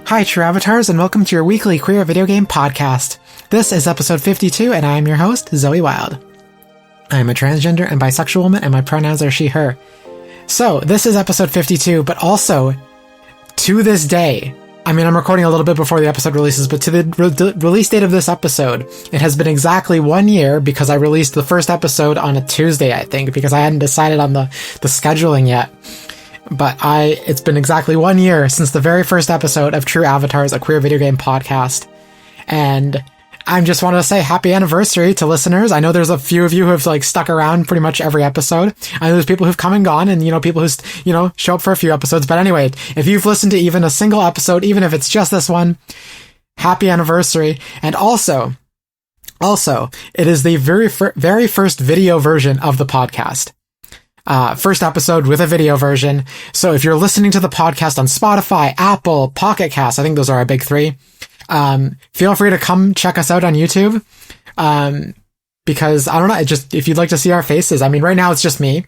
Hi, true avatars, and welcome to your weekly queer video game podcast. This is episode 52, and I am your host, Zoey Wild. I am a transgender and bisexual woman, and my pronouns are she, her. So, this is episode 52, but also, to this day, I'm recording a little bit before the episode releases, but to the release date of this episode, it has been exactly 1 year because I released the first episode on a Tuesday, I think, because I hadn't decided on the scheduling yet. But it's been exactly 1 year since the very first episode of True Avatars, a queer video game podcast. And I just wanted to say happy anniversary to listeners. I know there's a few of you who have stuck around pretty much every episode. I know there's people who've come and gone and, people who, show up for a few episodes. But anyway, if you've listened to even a single episode, even if it's just this one, happy anniversary. And also, it is the very first video version of the podcast. First episode with a video version. So if you're listening to the podcast on Spotify, Apple, Pocket Cast, I think those are our big three. Feel free to come check us out on YouTube. Because I don't know, if you'd like to see our faces, right now it's just me.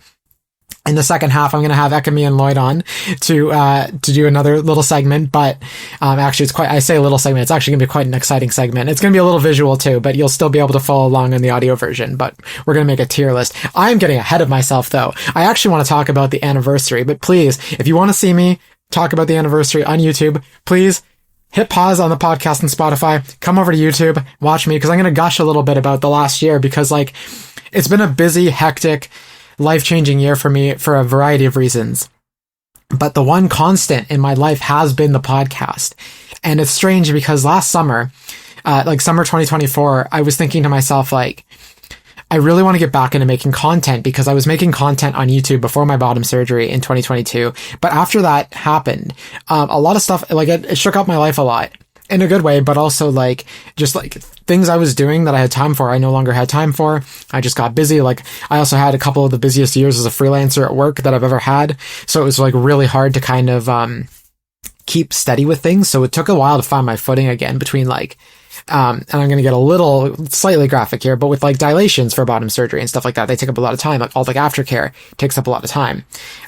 In the second half, I'm going to have Ekamy and Lloyd on to do another little segment, but, actually I say a little segment, it's actually going to be quite an exciting segment. It's going to be a little visual too, but you'll still be able to follow along in the audio version, but we're going to make a tier list. I'm getting ahead of myself though. I actually want to talk about the anniversary, but please, if you want to see me talk about the anniversary on YouTube, please hit pause on the podcast and Spotify, come over to YouTube, watch me, because I'm going to gush a little bit about the last year, because it's been a busy, hectic, life-changing year for me for a variety of reasons. But the one constant in my life has been the podcast. And it's strange because last summer, summer 2024, I was thinking to myself, I really want to get back into making content, because I was making content on YouTube before my bottom surgery in 2022. But after that happened, a lot of stuff, it shook up my life a lot. In a good way, but also things I was doing that I had time for, I no longer had time for. I just got busy. I also had a couple of the busiest years as a freelancer at work that I've ever had. So it was really hard to kind of, keep steady with things. So it took a while to find my footing again between and I'm going to get a little slightly graphic here, but with dilations for bottom surgery and stuff like that, they take up a lot of time. All aftercare takes up a lot of time.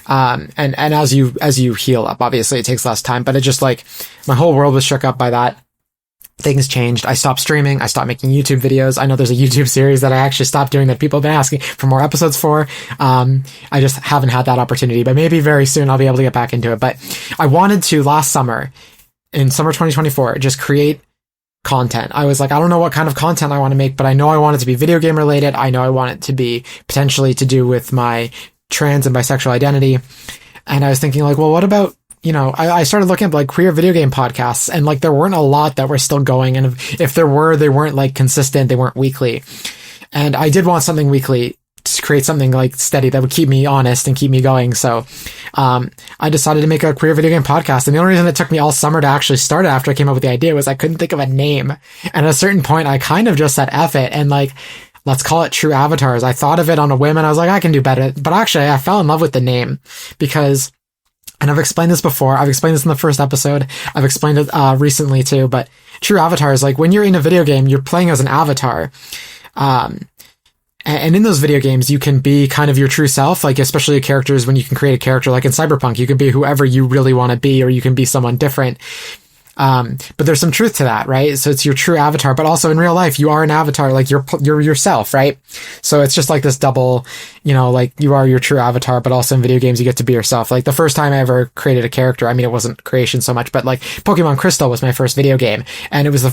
And as you heal up, obviously it takes less time, but it just my whole world was shook up by that. Things changed. I stopped streaming. I stopped making YouTube videos. I know there's a YouTube series that I actually stopped doing that people have been asking for more episodes for. I just haven't had that opportunity, but maybe very soon I'll be able to get back into it. But I wanted to last summer, in summer 2024, just create content. I was I don't know what kind of content I want to make, but I know I want it to be video game related. I know I want it to be potentially to do with my trans and bisexual identity. And I was thinking well, what about, I started looking at queer video game podcasts, and there weren't a lot that were still going. And if there were, they weren't consistent. They weren't weekly. And I did want something weekly to create something steady that would keep me honest and keep me going. So, I decided to make a queer video game podcast. And the only reason it took me all summer to actually start it after I came up with the idea was I couldn't think of a name. And at a certain point, I kind of just said, F it. And let's call it True Avatars. I thought of it on a whim and I was I can do better. But actually, I fell in love with the name because, and I've explained this before. I've explained this in the first episode. I've explained it, recently too, but True Avatars, when you're in a video game, you're playing as an avatar. And in those video games, you can be kind of your true self, especially characters, when you can create a character in Cyberpunk, you can be whoever you really want to be, or you can be someone different. But there's some truth to that, right? So it's your true avatar, but also in real life, you are an avatar, you're yourself, right? So it's just this double, you are your true avatar, but also in video games, you get to be yourself. The first time I ever created a character, it wasn't creation so much, but Pokemon Crystal was my first video game. And it was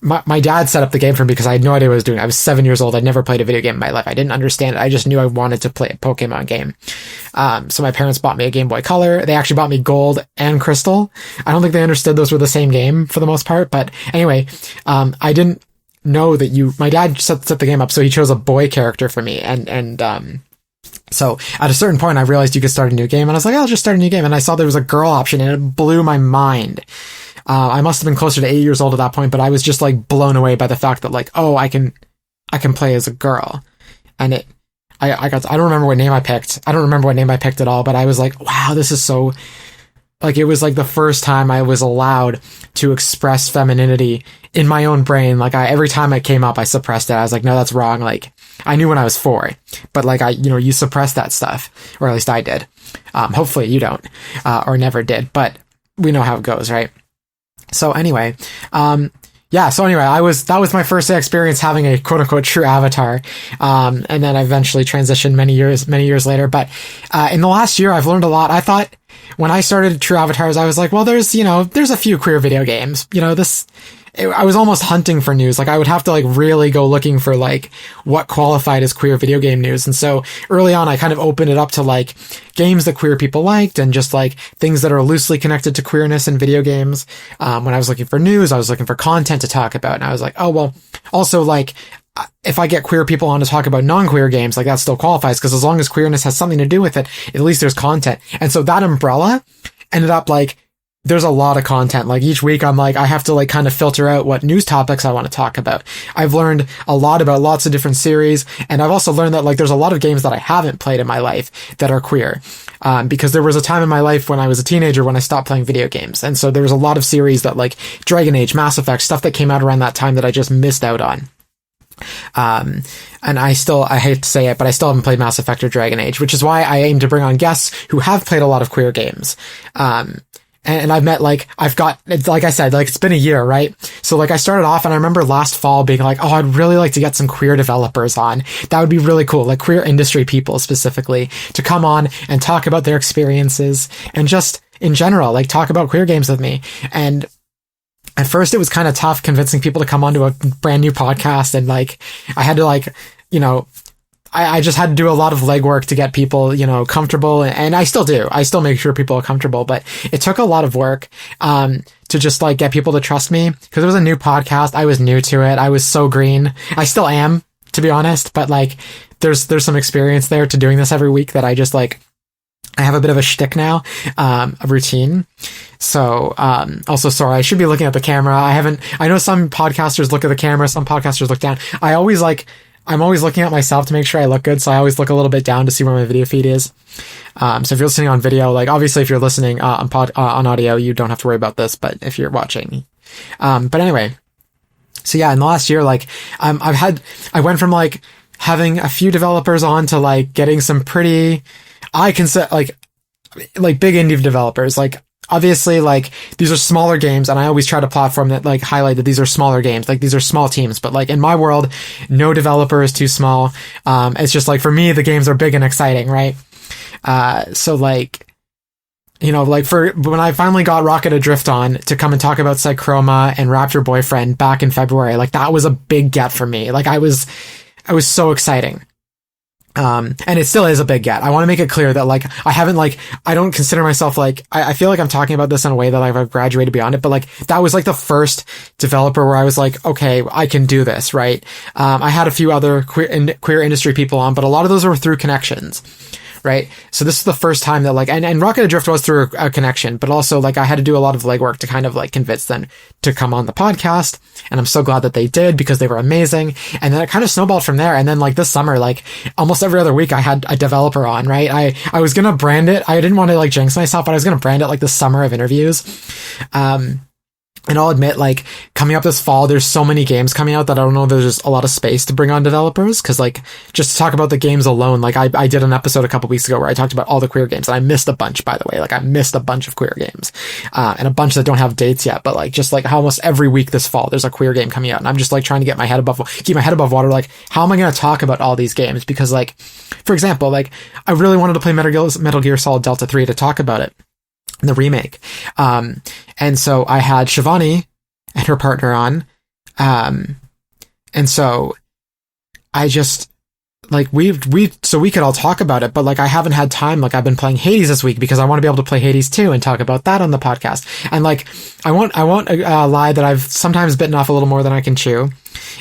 my dad set up the game for me because I had no idea what I was doing. I was 7 years old. I'd never played a video game in my life. I didn't understand it. I just knew I wanted to play a Pokemon game. So my parents bought me a Game Boy Color. They actually bought me Gold and Crystal. I don't think they understood those were the same game for the most part. But anyway, I didn't know that my dad set the game up. So he chose a boy character for me. So at a certain point, I realized you could start a new game. And I was I'll just start a new game. And I saw there was a girl option and it blew my mind. I must have been closer to 8 years old at that point, but I was just blown away by the fact that I can play as a girl. And I don't remember what name I picked. I don't remember what name I picked at all, but I was wow, this is so, it was the first time I was allowed to express femininity in my own brain. Every time it came up, I suppressed it. I was no, that's wrong. I knew when I was 4, but you suppress that stuff, or at least I did. Hopefully you don't, or never did, but we know how it goes, right? So anyway, that was my first experience having a quote unquote true avatar. And then I eventually transitioned many years later. But, in the last year, I've learned a lot. I thought when I started True Avatars, I was like, well, there's a few queer video games, I was almost hunting for news. Like, I would have to like really go looking for like what qualified as queer video game news. And so early on, I kind of opened it up to like games that queer people liked and just like things that are loosely connected to queerness in video games. When I was looking for news, I was looking for content to talk about. And I was like, oh, well, also like, if I get queer people on to talk about non-queer games, like that still qualifies, because as long as queerness has something to do with it, at least there's content. And so that umbrella ended up like, there's a lot of content. Like each week I'm like, I have to like kind of filter out what news topics I want to talk about. I've learned a lot about lots of different series. And I've also learned that like there's a lot of games that I haven't played in my life that are queer. Because there was a time in my life when I was a teenager when I stopped playing video games. And so there was a lot of series that like Dragon Age, Mass Effect, stuff that came out around that time that I just missed out on. And I hate to say it, but I still haven't played Mass Effect or Dragon Age, which is why I aim to bring on guests who have played a lot of queer games. And I've met like I said, like it's been a year, right? So like I started off and I remember last fall being like, oh, I'd really like to get some queer developers on. That would be really cool. Like queer industry people specifically to come on and talk about their experiences and just in general, like talk about queer games with me. And at first it was kind of tough convincing people to come onto a brand new podcast. And like, I had to like, I just had to do a lot of legwork to get people, comfortable. And I still do. I still make sure people are comfortable, but it took a lot of work, to just like get people to trust me because it was a new podcast. I was new to it. I was so green. I still am, to be honest, but like there's some experience there to doing this every week that I just like, I have a bit of a shtick now, a routine. So, also sorry, I should be looking at the camera. I know some podcasters look at the camera, some podcasters look down. I'm always looking at myself to make sure I look good, so I always look a little bit down to see where my video feed is. So if you're listening on video, like obviously if you're listening on audio, you don't have to worry about this, but if you're watching. But anyway, so yeah, in the last year, like, I went from like having a few developers on to like getting some pretty, I consider like big indie developers, like, obviously, like, these are smaller games, and I always try to platform that, like, highlight that these are smaller games. Like, these are small teams. But, like, in my world, no developer is too small. It's just, like, for me, the games are big and exciting, right? So, like, like, when I finally got Rocket Adrift on to come and talk about Psychroma and Raptor Boyfriend back in February, like, that was a big get for me. Like, I was so exciting. And it still is a big get. I want to make it clear that, like, I don't consider myself, like, I feel like I'm talking about this in a way that like, I've graduated beyond it, but like, that was like the first developer where I was like, okay, I can do this, right? I had a few other queer industry people on, but a lot of those were through connections. Right. So this is the first time that like, and Rocket Adrift was through a connection, but also like I had to do a lot of legwork to kind of like convince them to come on the podcast. And I'm so glad that they did because they were amazing. And then it kind of snowballed from there. And then like this summer, like almost every other week I had a developer on, right? I was going to brand it. I didn't want to like jinx myself, but I was going to brand it like the summer of interviews. And I'll admit, like, coming up this fall, there's so many games coming out that I don't know there's just a lot of space to bring on developers. Cause like, just to talk about the games alone, like I did an episode a couple weeks ago where I talked about all the queer games, and I missed a bunch, by the way. Like, I missed a bunch of queer games, and a bunch that don't have dates yet, but like, just like almost every week this fall, there's a queer game coming out, and I'm just like trying to keep my head above water. Like, how am I going to talk about all these games? Because like, for example, like, I really wanted to play Metal Gear Solid Delta 3 to talk about it, the remake. And so I had Shivani and her partner on. And so I just, like, so we could all talk about it, but like, I haven't had time. Like, I've been playing Hades this week because I want to be able to play Hades 2 and talk about that on the podcast. And like, I won't lie that I've sometimes bitten off a little more than I can chew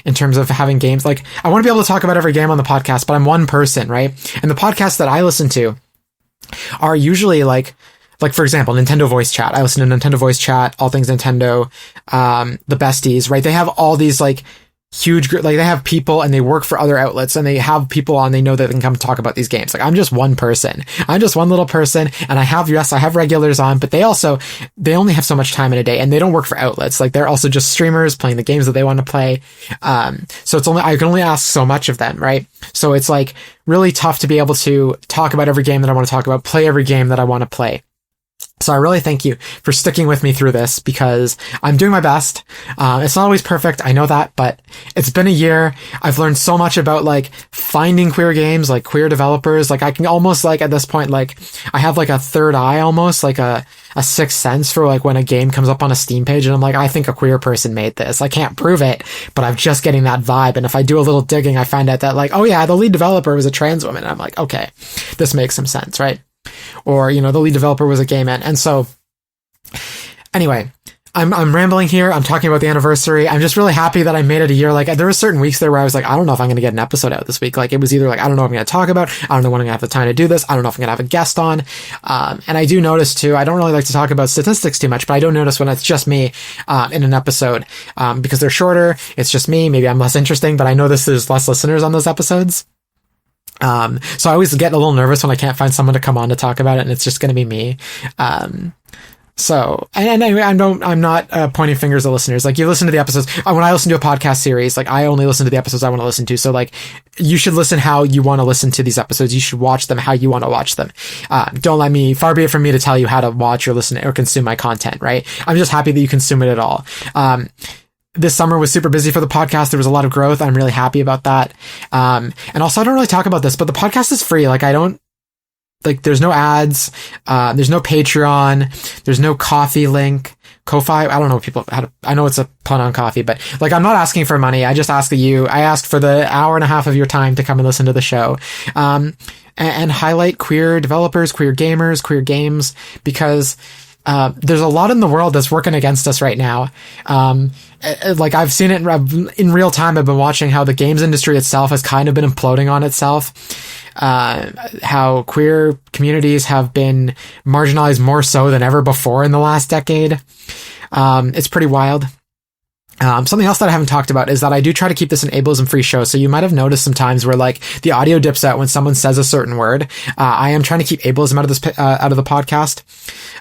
in terms of having games. Like, I want to be able to talk about every game on the podcast, but I'm one person, right? And the podcasts that I listen to are usually like, for example, Nintendo Voice Chat. I listen to Nintendo Voice Chat, All Things Nintendo, the Besties, right? They have all these like huge, like they have people and they work for other outlets and they have people on, they know that they can come talk about these games. Like, I'm just one person. I'm just one little person, and I have regulars on, but they only have so much time in a day, and they don't work for outlets. Like, they're also just streamers playing the games that they want to play. So I can only ask so much of them, right? So it's like really tough to be able to talk about every game that I want to talk about, play every game that I want to play. So I really thank you for sticking with me through this, because I'm doing my best. It's not always perfect, I know that, but it's been a year. I've learned so much about like finding queer games, like queer developers. Like I can almost like at this point, like I have like a third eye, almost like a sixth sense for like when a game comes up on a Steam page and I'm like, I think a queer person made this. I can't prove it, but I'm just getting that vibe. And if I do a little digging, I find out that like, oh yeah, the lead developer was a trans woman. And I'm like, okay, this makes some sense, right? Or, the lead developer was a gay man. And so anyway, I'm rambling here. I'm talking about the anniversary. I'm just really happy that I made it a year. Like there were certain weeks there where I was like, I don't know if I'm going to get an episode out this week. Like it was either like, I don't know what I'm going to talk about. I don't know when I'm going to have the time to do this. I don't know if I'm going to have a guest on. And I do notice too, I don't really like to talk about statistics too much, but I don't notice when it's just me, in an episode, because they're shorter. It's just me. Maybe I'm less interesting, but I notice there's less listeners on those episodes. So I always get a little nervous when I can't find someone to come on to talk about it, and it's just going to be me. So, and anyway, I'm not pointing fingers at listeners. Like you listen to the episodes. When I listen to a podcast series, like I only listen to the episodes I want to listen to. So like you should listen how you want to listen to these episodes. You should watch them how you want to watch them. Don't let me, far be it from me to tell you how to watch or listen or consume my content, right? I'm just happy that you consume it at all. This summer was super busy for the podcast. There was a lot of growth. I'm really happy about that. And also I don't really talk about this, but the podcast is free. Like there's no ads. There's no Patreon. There's no coffee link. Ko-fi. I don't know I know it's a pun on coffee, but like, I'm not asking for money. I just ask I asked for the hour and a half of your time to come and listen to the show. And highlight queer developers, queer gamers, queer games, because there's a lot in the world that's working against us right now. Like I've seen it in real time. I've been watching how the games industry itself has kind of been imploding on itself. How queer communities have been marginalized more so than ever before in the last decade. It's pretty wild. Something else that I haven't talked about is that I do try to keep this an ableism free show. So you might have noticed sometimes where like the audio dips out when someone says a certain word. I am trying to keep ableism out of the podcast.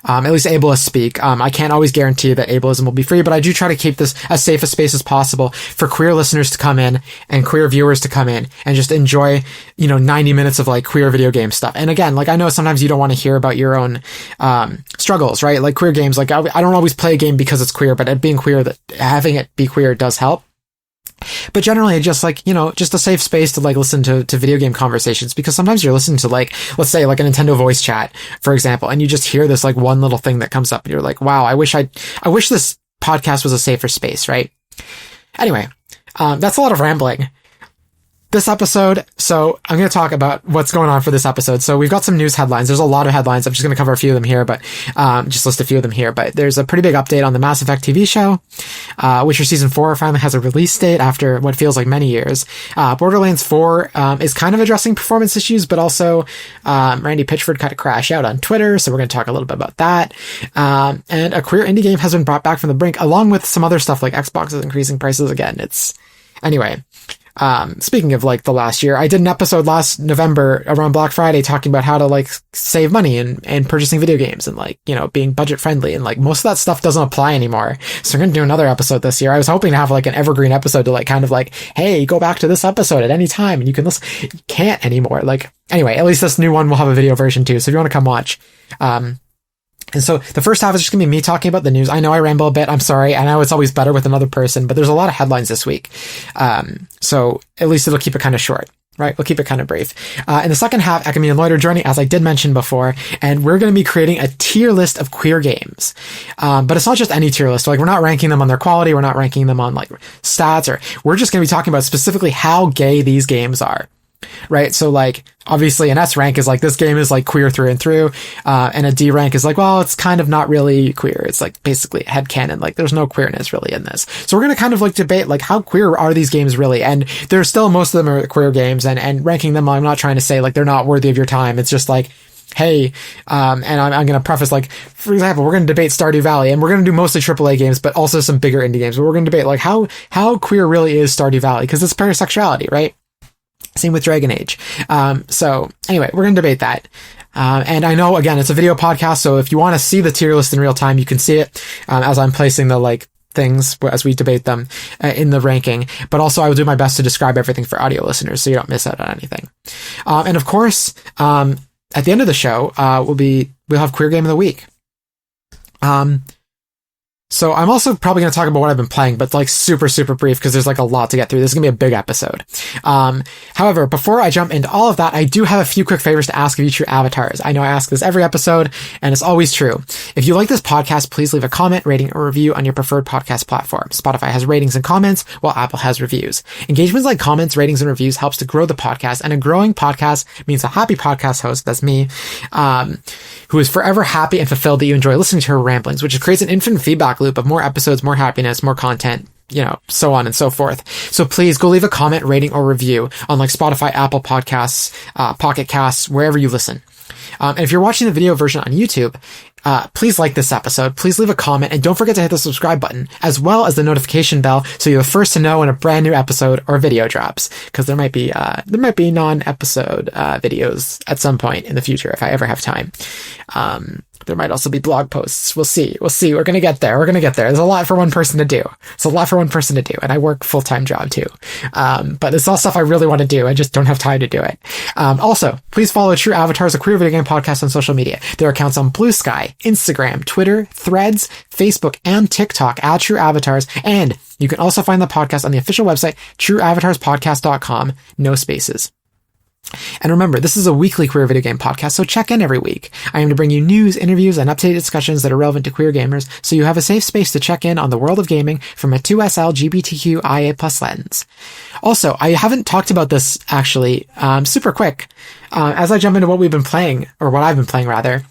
At least ableist speak. I can't always guarantee that ableism will be free, but I do try to keep this as safe a space as possible for queer listeners to come in and queer viewers to come in and just enjoy, 90 minutes of like queer video game stuff. And again, like I know sometimes you don't want to hear about your own, struggles, right? Like queer games, like I don't always play a game because it's queer, but it being queer, that having it be queer does help. But generally, just like, just a safe space to like listen to video game conversations, because sometimes you're listening to like, let's say like a Nintendo voice chat, for example, and you just hear this like one little thing that comes up and you're like, wow, I wish this podcast was a safer space, right? Anyway, that's a lot of rambling. This episode, so I'm going to talk about what's going on for this episode. So we've got some news headlines. There's a lot of headlines. I'm just going to cover a few of them here, but just list a few of them here. But there's a pretty big update on the Mass Effect TV show. Witcher Season 4 finally has a release date after what feels like many years. Borderlands 4 is kind of addressing performance issues, but also Randy Pitchford kind of crashed out on Twitter, so we're going to talk a little bit about that. And a queer indie game has been brought back from the brink, along with some other stuff like Xbox is increasing prices again. Anyway. Speaking of like the last year, I did an episode last November around Black Friday talking about how to like save money and purchasing video games and like, being budget friendly, and like most of that stuff doesn't apply anymore. So we're going to do another episode this year. I was hoping to have like an evergreen episode to like kind of like, hey, go back to this episode at any time and you can listen. You can't anymore. Like, anyway, at least this new one will have a video version too. So if you want to come watch, and so the first half is just going to be me talking about the news. I know I ramble a bit. I'm sorry. I know it's always better with another person, but there's a lot of headlines this week. So at least it'll keep it kind of short, right? We'll keep it kind of brief. In the second half, Ekamy and Lloyd are joining, as I did mention before, and we're going to be creating a tier list of queer games. But it's not just any tier list. Like, we're not ranking them on their quality. We're not ranking them on like stats, we're just going to be talking about specifically how gay these games are. Right. So like, obviously an S rank is like, this game is like queer through and through. And a D rank is like, well, it's kind of not really queer. It's like basically headcanon. Like there's no queerness really in this. So we're going to kind of like debate, like, how queer are these games really? And there's still, most of them are queer games, and ranking them, I'm not trying to say like they're not worthy of your time. It's just like, hey, and I'm going to preface, like, for example, we're going to debate Stardew Valley, and we're going to do mostly AAA games, but also some bigger indie games. But we're going to debate like how queer really is Stardew Valley, because it's pansexuality, right? Same with Dragon Age. So anyway, we're going to debate that. And I know, again, it's a video podcast, so if you want to see the tier list in real time, you can see it, as I'm placing the, like, things as we debate them in the ranking. But also I will do my best to describe everything for audio listeners, so you don't miss out on anything. And of course, at the end of the show, we'll have Queer Game of the Week. So I'm also probably going to talk about what I've been playing, but like super, super brief because there's like a lot to get through. This is going to be a big episode. However, before I jump into all of that, I do have a few quick favors to ask of you true avatars. I know I ask this every episode and it's always true. If you like this podcast, please leave a comment, rating, or review on your preferred podcast platform. Spotify has ratings and comments while Apple has reviews. Engagements like comments, ratings, and reviews helps to grow the podcast, and a growing podcast means a happy podcast host, that's me, who is forever happy and fulfilled that you enjoy listening to her ramblings, which creates an infinite feedback loop of more episodes, more happiness, more content, so on and so forth. So please go leave a comment, rating, or review on like Spotify, Apple Podcasts, Pocket Casts, wherever you listen. And if you're watching the video version on YouTube, please like this episode, please leave a comment, and don't forget to hit the subscribe button, as well as the notification bell, so you're the first to know when a brand new episode or video drops, because there might be non-episode videos at some point in the future if I ever have time. There might also be blog posts. We'll see. We're going to get there. There's a lot for one person to do. And I work full-time job too. But it's all stuff I really want to do. I just don't have time to do it. Also, please follow True Avatars, a queer video game podcast on social media. There are accounts on Blue Sky, Instagram, Twitter, Threads, Facebook, and TikTok at True Avatars. And you can also find the podcast on the official website, trueavatarspodcast.com. No spaces. And remember, this is a weekly queer video game podcast, so check in every week. I aim to bring you news, interviews, and updated discussions that are relevant to queer gamers, so you have a safe space to check in on the world of gaming from a 2SL LGBTQIA+ lens. Also, I haven't talked about this, actually, super quick, as I jump into what we've been playing, or what I've been playing, rather.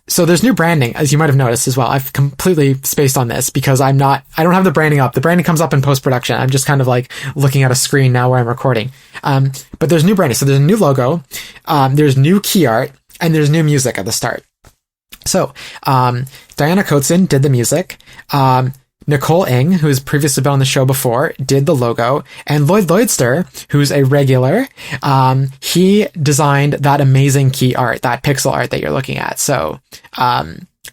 So there's new branding, as you might have noticed as well. I've completely spaced on this because I don't have the branding up. The branding comes up in post-production. I'm just kind of like looking at a screen now where I'm recording. But there's new branding. So there's a new logo, there's new key art, and there's new music at the start. So, Diana Coateson did the music. Nicole Ng, who has previously been on the show before, did the logo, and Lloyd Lloydster, who's a regular, he designed that amazing key art, that pixel art that you're looking at. So,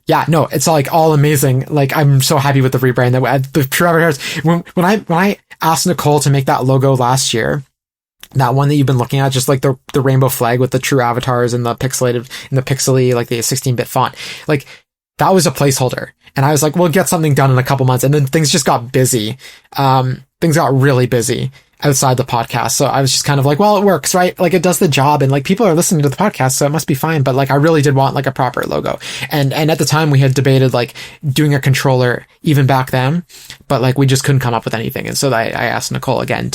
it's like all amazing. Like, I'm so happy with the rebrand that the True Avatars. When I asked Nicole to make that logo last year, that one that you've been looking at, just like the rainbow flag with the True Avatars and the pixely, like the 16-bit font, like that was a placeholder. And I was like, we'll get something done in a couple months. And then things just got busy. Things got really busy outside the podcast. So I was just kind of like, well, it works, right? Like it does the job, and like people are listening to the podcast, so it must be fine. But like I really did want like a proper logo. And at the time we had debated like doing a controller even back then, but like we just couldn't come up with anything. And so I asked Nicole again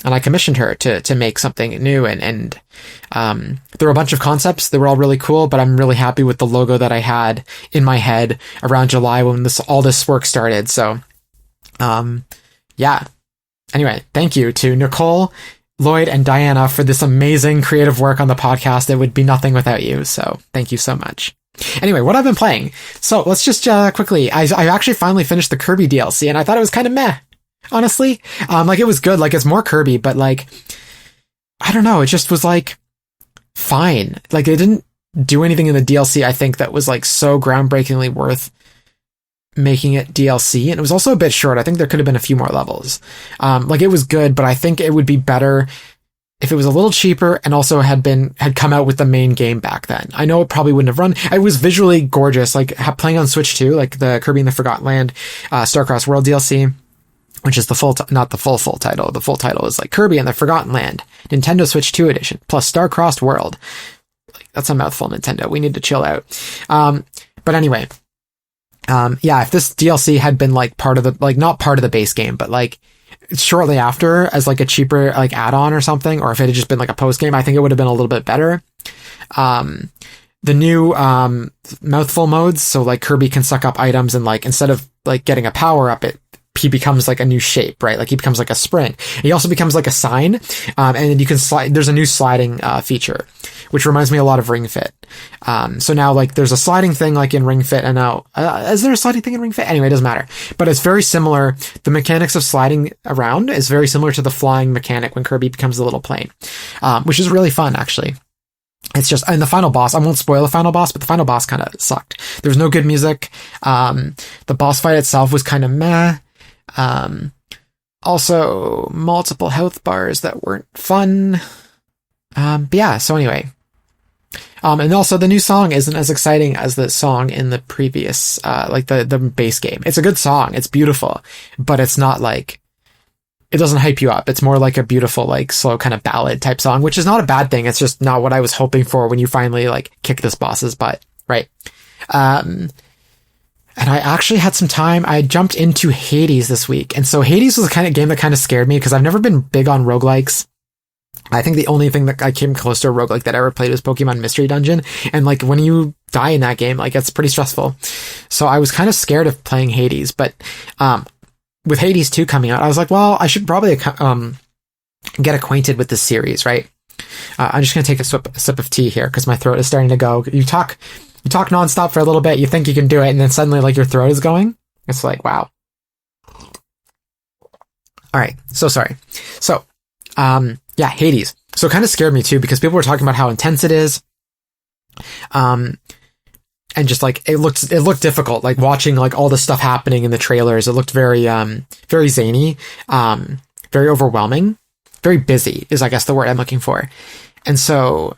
and I commissioned her to make something new, and there were a bunch of concepts. They were all really cool, but I'm really happy with the logo that I had in my head around July when all this work started. So, Anyway, thank you to Nicole, Lloyd, and Diana for this amazing creative work on the podcast. It would be nothing without you. So thank you so much. Anyway, what I've been playing. So let's just quickly, I actually finally finished the Kirby DLC, and I thought it was kind of meh. Honestly, like it was good, like it's more Kirby, but like, I don't know, it just was like, fine. Like it didn't do anything in the DLC, I think, that was like so groundbreakingly worth making it DLC. And it was also a bit short. I think there could have been a few more levels. Like it was good, but I think it would be better if it was a little cheaper and also had come out with the main game back then. I know it probably wouldn't have run. It was visually gorgeous, like playing on Switch too, like the Kirby and the Forgotten Land, Starcross World DLC. Which is not the full title. The full title is like Kirby and the Forgotten Land, Nintendo Switch 2 edition, plus Star-Crossed World. Like, that's a mouthful, Nintendo. We need to chill out. But anyway, if this DLC had been like part of the, like not part of the base game, but like shortly after as like a cheaper like add-on or something, or if it had just been like a post game, I think it would have been a little bit better. The new mouthful modes, so like Kirby can suck up items, and like instead of like getting a power up, he becomes like a new shape, right? Like he becomes like a spring. He also becomes like a sign, and then you can slide. There's a new sliding feature, which reminds me a lot of Ring Fit. So now like there's a sliding thing like in Ring Fit, and now is there a sliding thing in Ring Fit? Anyway, it doesn't matter. But it's very similar. The mechanics of sliding around is very similar to the flying mechanic when Kirby becomes the little plane, which is really fun actually. It's just, and the final boss, I won't spoil the final boss, but the final boss kind of sucked. There was no good music. The boss fight itself was kind of meh. Also multiple health bars that weren't fun. So anyway, And also the new song isn't as exciting as the song in the previous, like the base game. It's a good song. It's beautiful, but it's not like, it doesn't hype you up. It's more like a beautiful, like slow kind of ballad type song, which is not a bad thing. It's just not what I was hoping for when you finally like kick this boss's butt. Right. And I actually had some time. I jumped into Hades this week. And so Hades was the kind of game that kind of scared me because I've never been big on roguelikes. I think the only thing that I came close to a roguelike that I ever played was Pokemon Mystery Dungeon. And like when you die in that game, like it's pretty stressful. So I was kind of scared of playing Hades, but, with Hades 2 coming out, I was like, well, I should probably, get acquainted with this series, right? I'm just going to take a sip of tea here because my throat is starting to go. You talk nonstop for a little bit. You think you can do it. And then suddenly like your throat is going. It's like, wow. All right. So sorry. So, yeah, Hades. So it kind of scared me too, because people were talking about how intense it is. And just like, it looked difficult, like watching like all the stuff happening in the trailers. It looked very, very zany, very overwhelming, very busy is, I guess, the word I'm looking for. And so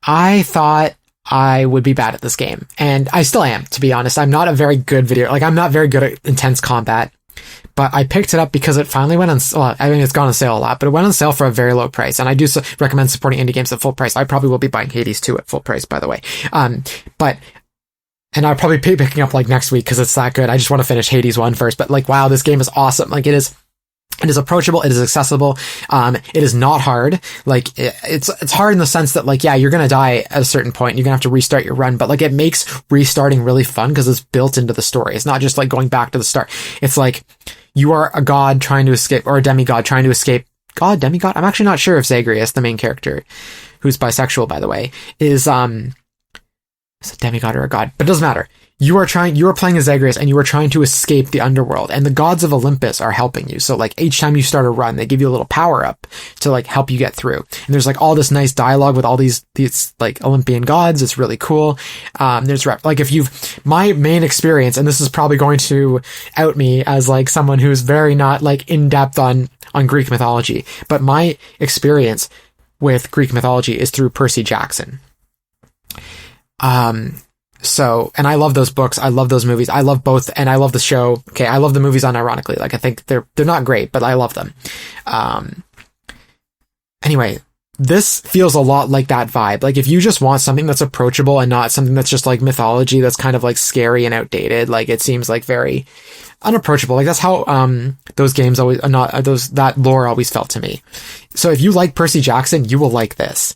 I thought I would be bad at this game, and I still am, to be honest. I'm not very good at intense combat, but I picked it up because it finally went on, well, I mean, it's gone on sale a lot, but it went on sale for a very low price. And I do recommend supporting indie games at full price. I probably will be buying Hades 2 at full price, by the way. And I'll probably be picking up like next week because it's that good. I just want to finish Hades 1 first, but like, wow, this game is awesome. Like it is approachable. It is accessible. It is not hard. Like it's hard in the sense that like, yeah, you're going to die at a certain point. You're going to have to restart your run, but like it makes restarting really fun because it's built into the story. It's not just like going back to the start. It's like you are a god trying to escape, or a demigod trying to escape. God, demigod? I'm actually not sure if Zagreus, the main character, who's bisexual, by the way, is a demigod or a god, but it doesn't matter. You are playing as Zagreus and you are trying to escape the underworld, and the gods of Olympus are helping you. So like each time you start a run, they give you a little power up to like help you get through. And there's like all this nice dialogue with all these like Olympian gods. It's really cool. My main experience, and this is probably going to out me as like someone who's very not like in depth on Greek mythology, but my experience with Greek mythology is through Percy Jackson. So, and I love those books. I love those movies. I love both. And I love the show. Okay. I love the movies unironically. Like I think they're not great, but I love them. Anyway, this feels a lot like that vibe. Like if you just want something that's approachable and not something that's just like mythology that's kind of like scary and outdated, like it seems like very unapproachable. Like that's how, those games always that lore always felt to me. So if you like Percy Jackson, you will like this.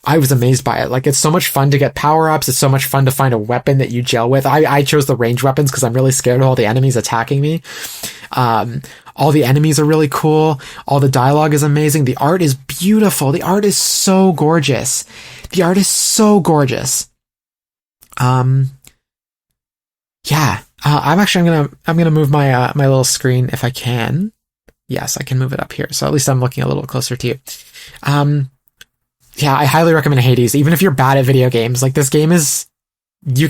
I was amazed by it. Like, it's so much fun to get power-ups. It's so much fun to find a weapon that you gel with. I chose the ranged weapons because I'm really scared of all the enemies attacking me. All the enemies are really cool. All the dialogue is amazing. The art is beautiful. The art is so gorgeous. Yeah. I'm gonna move my little screen if I can. Yes, I can move it up here. So at least I'm looking a little closer to you. Yeah, I highly recommend Hades. Even if you're bad at video games, like this game is, you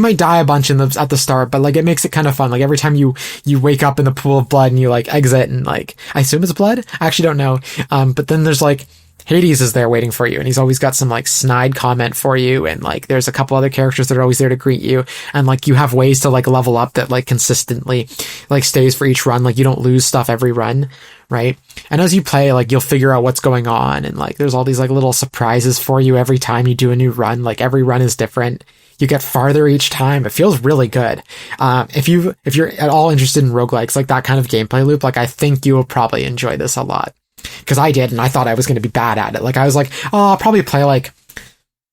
might die a bunch at the start, but like it makes it kind of fun. Like every time you wake up in the pool of blood and you like exit and like, I assume it's blood? I actually don't know. But then there's like, Hades is there waiting for you, and he's always got some like snide comment for you, and like there's a couple other characters that are always there to greet you, and like you have ways to like level up that like consistently like stays for each run. Like you don't lose stuff every run, right? And as you play, like you'll figure out what's going on, and like there's all these like little surprises for you every time you do a new run. Like every run is different. You get farther each time. It feels really good. If you're at all interested in roguelikes, like that kind of gameplay loop, like I think you will probably enjoy this a lot. Because I did, and I thought I was going to be bad at it. Like I was like, oh, I'll probably play like,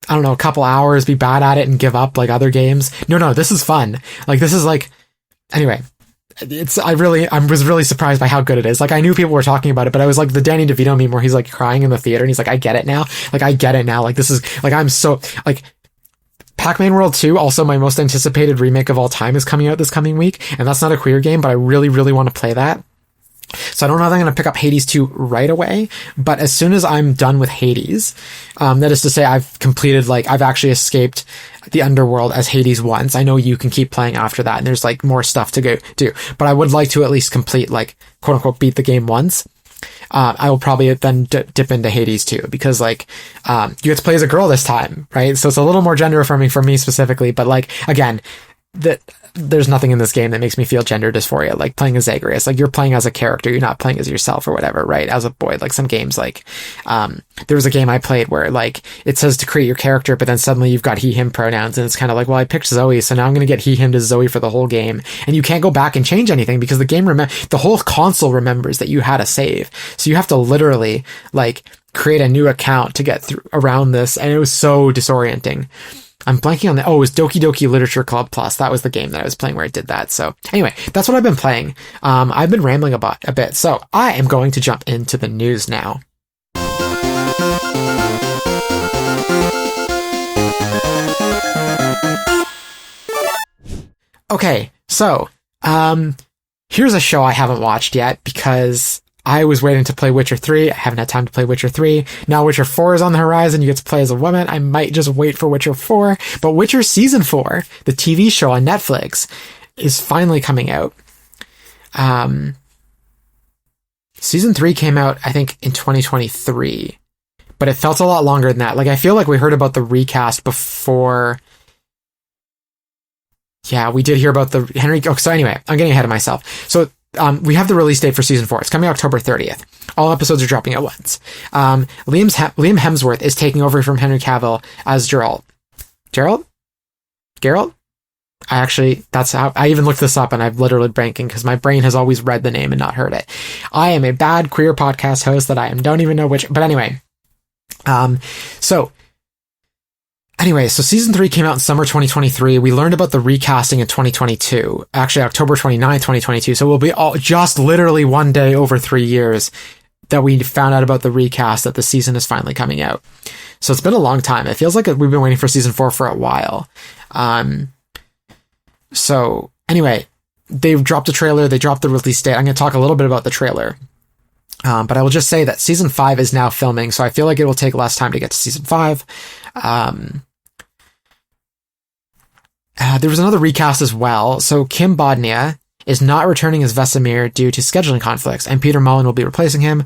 I don't know, a couple hours, be bad at it, and give up like other games. No, this is fun. Like this is like, anyway, I was really surprised by how good it is. Like I knew people were talking about it, but I was like the Danny DeVito meme where he's like crying in the theater, and he's like, I get it now. Like I get it now. Like this is like, I'm so like. Pac-Man World 2, also my most anticipated remake of all time, is coming out this coming week, and that's not a queer game, but I really, really want to play that. So I don't know if I'm going to pick up Hades 2 right away, but as soon as I'm done with Hades, that is to say I've actually escaped the underworld as Hades once. I know you can keep playing after that, and there's like more stuff to go do, but I would like to at least complete, like, quote unquote, beat the game once. I will probably then dip into Hades too, because like, you get to play as a girl this time, right? So it's a little more gender affirming for me specifically, but like, again, there's nothing in this game that makes me feel gender dysphoria, like playing as Zagreus. Like, you're playing as a character, you're not playing as yourself or whatever, right? As a boy, like some games, like, there was a game I played where like it says to create your character, but then suddenly you've got he, him pronouns, and it's kind of like, well, I picked Zoey, so now I'm going to get he, him to Zoey for the whole game. And you can't go back and change anything because the game the whole console remembers that you had a save. So you have to literally like create a new account to get through around this. And it was so disorienting. I'm blanking on it was Doki Doki Literature Club Plus. That was the game that I was playing where it did that. So anyway, that's what I've been playing. I've been rambling about a bit. So I am going to jump into the news now. Okay, so here's a show I haven't watched yet because I was waiting to play Witcher 3. I haven't had time to play Witcher 3. Now Witcher 4 is on the horizon. You get to play as a woman. I might just wait for Witcher 4. But Witcher Season 4, the TV show on Netflix, is finally coming out. Season 3 came out, I think, in 2023. But it felt a lot longer than that. Like, I feel like we heard about the recast before. Yeah, we did hear about the Henry. Oh, so anyway, I'm getting ahead of myself. So, we have the release date for season 4. It's coming October 30th. All episodes are dropping at once. Liam Hemsworth is taking over from Henry Cavill as Geralt. Geralt? That's how I even looked this up, and I've literally blanking because my brain has always read the name and not heard it. I am a bad queer podcast host that I don't even know which, but anyway. So season 3 came out in summer 2023. We learned about the recasting in 2022, actually October 29th, 2022. So we'll be just literally one day over 3 years that we found out about the recast, that the season is finally coming out. So it's been a long time. It feels like we've been waiting for season 4 for a while. So anyway, they've dropped a trailer. They dropped the release date. I'm going to talk a little bit about the trailer. But I will just say that season 5 is now filming, so I feel like it will take less time to get to season 5. There was another recast as well. So Kim Bodnia is not returning as Vesemir due to scheduling conflicts, and Peter Mullen will be replacing him.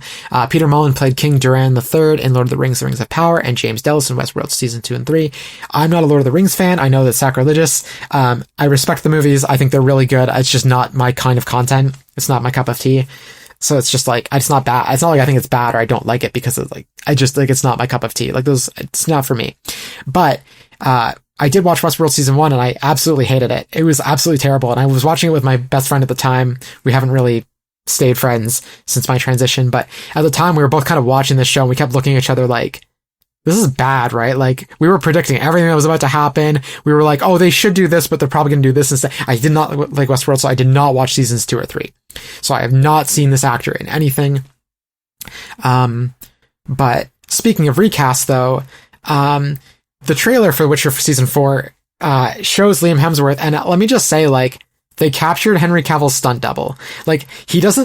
Peter Mullen played King Duran III in Lord of the Rings of Power, and James Dellis in Westworld Season 2 and 3. I'm not a Lord of the Rings fan. I know that's sacrilegious. I respect the movies. I think they're really good. It's just not my kind of content. It's not my cup of tea. So it's just like, it's not bad. It's not like I think it's bad or I don't like it because it's like, I just like, it's not my cup of tea. Like it's not for me. But, I did watch Westworld Season 1 and I absolutely hated it. It was absolutely terrible. And I was watching it with my best friend at the time. We haven't really stayed friends since my transition, but at the time we were both kind of watching this show and we kept looking at each other like, this is bad, right? Like, we were predicting everything that was about to happen. We were like, oh, they should do this, but they're probably going to do this instead. I did not like Westworld, so I did not watch seasons 2 or 3. So I have not seen this actor in anything. But speaking of recast, though, the trailer for Witcher Season 4 shows Liam Hemsworth, and let me just say, like, they captured Henry Cavill's stunt double. Like, he looks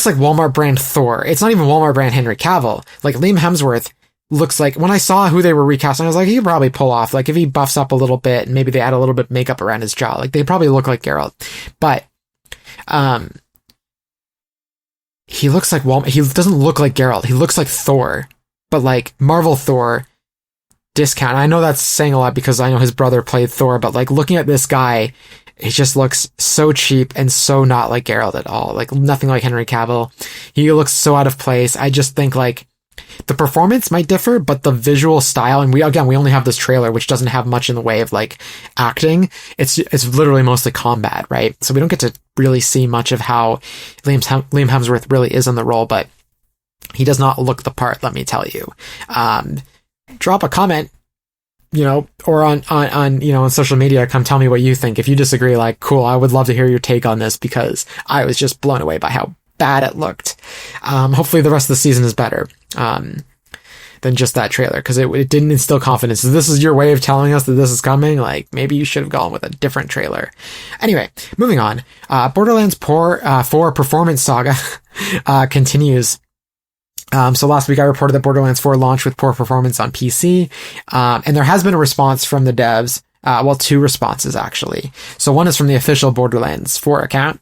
like Walmart brand Thor. It's not even Walmart brand Henry Cavill. Like, Liam Hemsworth looks like, when I saw who they were recasting, I was like, he could probably pull off, like, if he buffs up a little bit, and maybe they add a little bit of makeup around his jaw, like, they probably look like Geralt. But, he looks like Walmart. He doesn't look like Geralt. He looks like Thor, but like Marvel Thor discount. I know that's saying a lot because I know his brother played Thor, but like looking at this guy, he just looks so cheap and so not like Geralt at all. Like nothing like Henry Cavill. He looks so out of place. I just think like the performance might differ, but the visual style, and we only have this trailer, which doesn't have much in the way of like acting. It's literally mostly combat, right? So we don't get to really see much of how Liam Hemsworth really is in the role, but he does not look the part, let me tell you. Drop a comment, or on social media, come tell me what you think. If you disagree, like, cool, I would love to hear your take on this because I was just blown away by how bad it looked. Hopefully the rest of the season is better than just that trailer, because it didn't instill confidence. If this is your way of telling us that this is coming, like, maybe you should have gone with a different trailer. Anyway, moving on. Borderlands 4 Performance Saga continues. So last week I reported that Borderlands 4 launched with poor performance on PC, and there has been a response from the devs. Two responses, actually. So one is from the official Borderlands 4 account,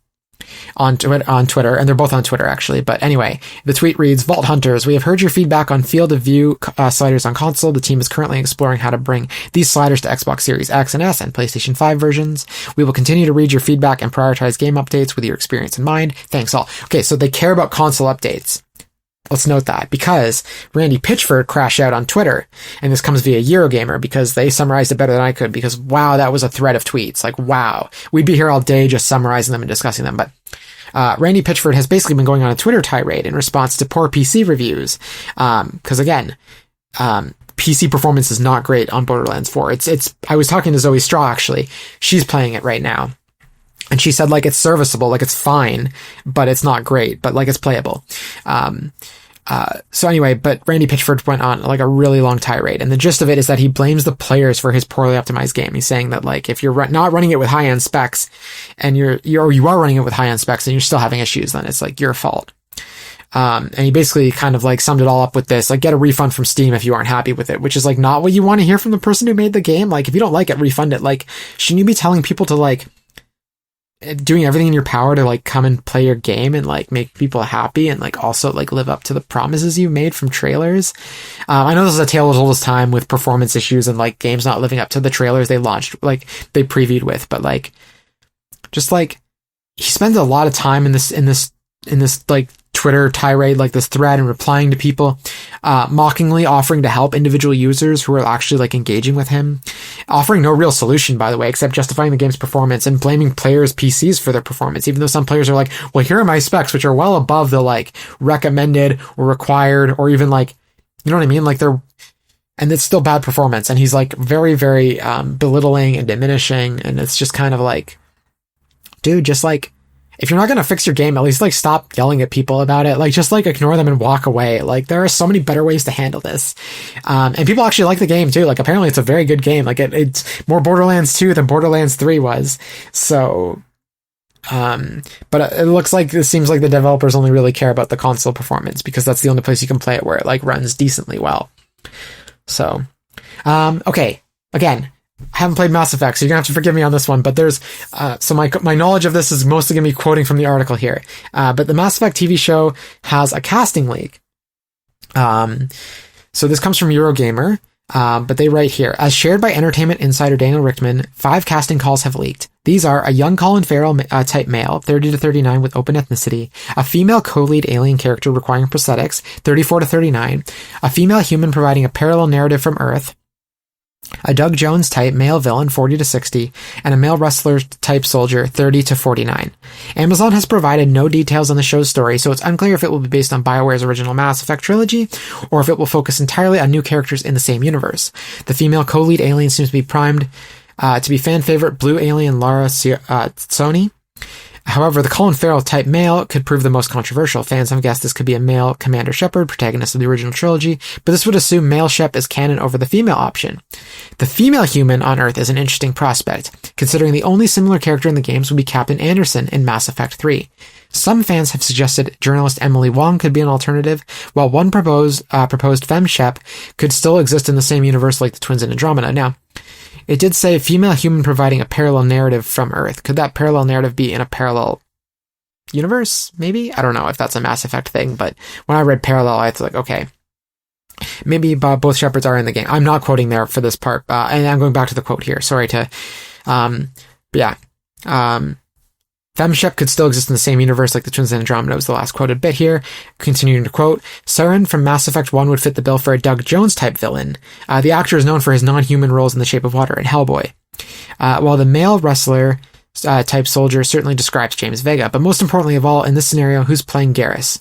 on Twitter, and they're both on Twitter actually. But anyway, the tweet reads, Vault Hunters, we have heard your feedback on field of view sliders on console. The team is currently exploring how to bring these sliders to Xbox Series X and S and PlayStation 5 versions. We will continue to read your feedback and prioritize game updates with your experience in mind. Thanks all. Okay, so they care about console updates. Let's note that, because Randy Pitchford crashed out on Twitter, and this comes via Eurogamer, because they summarized it better than I could, because wow, that was a thread of tweets. Like, wow. We'd be here all day just summarizing them and discussing them, but Randy Pitchford has basically been going on a Twitter tirade in response to poor PC reviews, because again, PC performance is not great on Borderlands 4. I was talking to Zoey Straw, actually. She's playing it right now. And she said, like, it's serviceable, like, it's fine, but it's not great, but, like, it's playable. So anyway, but Randy Pitchford went on, like, a really long tirade, and the gist of it is that he blames the players for his poorly optimized game. He's saying that, like, if you're not running it with high-end specs, and you are running it with high-end specs, and you're still having issues, then it's, like, your fault. And he basically kind of, like, summed it all up with this, like, get a refund from Steam if you aren't happy with it, which is, like, not what you want to hear from the person who made the game. Like, if you don't like it, refund it. Like, shouldn't you be telling people to, like, doing everything in your power to, like, come and play your game and, like, make people happy and, like, also, like, live up to the promises you made from trailers? I know this is a tale as old as time with performance issues and, like, games not living up to the trailers they launched, like, they previewed with, but, like, just, like, he spends a lot of time in this, like, Twitter tirade, like this thread, and replying to people, mockingly offering to help individual users who are actually, like, engaging with him, offering no real solution, by the way, except justifying the game's performance and blaming players' PCs for their performance, even though some players are like, well, here are my specs, which are well above the, like, recommended or required, or even, like, you know what I mean? Like, and it's still bad performance, and he's, like, very, very, belittling and diminishing, and it's just kind of like, dude, just, like, if you're not going to fix your game, at least, like, stop yelling at people about it. Like, just, like, ignore them and walk away. Like, there are so many better ways to handle this. And people actually like the game, too. Like, apparently it's a very good game. Like, it's more Borderlands 2 than Borderlands 3 was. So, but it seems like the developers only really care about the console performance, because that's the only place you can play it where it, like, runs decently well. So, okay. Again, I haven't played Mass Effect, so you're gonna have to forgive me on this one, but there's, so my knowledge of this is mostly gonna be quoting from the article here. But the Mass Effect TV show has a casting leak. So this comes from Eurogamer, but they write here, as shared by Entertainment Insider Daniel Richtman, 5 casting calls have leaked. These are a young Colin Farrell type male, 30 to 39 with open ethnicity, a female co-lead alien character requiring prosthetics, 34 to 39, a female human providing a parallel narrative from Earth, a Doug Jones type male villain, 40 to 60, and a male wrestler type soldier, 30 to 49. Amazon has provided no details on the show's story, so it's unclear if it will be based on BioWare's original Mass Effect trilogy, or if it will focus entirely on new characters in the same universe. The female co-lead alien seems to be primed to be fan favorite blue alien Lara Sony. However, the Colin Farrell type male could prove the most controversial. Fans have guessed this could be a male Commander Shepard, protagonist of the original trilogy, but this would assume male Shep is canon over the female option. The female human on Earth is an interesting prospect, considering the only similar character in the games would be Captain Anderson in Mass Effect 3. Some fans have suggested journalist Emily Wong could be an alternative, while one proposed femme Shep could still exist in the same universe like the twins in Andromeda. Now, it did say female human providing a parallel narrative from Earth. Could that parallel narrative be in a parallel universe? Maybe? I don't know if that's a Mass Effect thing, but when I read parallel, I was like, okay, maybe both Shepards are in the game. I'm not quoting there for this part, and I'm going back to the quote here. Sorry to, Femme Shep could still exist in the same universe like the twins in Andromeda was the last quoted bit here. Continuing to quote, Saren from Mass Effect 1 would fit the bill for a Doug Jones type villain. The actor is known for his non-human roles in The Shape of Water and Hellboy. While the male wrestler type soldier certainly describes James Vega, but most importantly of all, in this scenario, who's playing Garrus?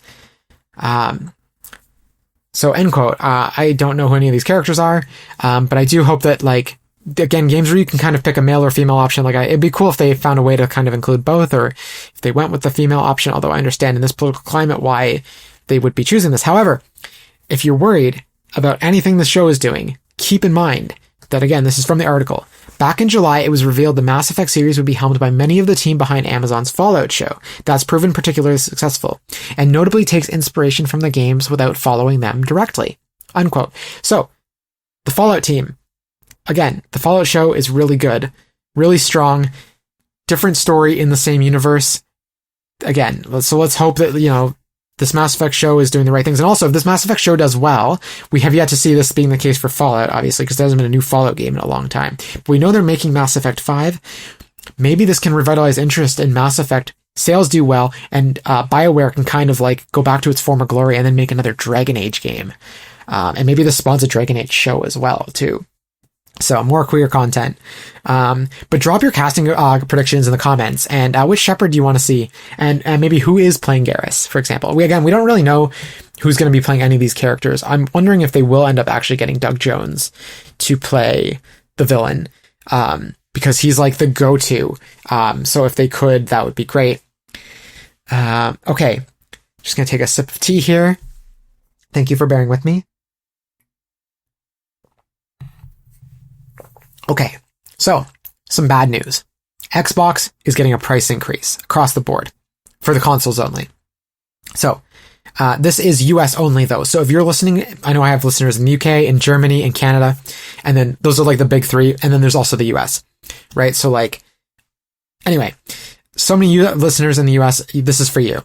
So end quote. I don't know who any of these characters are, but I do hope that, like, again, games where you can kind of pick a male or female option, like, it'd be cool if they found a way to kind of include both, or if they went with the female option, although I understand in this political climate why they would be choosing this. However, if you're worried about anything the show is doing, keep in mind that, again, this is from the article. Back in July, it was revealed the Mass Effect series would be helmed by many of the team behind Amazon's Fallout show. That's proven particularly successful, and notably takes inspiration from the games without following them directly. Unquote. So, the Fallout team. Again, the Fallout show is really good, really strong, different story in the same universe. again, let's hope that, this Mass Effect show is doing the right things. And also, if this Mass Effect show does well, we have yet to see this being the case for Fallout, obviously, because there hasn't been a new Fallout game in a long time. But we know they're making Mass Effect 5. Maybe this can revitalize interest in Mass Effect. Sales do well, and BioWare can kind of like go back to its former glory and then make another Dragon Age game. And maybe this spawns a Dragon Age show as well, too. So more queer content. But drop your casting predictions in the comments, and which Shepard do you want to see, and maybe who is playing Garrus, for example. We don't really know who's going to be playing any of these characters. I'm wondering if they will end up actually getting Doug Jones to play the villain, because he's like the go-to. So if they could, that would be great. Okay, just going to take a sip of tea here. Thank you for bearing with me. Okay, so some bad news. Xbox is getting a price increase across the board for the consoles only. So this is US only though. So if you're listening, I know I have listeners in the UK, in Germany, in Canada, and then those are like the big three. And then there's also the US, right? So like, anyway, so many listeners in the US, this is for you.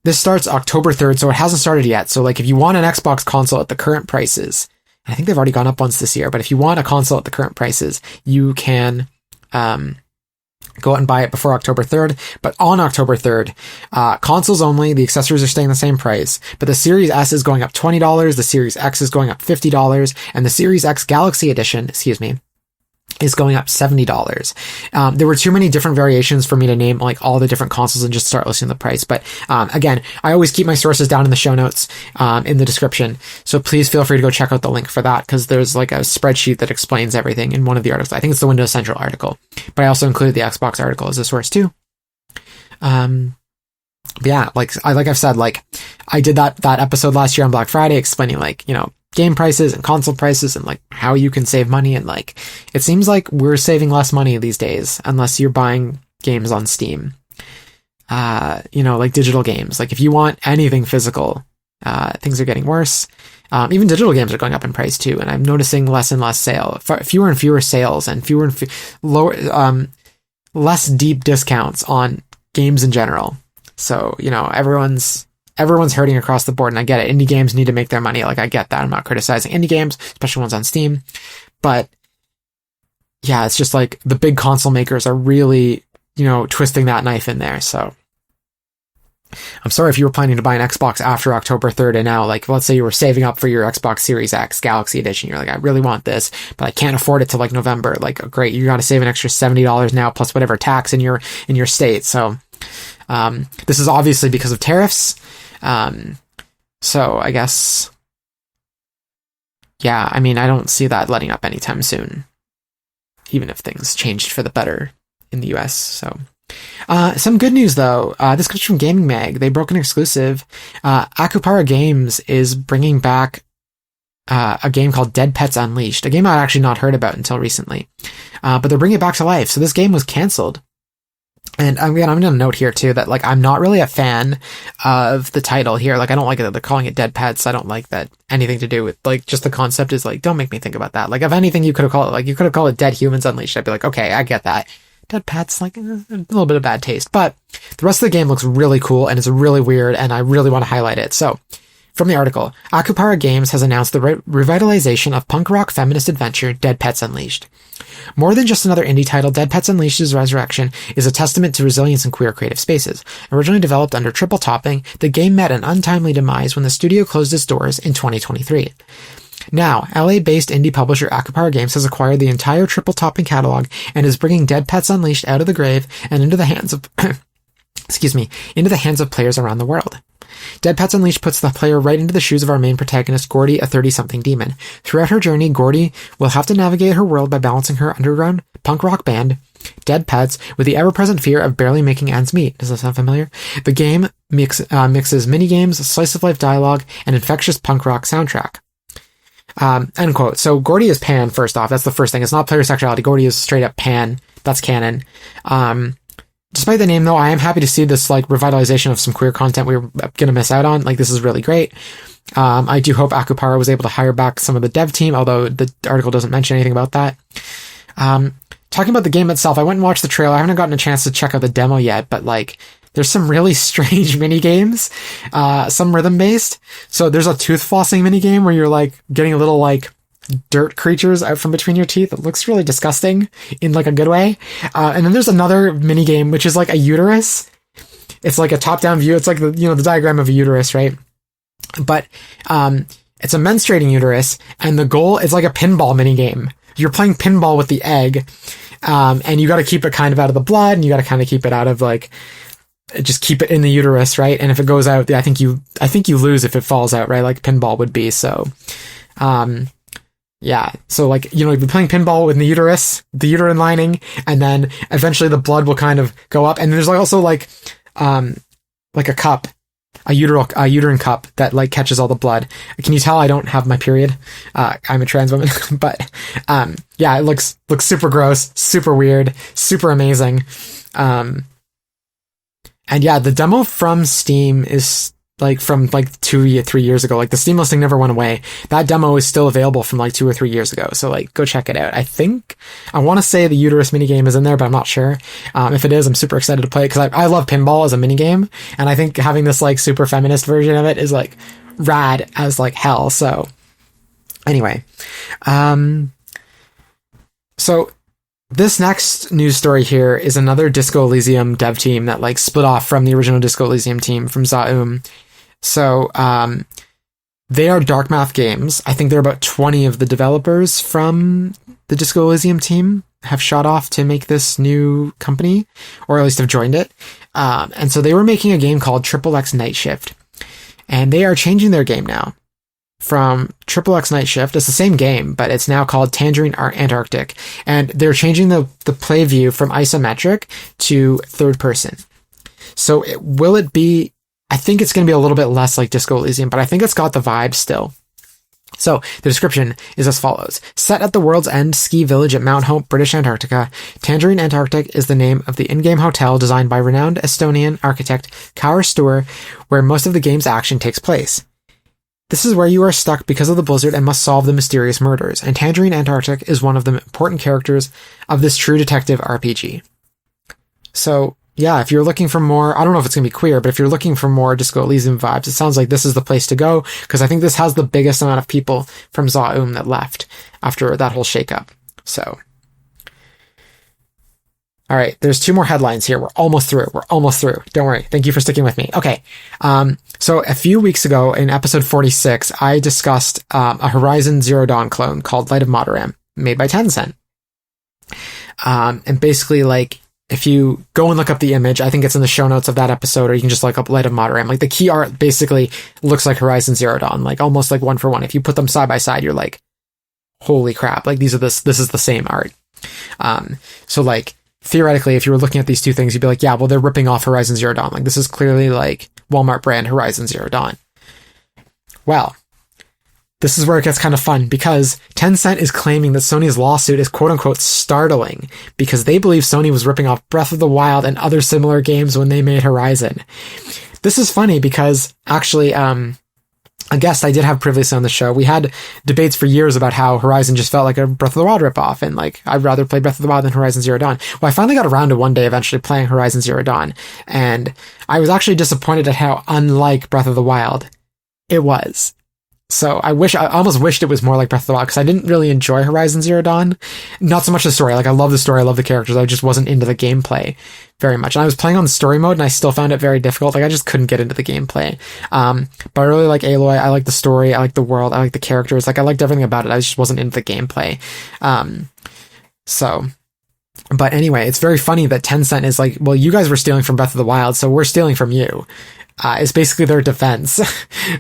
This starts October 3rd, so it hasn't started yet. So like if you want an Xbox console at the current prices, I think they've already gone up once this year, but if you want a console at the current prices, you can go out and buy it before October 3rd. But on October 3rd, consoles only, the accessories are staying the same price, but the Series S is going up $20, the Series X is going up $50, and the Series X Galaxy Edition, is going up $70. There were too many different variations for me to name like all the different consoles and just start listing the price. But again, I always keep my sources down in the show notes in the description. So please feel free to go check out the link for that, because there's like a spreadsheet that explains everything in one of the articles. I think it's the Windows Central article, but I also included the Xbox article as a source too. But yeah, like I've said, like I did that episode last year on Black Friday explaining like, game prices and console prices and like how you can save money. And like, it seems like we're saving less money these days, unless you're buying games on Steam, like digital games. Like if you want anything physical, things are getting worse. Even digital games are going up in price too. And I'm noticing less and less fewer and fewer sales and fewer and lower, less deep discounts on games in general. So, everyone's hurting across the board, and I get it. Indie games need to make their money. Like, I get that. I'm not criticizing indie games, especially ones on Steam. But yeah, it's just like the big console makers are really, twisting that knife in there. So I'm sorry if you were planning to buy an Xbox after October 3rd, and now, like, let's say you were saving up for your Xbox Series X Galaxy Edition. You're like, I really want this, but I can't afford it till like November. Like, great, you got to save an extra $70 now plus whatever tax in your state. So this is obviously because of tariffs. So I guess, yeah, I mean, I don't see that letting up anytime soon, even if things changed for the better in the US. So, some good news though. This comes from Gaming Mag. They broke an exclusive. Akupara Games is bringing back a game called Dead Pets Unleashed, a game I'd actually not heard about until recently. But they're bringing it back to life. So this game was canceled. And I'm going to note here too that like I'm not really a fan of the title here. Like I don't like it that they're calling it Dead Pets. I don't like that anything to do with like just the concept is like, don't make me think about that. Like if anything you could have called it, like you could have called it Dead Humans Unleashed. I'd be like, okay, I get that. Dead Pets, like a little bit of bad taste, but the rest of the game looks really cool and it's really weird and I really want to highlight it. So from the article, Akupara Games has announced the revitalization of punk rock feminist adventure Dead Pets Unleashed. More than just another indie title, Dead Pets Unleashed's resurrection is a testament to resilience in queer creative spaces. Originally developed under Triple Topping, the game met an untimely demise when the studio closed its doors in 2023. Now, LA-based indie publisher Akupara Games has acquired the entire Triple Topping catalog and is bringing Dead Pets Unleashed out of the grave and into the hands of into the hands of players around the world. Dead Pets Unleashed puts the player right into the shoes of our main protagonist, Gordy, a 30-something demon. Throughout her journey, Gordy will have to navigate her world by balancing her underground punk rock band, Dead Pets, with the ever-present fear of barely making ends meet. Does that sound familiar? The game mixes minigames, slice-of-life dialogue, and infectious punk rock soundtrack. End quote. So Gordy is pan, first off. That's the first thing. It's not player sexuality. Gordy is straight up pan. That's canon. Despite the name, though, I am happy to see this like revitalization of some queer content we were going to miss out on. Like, this is really great. I do hope Akupara was able to hire back some of the dev team, although the article doesn't mention anything about that. Talking about the game itself, I went and watched the trailer. I haven't gotten a chance to check out the demo yet, but like, there's some really strange mini games, some rhythm based. So there's a tooth flossing mini game where you're like getting a little like dirt creatures out from between your teeth. It looks really disgusting in like a good way. And then there's another mini game which is like a uterus. It's like a top-down view. It's like the diagram of a uterus, right? But it's a menstruating uterus, and the goal is like a pinball mini game. You're playing pinball with the egg, and you got to keep it kind of out of the blood, and you got to kind of keep it out of like, just keep it in the uterus, right? And if it goes out, I think you lose if it falls out, right? Like pinball would be. So, yeah. So like, you'd be playing pinball with the uterus, the uterine lining, and then eventually the blood will kind of go up. And there's like also like a cup, a uterine cup that like catches all the blood. Can you tell I don't have my period? I'm a trans woman, but, yeah, it looks super gross, super weird, super amazing. And yeah, the demo from Steam is like from like 2 or 3 years ago. Like the Steam listing never went away. That demo is still available from like 2 or 3 years ago. So like, go check it out. I want to say the uterus minigame is in there, but I'm not sure. If it is, I'm super excited to play it because I love pinball as a minigame. And I think having this like super feminist version of it is like rad as like hell. So anyway, so this next news story here is another Disco Elysium dev team that like split off from the original Disco Elysium team from Zoey. So, they are Darkmath Games. I think there are about 20 of the developers from the Disco Elysium team have shot off to make this new company, or at least have joined it. And so they were making a game called Triple X Night Shift, and they are changing their game now from Triple X Night Shift. It's the same game, but it's now called Tangerine Antarctic, and they're changing the play view from isometric to third person. So will it be, I think it's going to be a little bit less like Disco Elysium, but I think it's got the vibe still. So the description is as follows. Set at the world's end ski village at Mount Hope, British Antarctica, Tangerine Antarctic is the name of the in-game hotel designed by renowned Estonian architect Kaur Sture, where most of the game's action takes place. This is where you are stuck because of the blizzard and must solve the mysterious murders, and Tangerine Antarctic is one of the important characters of this true detective RPG. So, yeah, if you're looking for more, I don't know if it's going to be queer, but if you're looking for more Disco Elysium vibes, it sounds like this is the place to go, because I think this has the biggest amount of people from Zoey that left after that whole shakeup. So, all right, there's 2 more headlines here. We're almost through. Don't worry. Thank you for sticking with me. Okay, so a few weeks ago in episode 46, I discussed a Horizon Zero Dawn clone called Light of Mataram, made by Tencent. And basically, like, if you go and look up the image, I think it's in the show notes of that episode, or you can just look up Light of Mataram. Like, the key art basically looks like Horizon Zero Dawn, like almost like one for one. If you put them side by side, you're like, holy crap! Like this is the same art. So like theoretically, if you were looking at these two things, you'd be like, yeah, well, they're ripping off Horizon Zero Dawn. Like this is clearly like Walmart brand Horizon Zero Dawn. Well, this is where it gets kind of fun, because Tencent is claiming that Sony's lawsuit is quote-unquote startling because they believe Sony was ripping off Breath of the Wild and other similar games when they made Horizon. This is funny because actually, a guest I did have previously on the show, we had debates for years about how Horizon just felt like a Breath of the Wild ripoff, and like, I'd rather play Breath of the Wild than Horizon Zero Dawn. Well, I finally got around to one day eventually playing Horizon Zero Dawn, and I was actually disappointed at how unlike Breath of the Wild it was. So I almost wished it was more like Breath of the Wild, because I didn't really enjoy Horizon Zero Dawn. Not so much the story. Like, I love the story, I love the characters. I just wasn't into the gameplay very much. And I was playing on the story mode, and I still found it very difficult. Like, I just couldn't get into the gameplay. But I really like Aloy. I like the story. I like the world. I like the characters. Like, I liked everything about it. I just wasn't into the gameplay. But anyway, it's very funny that Tencent is like, well, you guys were stealing from Breath of the Wild, so we're stealing from you. It's basically their defense.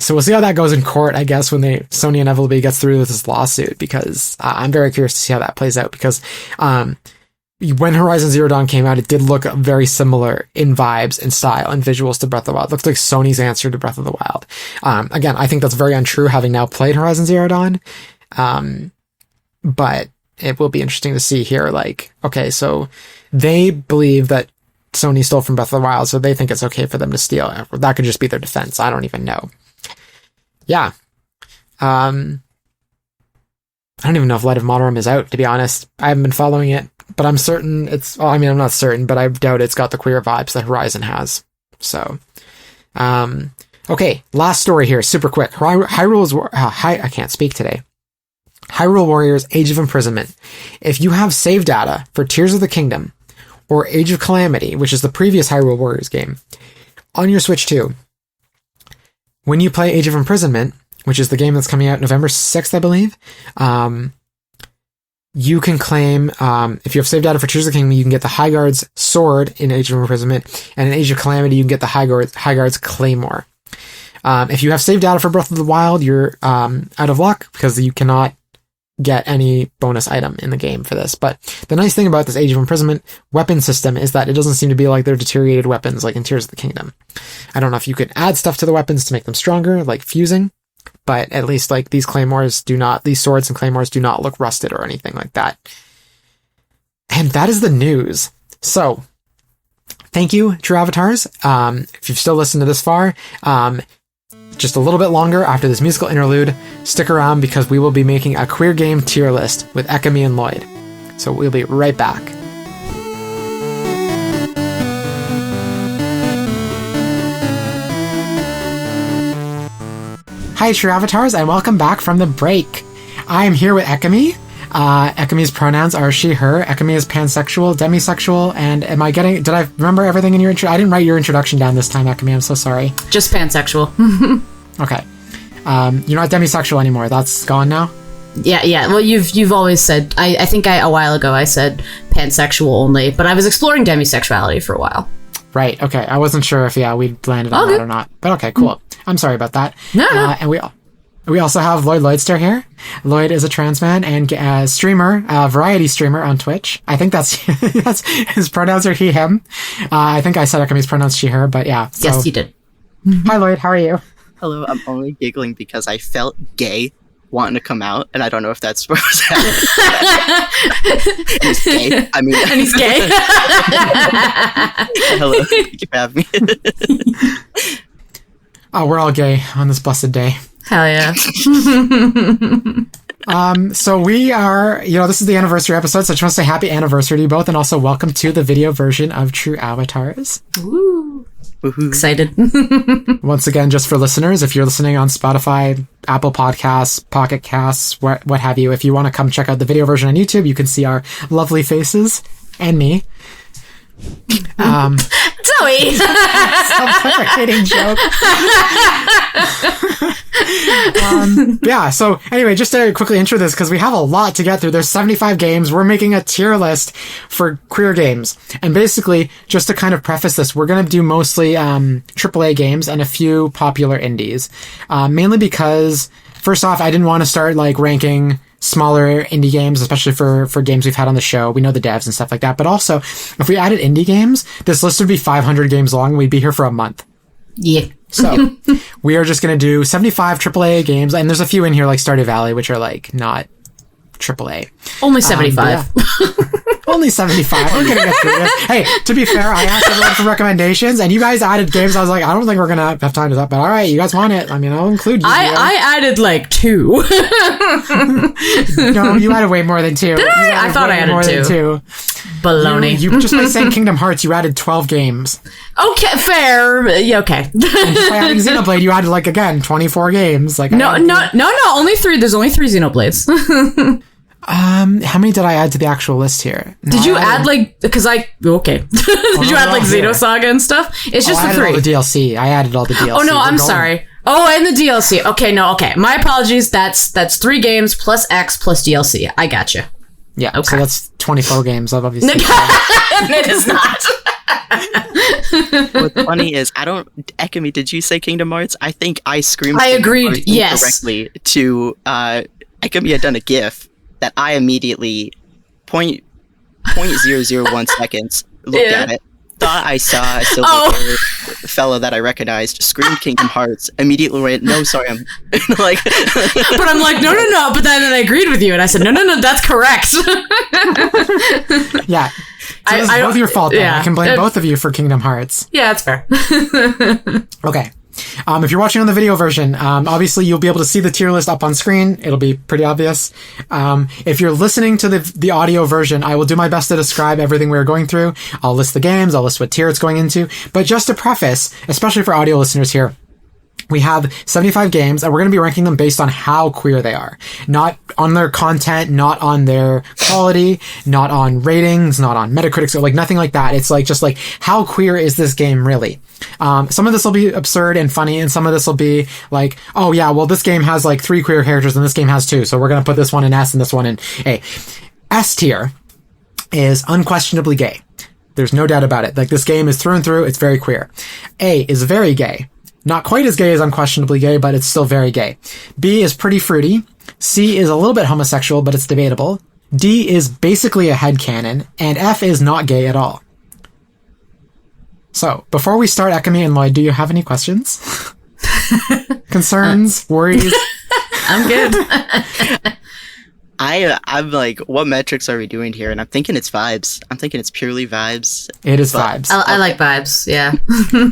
So we'll see how that goes in court, I guess, when Sony inevitably gets through with this lawsuit, because I'm very curious to see how that plays out, because when Horizon Zero Dawn came out, it did look very similar in vibes and style and visuals to Breath of the Wild. It looked like Sony's answer to Breath of the Wild. Again, I think that's very untrue, having now played Horizon Zero Dawn. But it will be interesting to see here, like, okay, so they believe that Sony stole from Breath of the Wild, so they think it's okay for them to steal. That could just be their defense. I don't even know. Yeah. I don't even know if Light of Mataram is out, to be honest. I haven't been following it, but I'm certain I'm not certain, but I doubt it's got the queer vibes that Horizon has. So, okay, last story here, super quick. I can't speak today. Hyrule Warriors Age of Imprisonment. If you have save data for Tears of the Kingdom or Age of Calamity, which is the previous Hyrule Warriors game, on your Switch 2, when you play Age of Imprisonment, which is the game that's coming out November 6th, I believe, you can claim, if you have saved data for Tears of the Kingdom, you can get the High Guard's sword in Age of Imprisonment, and in Age of Calamity, you can get the High Guard's claymore. If you have saved data for Breath of the Wild, you're out of luck because you cannot get any bonus item in the game for this. But the nice thing about this Age of Imprisonment weapon system is that it doesn't seem to be like they're deteriorated weapons like in Tears of the Kingdom. I don't know if you could add stuff to the weapons to make them stronger, like fusing, but at least like these swords and claymores do not look rusted or anything like that. And that is the news. So thank you, True Avatars. If you've still listened to this far, just a little bit longer after this musical interlude, stick around because we will be making a queer game tier list with Ekamy and Lloyd. So we'll be right back. Hi, True Avatars, and welcome back from the break. I am here with Ekamy. Ekamy's pronouns are she, her. Ekamy is pansexual, demisexual, and did I remember everything in your intro? I didn't write your introduction down this time, Ekamy, I'm so sorry. Just pansexual. Okay. You're not demisexual anymore, that's gone now? Yeah, well, you've always said, I think a while ago I said pansexual only, but I was exploring demisexuality for a while. Right, okay, I wasn't sure if, we'd landed on that or not, but okay, cool. I'm sorry about that. No. And we also have Lloyd Lloydster here. Lloyd is a trans man and streamer, variety streamer on Twitch. I think that's his pronouns are he, him. I think I said Ekamy's pronouns she, her, but yeah. So. Yes, you did. Hi, Lloyd. How are you? Hello. I'm only giggling because I felt gay wanting to come out, and I don't know if that's supposed to happen. And he's gay. I mean, and he's gay. Hello. Thank you for having me. Oh, we're all gay on this blessed day. Hell yeah. So we are, this is the anniversary episode, so I just want to say happy anniversary to you both, and also welcome to the video version of True Avatars. Woo. Woohoo. Excited. Once again, just for listeners, if you're listening on Spotify, Apple Podcasts, Pocket Casts, what have you, if you want to come check out the video version on YouTube, you can see our lovely faces and me. Zoey! Self-deprecating joke. So anyway, just to quickly intro this, because we have a lot to get through. There's 75 games. We're making a tier list for queer games. And basically, just to kind of preface this, we're going to do mostly AAA games and a few popular indies. Mainly because, first off, I didn't want to start ranking smaller indie games, especially for games we've had on the show. We know the devs and stuff like that. But also, if we added indie games, this list would be 500 games long and we'd be here for a month. Yeah. So we are just going to do 75 AAA games. And there's a few in here like Stardew Valley, which are not AAA. Only 75. Only 75. We're going to get through this. Hey, to be fair, I asked everyone for recommendations, and you guys added games. I was like, I don't think we're going to have time to talk, but all right, you guys want it. I mean, I'll include you. I added 2. No, you added way more than 2. Did I? I thought I added 2. Baloney. You just by saying Kingdom Hearts, you added 12 games. Okay, fair. Yeah, okay. And just by adding Xenoblade, you added, again, 24 games. No, only 3. There's only 3 Xenoblades. How many did I add to the actual list here? No, did you add because Did you add Xenosaga and stuff? It's just the 3. All the DLC. I added all the DLC. Oh no, I'm sorry. Oh, and the DLC. Okay, no, okay. My apologies. That's 3 games plus X plus DLC. I gotcha. Yeah, okay. So that's 24 games, obviously. It is not. What's funny is Ekamy, did you say Kingdom Hearts? I think I screamed. I agreed. Yes. Correctly to Ekamy had done a GIF that I immediately 0.001 seconds looked at it, thought I saw a silver fellow that I recognized, screamed Kingdom Hearts, immediately went, no, sorry, I'm like... But I'm like, no, but then I agreed with you, and I said, no, that's correct. Yeah. So this is both your fault, then. I can blame both of you for Kingdom Hearts. Yeah, that's fair. Okay. If you're watching on the video version, obviously you'll be able to see the tier list up on screen. It'll be pretty obvious. If you're listening to the audio version, I will do my best to describe everything we're going through. I'll list the games, I'll list what tier it's going into. But just to preface, especially for audio listeners here, we have 75 games, and we're going to be ranking them based on how queer they are. Not on their content, not on their quality, not on ratings, not on Metacritic, so like nothing like that. It's like just like, how queer is this game really? Some of this will be absurd and funny, and some of this will be like, oh yeah, well this game has like 3 queer characters and this game has 2, so we're going to put this one in S and this one in A. S tier is unquestionably gay. There's no doubt about it. Like, this game is through and through, it's very queer. A is very gay. Not quite as gay as unquestionably gay, but it's still very gay. B is pretty fruity. C is a little bit homosexual, but it's debatable. D is basically a headcanon. And F is not gay at all. So, before we start, Ekamy and Lloyd, do you have any questions? Concerns? Worries? I'm good. I'm like, what metrics are we doing here? And I'm thinking it's vibes. I'm thinking it's purely vibes. It is vibes. I like vibes, yeah.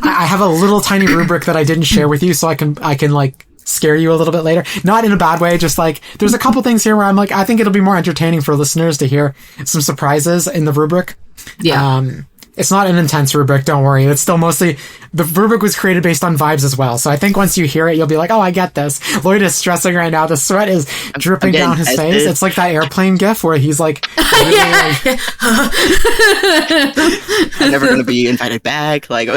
I have a little tiny rubric that I didn't share with you, so I can like scare you a little bit later. Not in a bad way, just like, there's a couple things here where I'm like, I think it'll be more entertaining for listeners to hear some surprises in the rubric. Yeah. It's not an intense rubric, don't worry. It's still mostly, the rubric was created based on vibes as well. So I think once you hear it, you'll be like, oh, I get this. Lloyd is stressing right now. The sweat is dripping down his face. It's like that airplane gif where he's like, really, like I'm never going to be invited back. Like,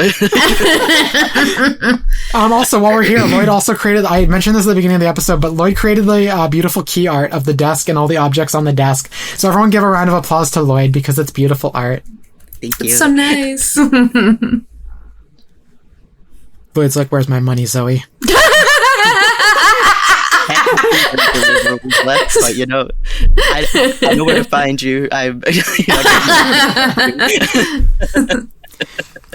also, while we're here, Lloyd also created, I mentioned this at the beginning of the episode, but Lloyd created the beautiful key art of the desk and all the objects on the desk. So everyone give a round of applause to Lloyd because it's beautiful art. Thank you. It's so nice. Lloyd's like, where's my money, Zoey? But you know, I know where to find you.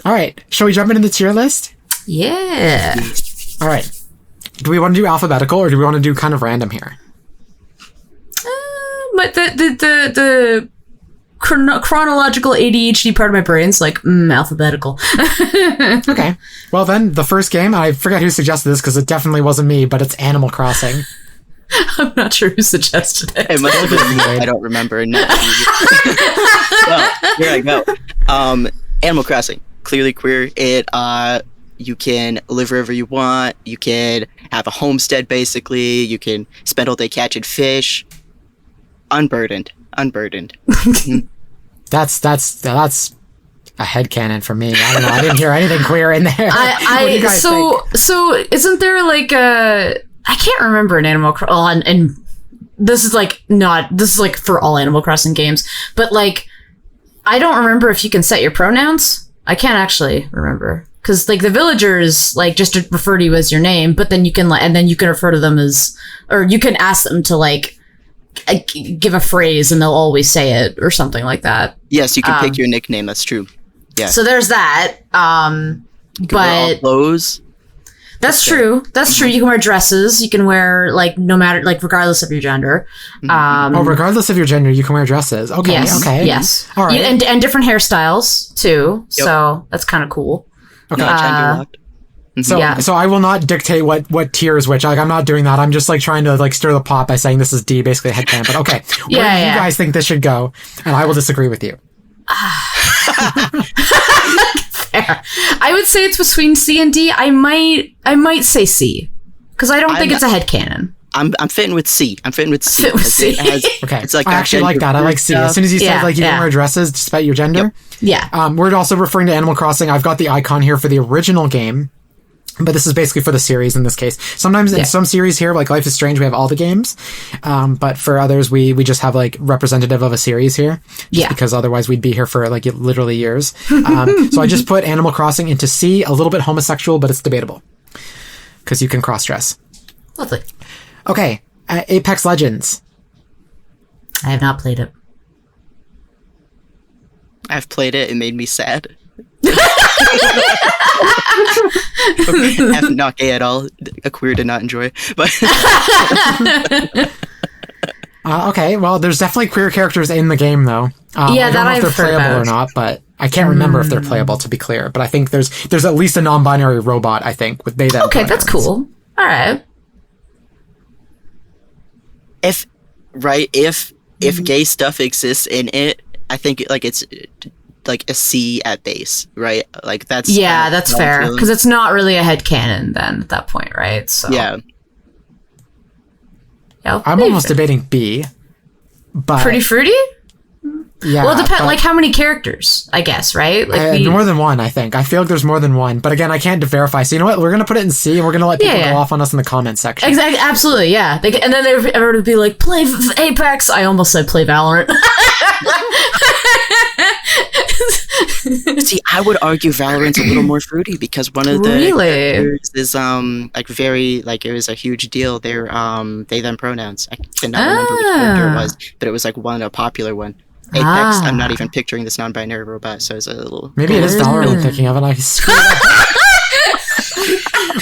All right, shall we jump into the tier list? Yeah. All right. Do we want to do alphabetical or do we want to do kind of random here? But the chronological ADHD part of my brain's like, alphabetical. Okay. Well then, the first game, I forget who suggested this because it definitely wasn't me, but it's Animal Crossing. I'm not sure who suggested it. It must have been me. I don't remember. No. Well, here I go. Animal Crossing, clearly queer. You can live wherever you want. You can have a homestead, basically. You can spend all day catching fish. Unburdened. That's a headcanon for me. I don't know. I didn't hear anything queer in there. What do you guys think? So isn't there like I can't remember an Animal Crossing, and this is like for all Animal Crossing games, but like I don't remember if you can set your pronouns. I can't actually remember because like the villagers like just to refer to you as your name, but then you can and then you can refer to them as, or you can ask them to like give a phrase and they'll always say it or something like that. Yes, you can pick your nickname. That's true. Yeah. So there's that. But clothes. That's true. That's true. You can wear dresses. You can wear like no matter like regardless of your gender. Regardless of your gender, you can wear dresses. Okay. Yes, okay. Yes. All right. And different hairstyles too. Yep. So that's kind of cool. Okay. Not gender locked. So I will not dictate what tier is which. Like, I'm not doing that. I'm just like trying to like stir the pot by saying this is D, basically a headcanon. But okay, where do you guys think this should go? And I will disagree with you. Fair. I would say it's between C and D. I might say C because I don't think it's a headcanon. I'm fitting with C. Fit with C. Okay. It's like I actually like that. I like C. As soon as you said like you can wear dresses despite your gender. Yep. Yeah. We're also referring to Animal Crossing. I've got the icon here for the original game. But this is basically for the series in this case. Sometimes in some series here, like Life is Strange, we have all the games. But for others, we just have like representative of a series here. Just because otherwise we'd be here for like literally years. So I just put Animal Crossing into C, a little bit homosexual, but it's debatable. Because you can cross-dress. Lovely. Okay, Apex Legends. I have not played it. I've played it. It made me sad. Not gay at all. A queer did not enjoy. But okay, well, there's definitely queer characters in the game, though. I don't know if they're playable or not, but I can't remember if they're playable, to be clear, but I think there's at least a non-binary robot, I think, with they them Okay, that's pronouns. cool. All right. If gay stuff exists in it, I think like it's like a C at base, right? Like that's That's fair, because it's not really a headcanon then at that point, right? So yeah. I'm almost debating B, but Pretty fruity. yeah. Well, it depends. but- Like how many characters, I guess, right? Like more than one, I think. I feel like there's more than one. But again, I can't verify. So you know what? We're going to put it in C, and we're going to let people go off on us in the comments section. Exactly, absolutely, yeah. And then everyone would be like, play Apex. I almost said play Valorant. See, I would argue Valorant's a little more fruity because one of the characters is like very like it was a huge deal. They're they them pronouns. I cannot remember which character it was, but it was like a popular one. Apex. I'm not even picturing this non-binary robot, so it's a little. Maybe it is Valorant I'm thinking of, and I screwed up.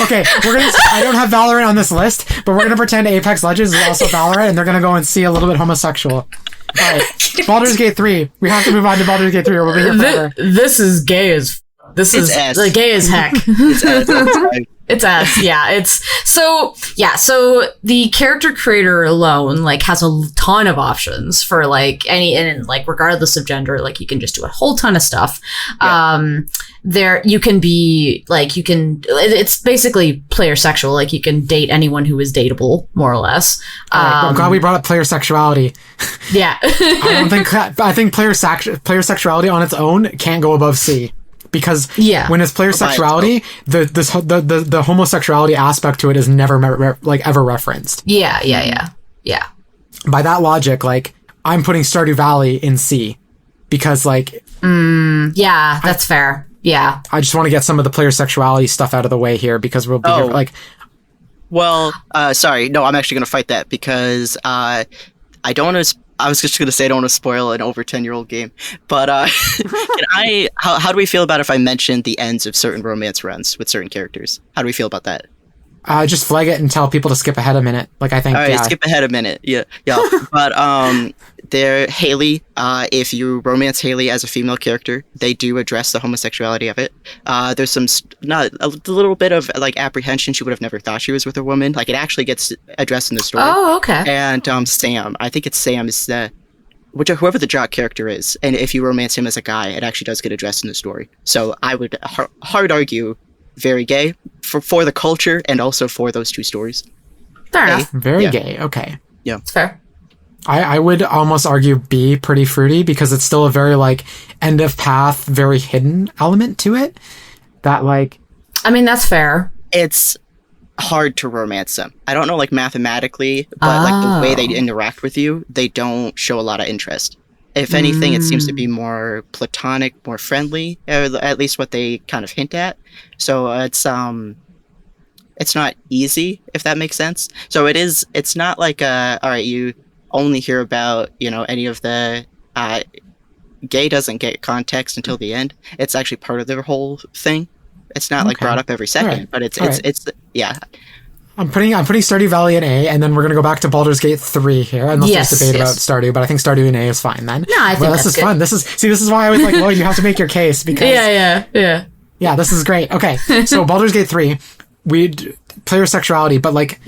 Okay, I don't have Valorant on this list, but we're gonna pretend Apex Legends is also Valorant, and they're gonna go and see a little bit homosexual. Alright, Baldur's Gate 3. We have to move on to Baldur's Gate 3 or we'll be here forever. This is gay as... This is like gay as heck. It's ass. Yeah, so the character creator alone like has a ton of options for like and like regardless of gender, like you can just do a whole ton of stuff. Yeah. You can be like it's basically player sexual, like you can date anyone who is dateable, more or less. I'm glad we brought up player sexuality. Yeah. I think player sexuality on its own can't go above C. Because when it's player sexuality, the homosexuality aspect to it is never ever referenced. Yeah. By that logic, like I'm putting Stardew Valley in C because like that's fair. Yeah, I just want to get some of the player sexuality stuff out of the way here because we'll be here, like. Well, sorry, no, I'm actually going to fight that because I don't want to. I was just going to say I don't want to spoil an over 10-year-old game, but how do we feel about if I mention the ends of certain romance runs with certain characters? How do we feel about that? Just flag it and tell people to skip ahead a minute. Like I think. All right, skip ahead a minute. Yeah. But Haley. If you romance Haley as a female character, they do address the homosexuality of it. There's a little bit of like apprehension. She would have never thought she was with a woman. Like it actually gets addressed in the story. Oh, okay. And Sam. I think it's Sam is whoever the jock character is, and if you romance him as a guy, it actually does get addressed in the story. So I would hard argue. Very gay for the culture and also for those two stories. Fair enough. Very gay. Okay. Yeah. It's fair. I would almost argue B pretty fruity because it's still a very like end of path, very hidden element to it. That like. I mean, that's fair. It's hard to romance them. I don't know like mathematically, but like the way they interact with you, they don't show a lot of interest. If anything, it seems to be more platonic, more friendly, or at least what they kind of hint at. So it's not easy, if that makes sense. So it's not like all right, you only hear about, any of the gay doesn't get context until the end. It's actually part of their whole thing. It's not like brought up every second, but it's yeah. I'm putting Stardew Valley in A, and then we're gonna go back to Baldur's Gate 3 here, unless there's debate about Stardew. But I think Stardew in A is fine then. No, I think this is good. Fun. This is why I was like, well, you have to make your case because yeah, this is great. Okay, so Baldur's Gate 3, player sexuality, but like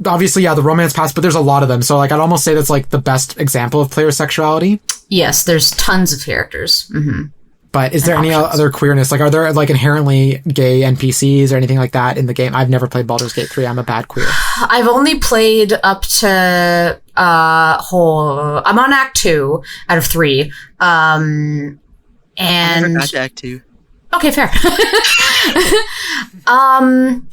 obviously the romance paths, but there's a lot of them. So like I'd almost say that's like the best example of player sexuality. Yes, there's tons of characters. Mm-hmm. But is there any other queerness? Like, are there like inherently gay NPCs or anything like that in the game? I've never played Baldur's Gate 3. I'm a bad queer. I've only played up to I'm on Act 2 out of 3. And I never got to Act 2. Okay, fair. I'm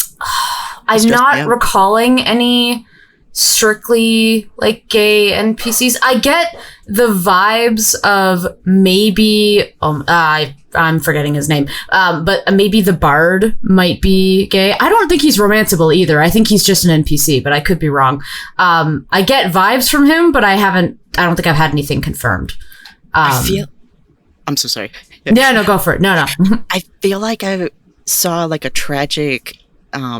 not recalling any strictly like gay NPCs. I get the vibes of maybe I'm forgetting his name, but maybe the bard might be gay. I don't think he's romanceable either. I think he's just an NPC, but I could be wrong. I get vibes from him, but I don't think I've had anything confirmed. I'm so sorry. No, go for it. No. I feel like I saw like a tragic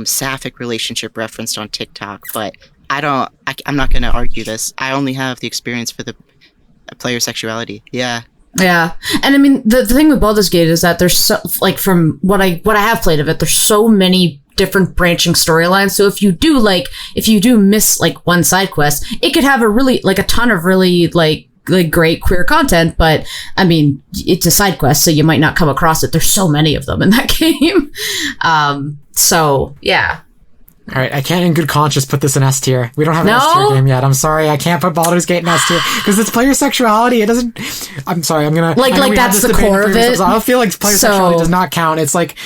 sapphic relationship referenced on TikTok, but I'm not going to argue this. I only have the experience for the player sexuality. Yeah. Yeah, and I mean the thing with Baldur's Gate is that there's so, like, from what I have played of it, there's so many different branching storylines. So if you do miss like one side quest, it could have a ton of really like great queer content, but I mean it's a side quest, so you might not come across it. There's so many of them in that game. So yeah. All right, I can't in good conscience put this in S tier. We don't have an S tier game yet. I'm sorry, I can't put Baldur's Gate in S tier because it's player sexuality. It doesn't. I'm sorry. I'm gonna like that's the core of it. I feel like player sexuality does not count. It's like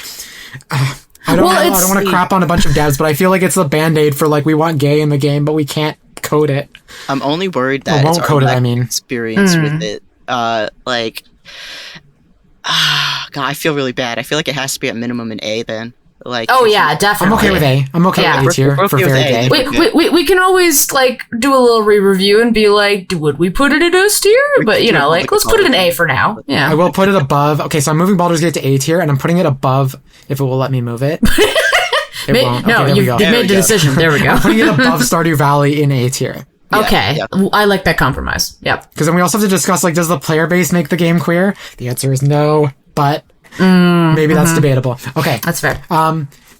I don't want to crap on a bunch of devs, but I feel like it's a band-aid for like we want gay in the game, but we can't code it. I'm only worried that won't code it. I mean, experience with it. God, I feel really bad. I feel like it has to be at minimum an A then. Like, oh yeah, definitely. I'm okay with A. I'm okay with A tier for very gay. We can always like do a little re-review and be like, would we put it in S tier? But you know, like let's put it in A for now. Yeah, I will put it above. Okay, so I'm moving Baldur's Gate to A tier, and I'm putting it above if it will let me move it. It won't. No, okay, you've made the decision. There we go. I'm putting it above Stardew Valley in A tier. Okay, I like that compromise. Yep. Because then we also have to discuss like, does the player base make the game queer? The answer is no, but maybe that's debatable. Okay, that's fair.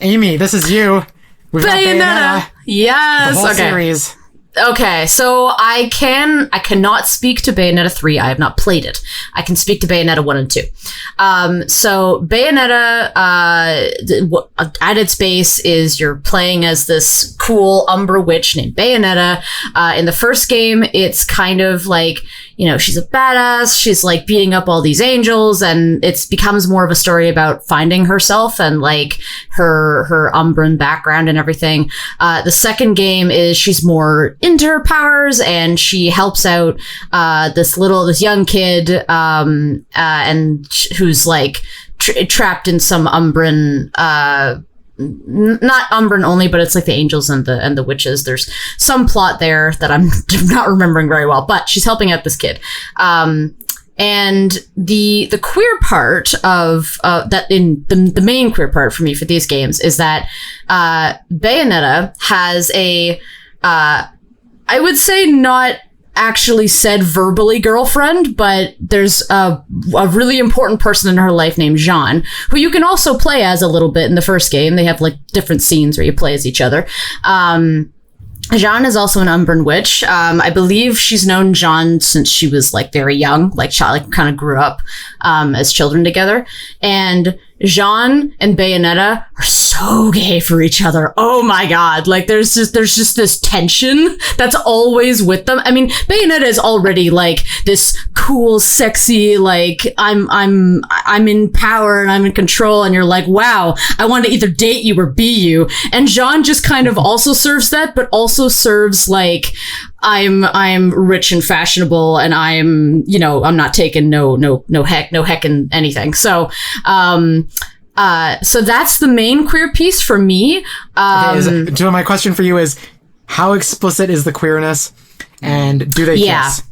Amy, this is you. We've got Bayonetta. Yes. The whole series. Okay, so I cannot speak to Bayonetta 3. I have not played it. I can speak to Bayonetta 1 and 2. So Bayonetta, at its base is you're playing as this cool Umbra witch named Bayonetta. In the first game, it's kind of like, you know, she's a badass. She's like beating up all these angels, and it becomes more of a story about finding herself and like her Umbran background and everything. The second game is she's more into her powers, and she helps out this young kid and who's like trapped in some Umbran not Umbran only, but it's like the angels and the witches. There's some plot there that I'm not remembering very well, but she's helping out this kid. And the queer part of that in the main queer part for me for these games is that Bayonetta has a I would say not actually said verbally girlfriend, but there's a really important person in her life named Jean, who you can also play as a little bit in the first game. They have like different scenes where you play as each other. Jean is also an Umbran witch. I believe she's known Jean since she was like very young, like kind of grew up as children together. And Jean and Bayonetta are so gay for each other. Oh my god. Like there's just this tension that's always with them. I mean, Bayonetta is already like this cool, sexy, like I'm in power and I'm in control, and you're like, wow, I want to either date you or be you. And Jean just kind of also serves that, but also serves like I'm rich and fashionable, and I'm not taking no heck and anything. So so that's the main queer piece for me. So my question for you is, how explicit is the queerness, and do they kiss?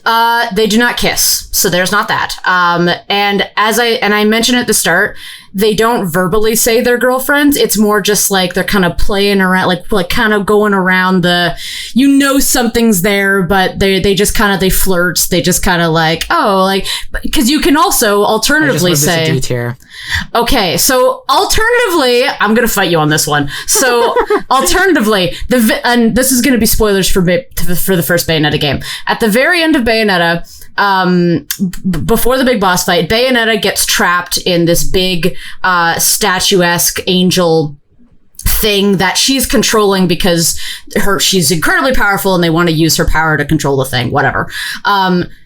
They do not kiss, so there's not that. And I mentioned at the start, they don't verbally say they're girlfriends. It's more just like they're kind of playing around, like kind of going around something's there, but they just kind of, they flirt. They just kind of like, oh, like, because you can also alternatively say, D tier. Okay, so alternatively, I'm gonna fight you on this one. So alternatively, and this is gonna be spoilers for the first Bayonetta game. At the very end of Bayonetta, before the big boss fight, Bayonetta gets trapped in this big statuesque angel thing that she's controlling because she's incredibly powerful, and they want to use her power to control the thing, whatever.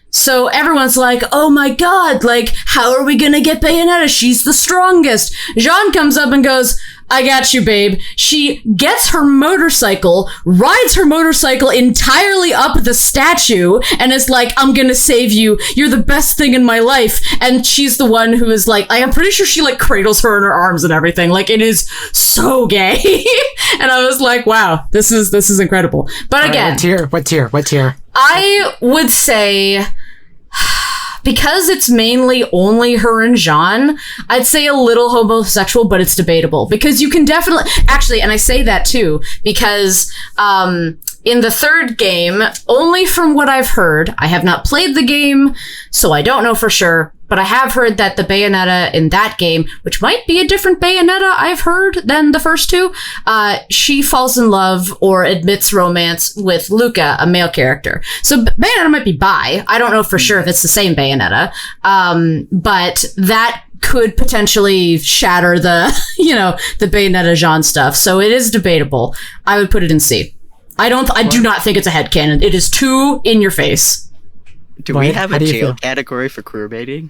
So everyone's like, oh my god, like, how are we gonna get Bayonetta? She's the strongest. Jean comes up and goes, I got you, babe. She gets her motorcycle, rides her motorcycle entirely up the statue, and is like, I'm gonna save you. You're the best thing in my life. And she's the one who is like, I am pretty sure she like cradles her in her arms and everything. Like, it is so gay. And I was like, wow, this is incredible. But again, what tier? I would say, because it's mainly only her and Jean, I'd say a little homosexual, but it's debatable. Because you can definitely... Actually, and I say that too, because in the third game, only from what I've heard, I have not played the game, so I don't know for sure, but I have heard that the Bayonetta in that game, which might be a different Bayonetta I've heard than the first two, she falls in love or admits romance with Luca, a male character. So Bayonetta might be bi. I don't know for sure if it's the same Bayonetta, but that could potentially shatter the, the Bayonetta genre stuff. So it is debatable. I would put it in C. I do not think it's a headcanon. It is too in your face. Do we have a jail category for queer baiting?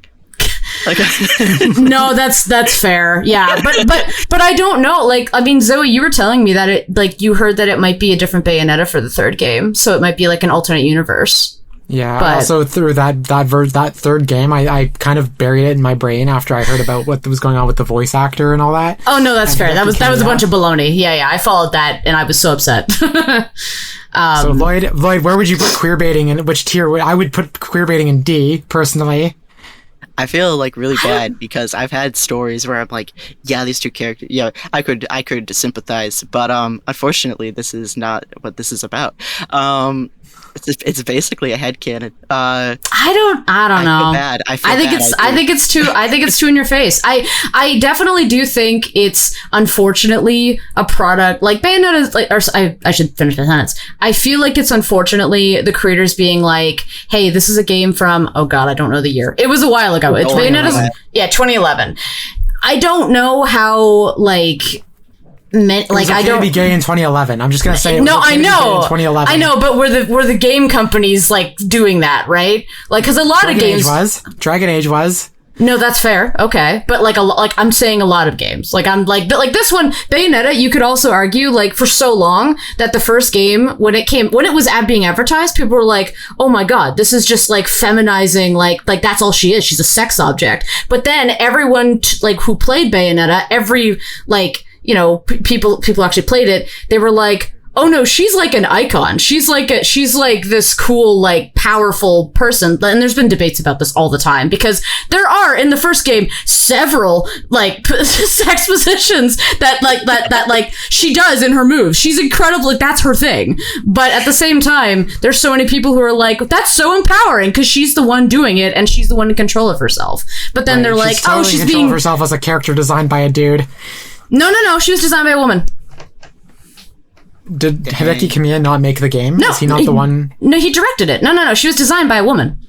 No, that's fair. Yeah, but I don't know. Like, I mean, Zoey, you were telling me that you heard that it might be a different Bayonetta for the third game, so it might be like an alternate universe. Yeah, but also through that third game, I kind of buried it in my brain after I heard about what was going on with the voice actor and all that. Oh no, that's fair. That was a bunch of baloney. Yeah, I followed that and I was so upset. So Lloyd, where would you put queer baiting in which tier? I would put queer baiting in D personally. I feel like really bad because I've had stories where I'm like, yeah, these two characters, yeah, I could sympathize, but unfortunately, this is not what this is about. It's basically a headcanon. I don't know. Feel bad. I think it's too in your face. I definitely do think it's unfortunately a product like Bayonetta. I should finish my sentence. I feel like it's unfortunately the creators being like, hey, this is a game from, oh god, I don't know the year. It was a while ago. It's Bayonetta's 2011. I don't know how I don't be gay in 2011. I'm just gonna say no. I know. 2011. I know, but were the game companies doing that, right? Like, because a lot of games Dragon Age was. No, that's fair. Okay, but I'm saying a lot of games. Like I'm like this one, Bayonetta. You could also argue for so long that the first game when it was being advertised, people were like, "Oh my god, this is just feminizing. Like that's all she is. She's a sex object." But then everyone who played Bayonetta, people actually played it. They were like, oh no, she's like an icon. She's like this cool, powerful person. And there's been debates about this all the time because there are in the first game several sex positions that she does in her moves. She's incredible. That's her thing. But at the same time, there's so many people who are like, that's so empowering because she's the one doing it and she's the one in control of herself. But then they're like, she's being herself as a character designed by a dude. No. She was designed by a woman. Did Hideki Kamiya not make the game? No. Is he not the one? No, he directed it. No. She was designed by a woman.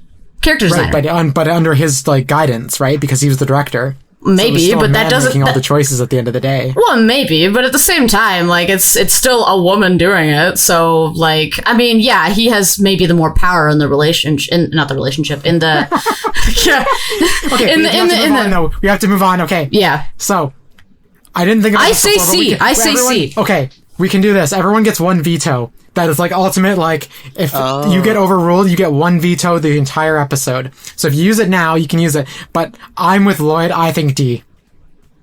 Character designer. Right, but under his guidance, right? Because he was the director. Maybe, but that doesn't making all the choices at the end of the day. Well, maybe, but at the same time, it's still a woman doing it. So, I mean, yeah, he has maybe the more power in the relationship, not the relationship, in the. Yeah. Okay, we have to move on. Okay. Yeah. So, I didn't think about I say C. Okay, we can do this. Everyone gets one veto. That is ultimate, if you get overruled, you get one veto the entire episode. So if you use it now, you can use it. But I'm with Lloyd. I think D.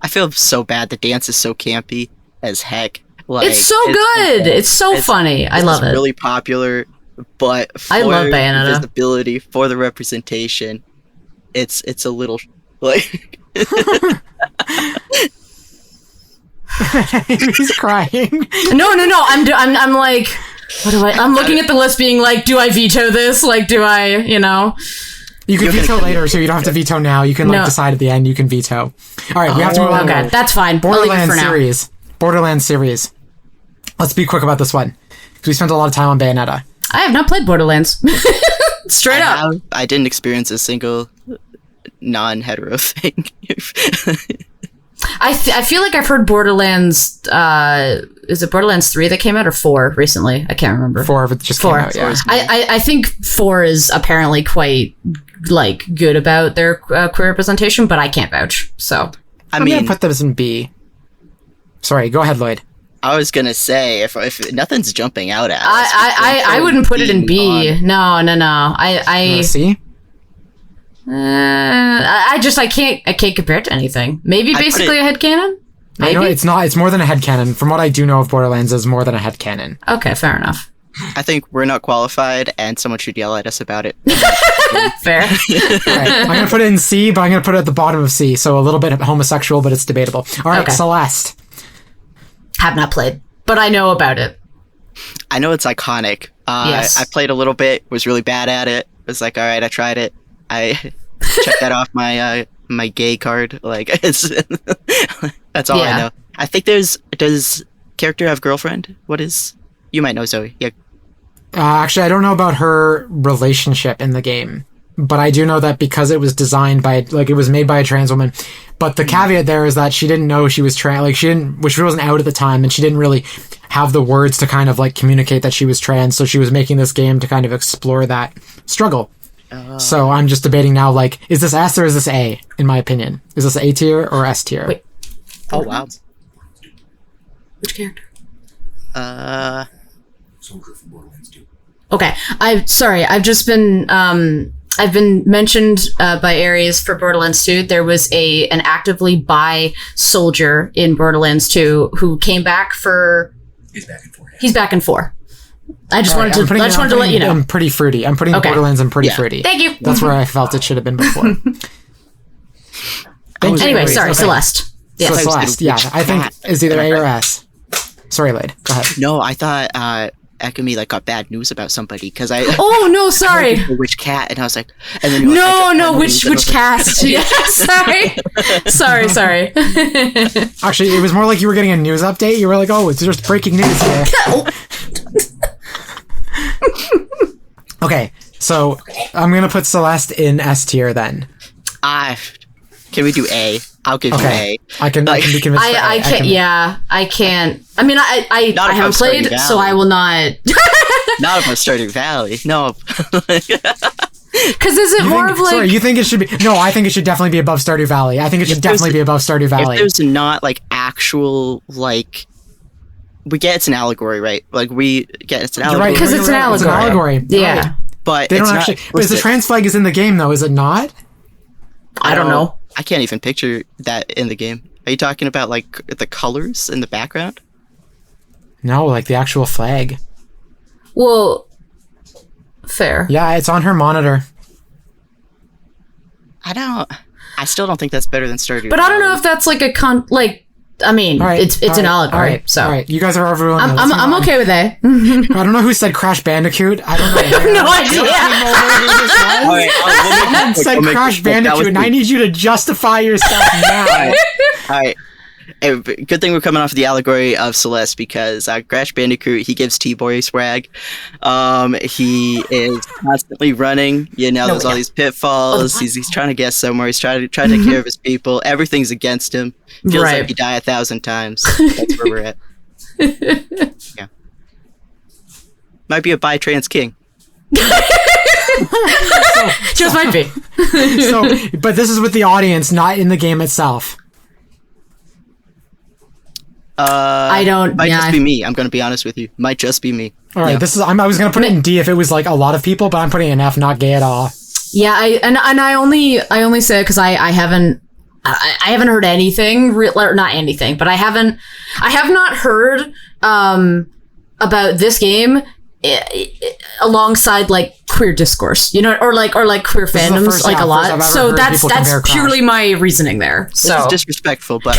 I feel so bad. The dance is so campy as heck. It's so good. It's so funny. I love it. It's really popular, but for I love Bayonetta. Visibility, for the representation, it's a little He's crying. No. I'm like, what do I'm looking at the list being do I veto this? Do I, You can veto later, so you don't have to veto now. You can decide at the end. You can veto. All right, we have to move on. Okay, that's fine. Borderlands series. Let's be quick about this one because we spent a lot of time on Bayonetta. I have not played Borderlands. Straight up. I didn't experience a single non-hetero thing. I feel like I've heard Borderlands. Is it Borderlands 3 that came out or 4 recently? I can't remember. 4 just came out. Yeah. I think 4 is apparently quite good about their queer representation, but I can't vouch. So I'm gonna put this in B. Sorry, go ahead, Lloyd. I was gonna say if nothing's jumping out at us, I wouldn't put it in B. No. I C. I can't compare it to anything. Maybe basically a headcanon? Maybe? I know it's not. It's more than a headcanon. From what I do know of Borderlands, is more than a headcanon. Okay, fair enough. I think we're not qualified, and someone should yell at us about it. Fair. Right, I'm going to put it in C, but I'm going to put it at the bottom of C, so a little bit homosexual, but it's debatable. All right, okay. Celeste. Have not played, but I know about it. I know it's iconic. Yes. I played a little bit, was really bad at it. Was like, all right, I tried it. I checked that off my my gay card. Like, it's that's all I know. I think does character have girlfriend? What is? You might know, Zoey. Yeah. Actually, I don't know about her relationship in the game, but I do know that because it was designed by, like, it was made by a trans woman. But the caveat there is that she didn't know she was trans, like, she wasn't out at the time, and she didn't really have the words to kind of, like, communicate that she was trans, so she was making this game to kind of explore that struggle. So I'm just debating now, like, is this S or is this A, in my opinion? Is this A tier or S tier? Wait. Oh, wow. Which character? Soldier from Borderlands 2. Okay, I've just been I've been mentioned by Aries for Borderlands 2. There was an actively bi soldier in Borderlands 2 who came back for. He's back in 4. He's back in 4. I just Right, wanted to let you know. I'm pretty fruity. I'm putting Borderlands in pretty fruity. Thank you. That's where I felt it should have been before. Anyway, sorry, Celeste. Yeah. Yes. So Celeste, yeah, I think is either A or S. Sorry, Lloyd. Go ahead. No, I thought Ekamy like got bad news about somebody because I. Oh no, sorry. Which cat? And I was like, and then you were no, which cast? Yeah, sorry. Actually, it was more like you were getting a news update. You were like, "Oh, it's just breaking news here." Okay, so I'm gonna put Celeste in S tier then. Can we do A? I'll give you A. I can be convinced. I can't. Yeah, I can't. I mean, I haven't played, so I will not. Not about Stardew Valley. No. Because is it more of like? Sorry, you think it should be? No, I think it should definitely be above Stardew Valley. I think it should definitely be above Stardew Valley. If there's not like actual like, we get it's an allegory, right? Like we get it's an allegory. You're right, because it's an allegory. It's an allegory. Yeah, right. But they don't actually. But the trans flag is in the game, though, is it not? I don't know. I can't even picture that in the game. Are you talking about like the colors in the background? No, like the actual flag. Well, fair. Yeah, it's on her monitor. I still don't think that's better than Stardew. But I don't know if that's like I mean, right, it's an allegory. All right, so all right, you guys are everyone. I'm okay with A. I don't know who said Crash Bandicoot. I don't know. I have no idea. All right, Someone said Crash Bandicoot, and I need you to justify yourself now. All right. Hey, good thing we're coming off the allegory of Celeste because Crash Bandicoot, he gives T-Boy swag. He is constantly running. There's all these pitfalls. He's trying to get somewhere. He's trying to take care of his people. Everything's against him. Feels like he die 1,000 times. That's where we're at. Yeah. Might be a bi-trans king. Just might be. But this is with the audience, not in the game itself. I don't. Might just be me. I'm going to be honest with you. Might just be me. All right. Yeah. I was going to put it in D if it was like a lot of people, but I'm putting it in F, not gay at all. Yeah, I only say it because I haven't heard anything, or not anything, but I have not heard about this game alongside like queer discourse, or like queer fandoms like a lot. So that's purely my reasoning there. So it's disrespectful, but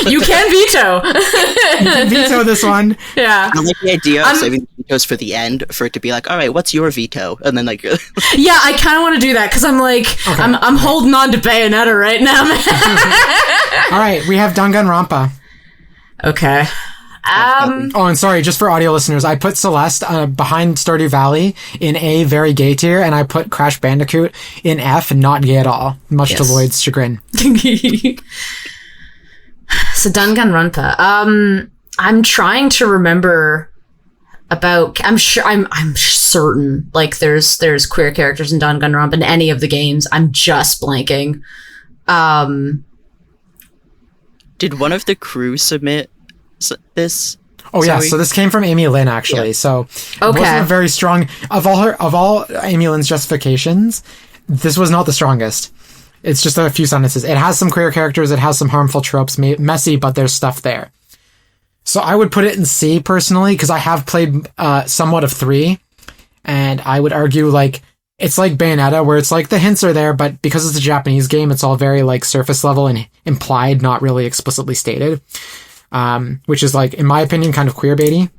you can veto. You can veto this one. Yeah, I like the idea of saving vetoes for the end, for it to be like, all right, what's your veto? And then like, yeah, I kind of want to do that because I'm like, okay. I'm holding on to Bayonetta right now, man. All right, we have Danganronpa. Okay. Oh, and sorry, just for audio listeners, I put Celeste behind Stardew Valley in A, very gay tier, and I put Crash Bandicoot in F, not gay at all, much to Lloyd's chagrin. So Danganronpa. I'm trying to remember about. I'm certain like there's queer characters in Danganronpa in any of the games. I'm just blanking. Did one of the crew submit this? Oh yeah, so this came from Amy Lynn actually. Yeah. So it wasn't a very strong of all Amy Lynn's justifications. This was not the strongest. It's just a few sentences. It has some queer characters. It has some harmful tropes. Messy, but there's stuff there. So I would put it in C personally because I have played somewhat of 3, and I would argue like it's like Bayonetta where it's like the hints are there, but because it's a Japanese game, it's all very like surface level and implied, not really explicitly stated. Which is like, in my opinion, kind of queerbaity.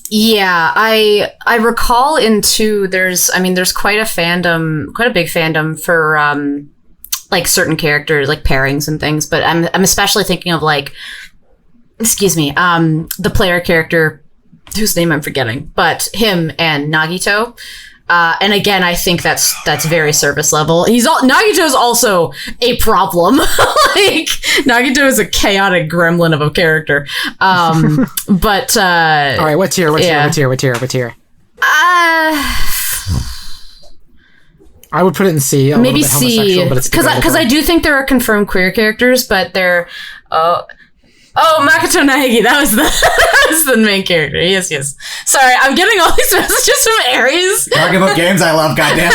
Yeah, I recall in 2 there's quite a big fandom for like certain characters, like pairings and things, but I'm especially thinking of like, excuse me, the player character whose name I'm forgetting, but him and Nagito. And again, I think that's very surface level. Nagito's also a problem. Like, Nagito is a chaotic gremlin of a character. But all right, what tier? I would put it in C. Maybe C, because I do think there are confirmed queer characters, but they're Makoto Naegi, that was the main character. Yes. Sorry, I'm getting all these messages from Aries. Talking about games I love, goddammit.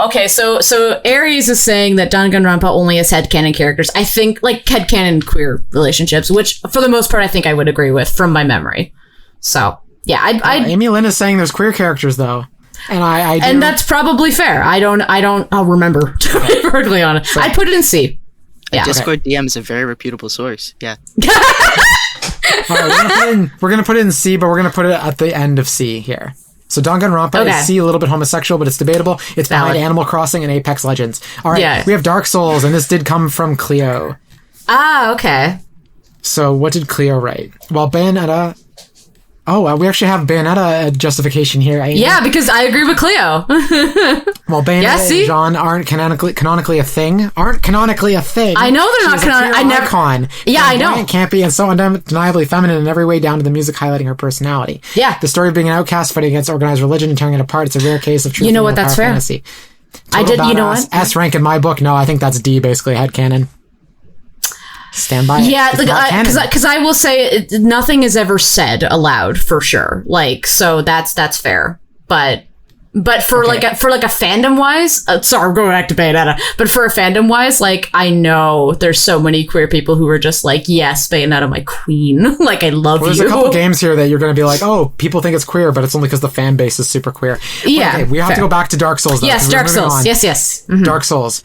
Okay. So Aries is saying that Danganronpa only has headcanon characters. I think like headcanon queer relationships, which for the most part I think I would agree with from my memory. So yeah, Amy Lynn is saying there's queer characters though. And that's probably fair. I'll remember, to be perfectly honest. I'd put it in C. Yeah. Discord DM is a very reputable source. Yeah. All right, we're gonna put it in C, but we're gonna put it at the end of C here. So Danganronpa is C, a little bit homosexual, but it's debatable. It's behind Animal Crossing and Apex Legends. All right, we have Dark Souls, and this did come from Cleo. Ah, okay. So what did Cleo write? Well, Bayonetta... Oh, we actually have Bayonetta justification here. Yeah, because I agree with Cleo. Well, Bayonetta and Jean aren't canonically a thing. I know they're not canonically. I never. Icon. Yeah, I know. Campy and so undeniably feminine in every way, down to the music highlighting her personality. Yeah. The story of being an outcast, fighting against organized religion and tearing it apart. It's a rare case of true. You know what? That's fair. Fantasy. I did. You know what? S rank in my book. No, I think that's D. Basically, headcanon. Stand by. Yeah, because I will say nothing is ever said aloud for sure. Like, so that's fair. But for like a fandom wise, sorry, I'm going back to Bayonetta. But for a fandom wise, like I know there's so many queer people who are just like, yes, Bayonetta, my queen. Like I love you. There's a couple games here that you're going to be like, oh, people think it's queer, but it's only because the fan base is super queer. Yeah, okay, we have to go back to Dark Souls. Though, yes, Dark Souls. Yes. Mm-hmm. Dark Souls.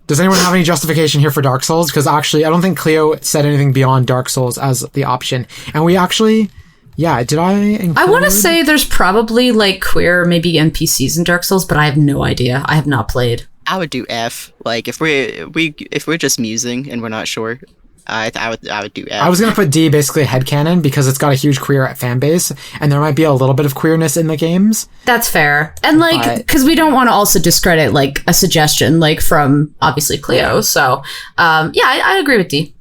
Does anyone have any justification here for Dark Souls? Because actually, I don't think Cleo said anything beyond Dark Souls as the option. And we actually, did I include... I want to say there's probably like queer, maybe NPCs in Dark Souls, but I have no idea. I have not played. I would do F. Like if we're just musing and we're not sure, I would do F. I was gonna put D, basically headcanon, because it's got a huge queer fan base, and there might be a little bit of queerness in the games. That's fair, and like because we don't want to also discredit like a suggestion like from obviously Cleo. So I agree with D.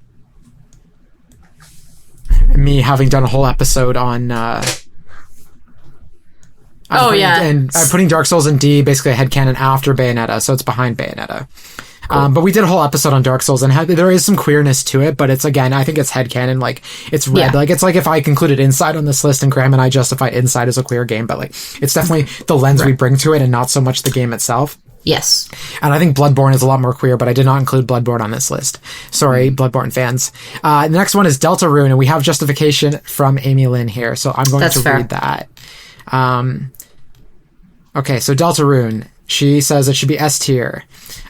Me having done a whole episode on. And I'm putting Dark Souls in D, basically headcanon after Bayonetta, so it's behind Bayonetta. Cool. But we did a whole episode on Dark Souls, and there is some queerness to it, but it's, again, I think it's headcanon, like, it's red. Yeah. Like, it's like if I concluded Inside on this list, and Graham and I justified Inside as a queer game, but, like, it's definitely the lens we bring to it, and not so much the game itself. Yes. And I think Bloodborne is a lot more queer, but I did not include Bloodborne on this list. Sorry, Bloodborne fans. The next one is Deltarune, and we have justification from Amy Lynn here, so I'm going to read that. Okay, so Deltarune. She says it should be S tier.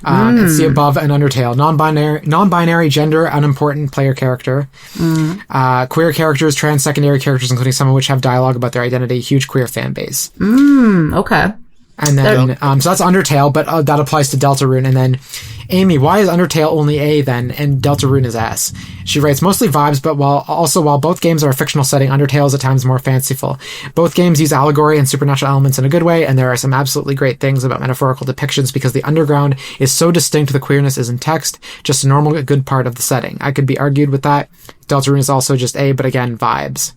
It's the above and Undertale. Non-binary, gender, unimportant player character. Queer characters, trans secondary characters, including some of which have dialogue about their identity. Huge queer fan base. Okay. And then, so that's Undertale, but that applies to Deltarune. And then, Amy, why is Undertale only A then, and Deltarune is S? She writes, mostly vibes, but while both games are a fictional setting, Undertale is at times more fanciful. Both games use allegory and supernatural elements in a good way, and there are some absolutely great things about metaphorical depictions because the underground is so distinct the queerness is in text, just a normal good part of the setting. I could be argued with that. Deltarune is also just A, but again, vibes.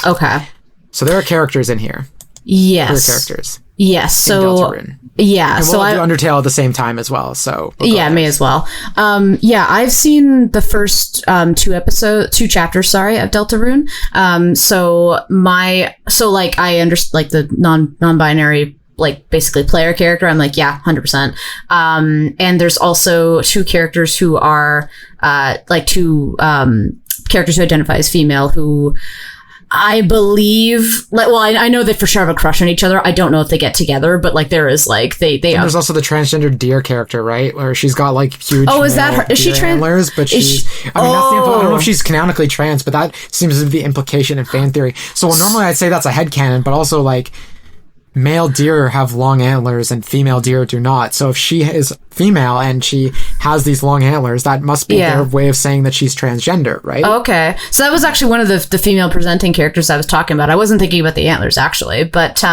Okay. So there are characters in here. Yes. Queer characters. Yes, so yeah, and we'll do Undertale at the same time as well. So may as well. I've seen the first two chapters, of Deltarune. I understand like the non-binary, like basically player character. I'm like 100%. And there's also two characters who are characters who identify as female who. I believe, like, well, I know they for sure have a crush on each other. I don't know if they get together, but like there is like they. There's also the transgender deer character, right, where she's got like huge. Oh, is that her? Is she trans? Antlers, but she's. I mean, that's the I don't know if she's canonically trans, but that seems to be the implication in fan theory. So normally I'd say that's a headcanon, but also like male deer have long antlers and female deer do not. So if she is female and she has these long antlers, that must be their way of saying that she's transgender, right? Okay. So that was actually one of the female presenting characters I was talking about. I wasn't thinking about the antlers actually, but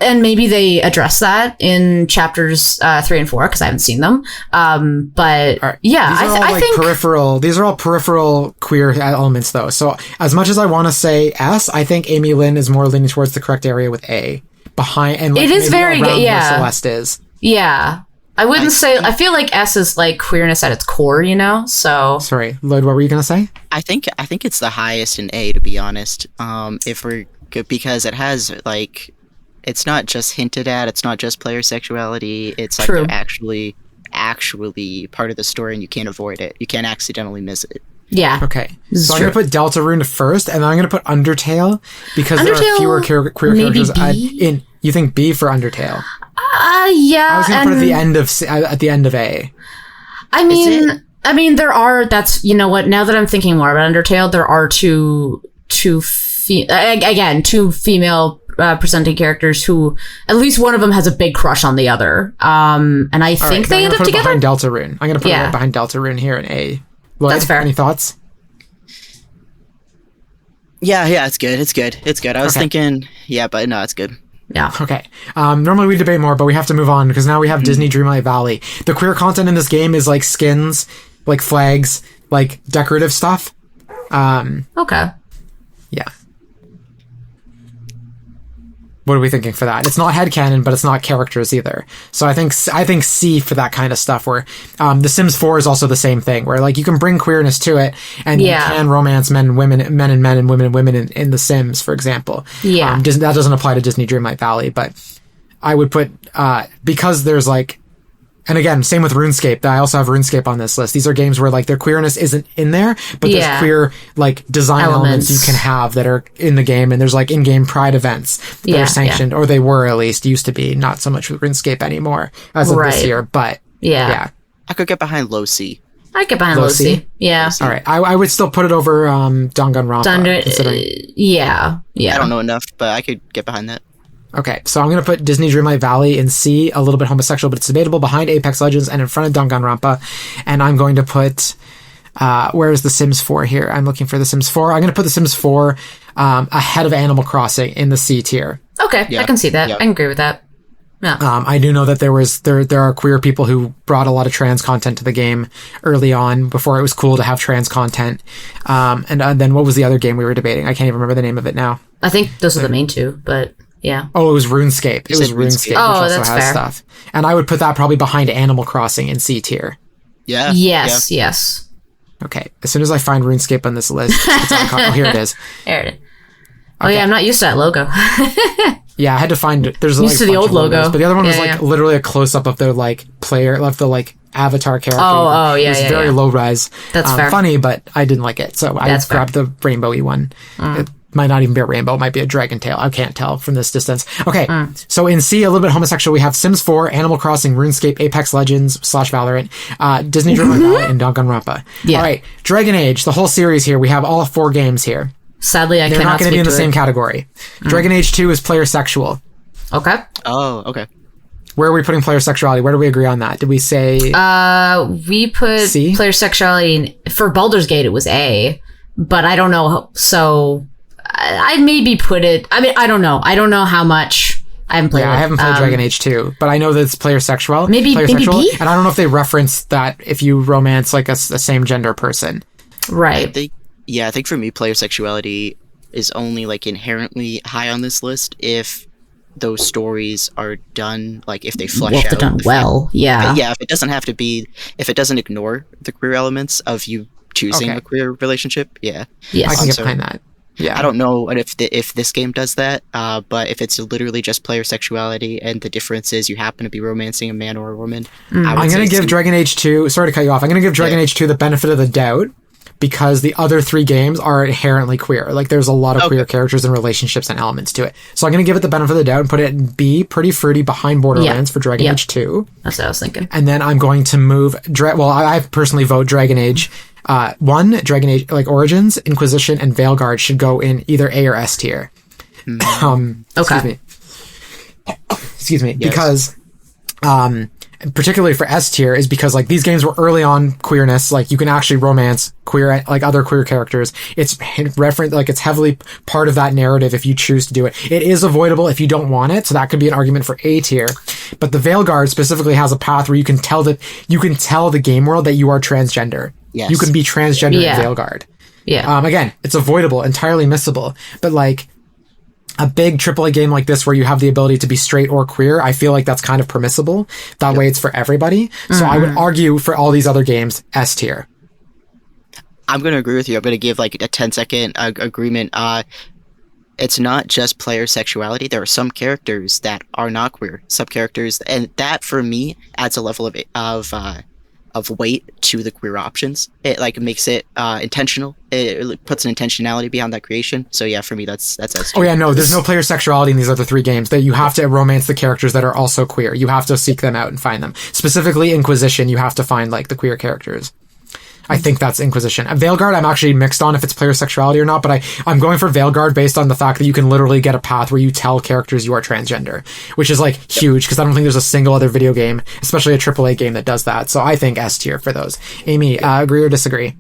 and maybe they address that in chapters 3 and 4 because I haven't seen them. But right. yeah, I think peripheral. These are all peripheral queer elements, though. So as much as I want to say S, I think Amy Lynn is more leaning towards the correct area with A behind, and like, it is very where Celeste is. Yeah, I wouldn't say. I feel like S is like queerness at its core, you know. So sorry, Lloyd, what were you gonna say? I think it's the highest in A, to be honest. If we're good, because it has like. It's not just hinted at. It's not just player sexuality. It's like they're actually part of the story, and you can't avoid it. You can't accidentally miss it. Yeah. Okay. So I'm going to put Deltarune first, and then I'm going to put Undertale because there are fewer queer characters. You think B for Undertale? Yeah. I was going to put at the end of A. I mean, there are. That's, you know what? Now that I'm thinking more about Undertale, there are two female presenting characters who at least one of them has a big crush on the other. And I think they end up together. Behind Deltarune. I'm going to put it right behind Deltarune here in A. Lloyd, that's fair. Any thoughts? Yeah, it's good. I was thinking, but no, it's good. Yeah. Okay. Normally we debate more, but we have to move on because now we have Disney Dreamlight Valley. The queer content in this game is like skins, like flags, like decorative stuff. Okay. Yeah. What are we thinking for that? It's not headcanon, but it's not characters either. So I think C for that kind of stuff, where The Sims 4 is also the same thing, where like you can bring queerness to it, and you can romance men and women, men and men, and women in The Sims, for example. Yeah. That doesn't apply to Disney Dreamlight Valley, but I would put, because there's like, and again, same with RuneScape. I also have RuneScape on this list. These are games where like their queerness isn't in there, but there's queer like design elements you can have that are in the game, and there's like in-game pride events that are sanctioned, or they were at least, used to be, not so much with RuneScape anymore as of this year, but yeah. I could get behind low C. I get behind low C. Yeah. All right. I would still put it over Danganronpa. Yeah. I don't know enough, but I could get behind that. Okay, so I'm going to put Disney Dreamlight Valley in C, a little bit homosexual, but it's debatable, behind Apex Legends and in front of Danganronpa. And I'm going to put, where's The Sims 4 here? I'm looking for The Sims 4. I'm going to put The Sims 4 ahead of Animal Crossing in the C tier. Okay, I can see that. I can agree with that. Yeah. I do know that there are queer people who brought a lot of trans content to the game early on, before it was cool to have trans content. And then what was the other game we were debating? I can't even remember the name of it now. I think those are the main two, but... Yeah. Oh, it was RuneScape. It was RuneScape, which also that's has fair. stuff. And I would put that probably behind Animal Crossing in C tier. Yeah. Yes. Okay. As soon as I find RuneScape on this list, here it is. There it is. Oh yeah, I'm not used to that logo. Yeah, I had to find it. There's used to the old logo, but the other one was like literally a close up of their like player, of the like avatar character. Oh yeah, it was very low res. That's fair. Funny, but I didn't like it, so I grabbed the rainbowy one. It might not even be a rainbow. It might be a dragon tail. I can't tell from this distance. Okay, so in C, a little bit homosexual, we have Sims 4, Animal Crossing, RuneScape, Apex Legends / Valorant, Disney Dreamlight Valley, and Danganronpa. Yeah. All right, Dragon Age, the whole series here. We have all 4 games here. Sadly, They're not going to be in the same category. Dragon Age 2 is player sexual. Okay. Oh, okay. Where are we putting player sexuality? Where do we agree on that? Did we say we put C? Player sexuality for Baldur's Gate, it was A, but I don't know. So I maybe put it. I mean, I don't know. I don't know how much. I haven't played it. I haven't played Dragon Age 2, but I know that it's player sexual. Maybe sexual, B? and I don't know if they reference that if you romance like a same gender person. Right. I think for me, player sexuality is only like inherently high on this list if those stories are done, like if they flesh out. Done well, yeah. Yeah, if it doesn't ignore the queer elements of you choosing a queer relationship, Yes. I can get behind that. Yeah. I don't know if this game does that, but if it's literally just player sexuality and the difference is you happen to be romancing a man or a woman, I'm going to give Dragon Age 2, sorry to cut you off, I'm going to give Dragon Age 2 the benefit of the doubt, because the other 3 games are inherently queer. Like, there's a lot of queer characters and relationships and elements to it. So I'm going to give it the benefit of the doubt and put it in B, pretty fruity, behind Borderlands for Dragon Age 2. That's what I was thinking. And then I'm going to move, I personally vote Dragon Age 1, Dragon Age, like, Origins, Inquisition, and Veilguard should go in either A or S tier. Okay. Excuse me. Yes. Because, particularly for S tier, is because, like, these games were early on queerness. Like, you can actually romance queer, like, other queer characters. It's it's heavily part of that narrative if you choose to do it. It is avoidable if you don't want it, so that could be an argument for A tier. But the Veilguard specifically has a path where you can tell the game world that you are transgender. Yes. You can be transgender in Veilguard. Yeah. Again, it's avoidable, entirely missable. But, like, a big AAA game like this where you have the ability to be straight or queer, I feel like that's kind of permissible. That way it's for everybody. So I would argue for all these other games, S tier. I'm going to agree with you. I'm going to give like a 10-second agreement. It's not just player sexuality. There are some characters that are not queer, sub-characters, and that for me adds a level of weight to the queer options. It like makes it intentional. It puts an intentionality behind that creation. So yeah, for me, that's Oh yeah, no, there's no player sexuality in these other 3 games. That you have to romance the characters that are also queer. You have to seek them out and find them. Specifically, Inquisition, you have to find like the queer characters. I think that's Inquisition. Veilguard, I'm actually mixed on if it's player sexuality or not, but I'm going for Veilguard based on the fact that you can literally get a path where you tell characters you are transgender, which is like huge because I don't think there's a single other video game, especially a AAA game, that does that. So I think S tier for those. Amy, agree or disagree?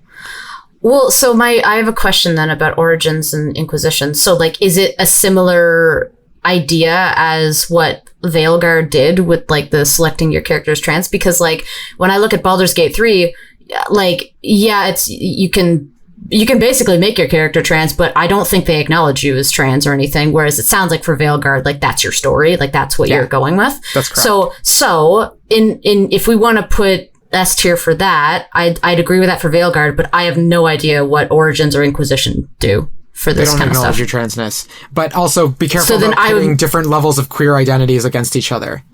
Well, so I have a question then about Origins and Inquisition. So like, is it a similar idea as what Veilguard did with like the selecting your characters trans? Because like when I look at Baldur's Gate 3, like, yeah, it's you can basically make your character trans, but I don't think they acknowledge you as trans or anything. Whereas it sounds like for Veilguard, like that's your story, like that's what you're going with. That's correct. So in if we want to put S tier for that, I'd agree with that for Veilguard, but I have no idea what Origins or Inquisition do for this kind of stuff. They don't acknowledge your transness, but also be careful about putting different levels of queer identities against each other.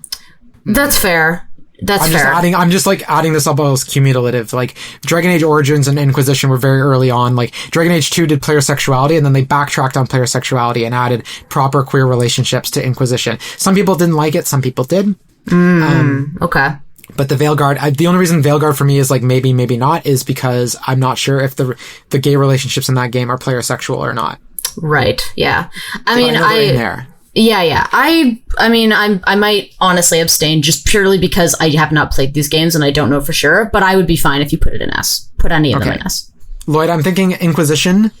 That's fair. I'm just adding this up as cumulative. Like, Dragon Age Origins and Inquisition were very early on. Like, Dragon Age 2 did player sexuality, and then they backtracked on player sexuality and added proper queer relationships to Inquisition. Some people didn't like it, some people did. Okay. But the Veilguard, the only reason Veilguard for me is like maybe not is because I'm not sure if the gay relationships in that game are player sexual or not. Right. Yeah. I mean, in there. Yeah. I mean, I might honestly abstain just purely because I have not played these games and I don't know for sure, but I would be fine if you put it in S. Put any of them in S. Lloyd, I'm thinking Inquisition,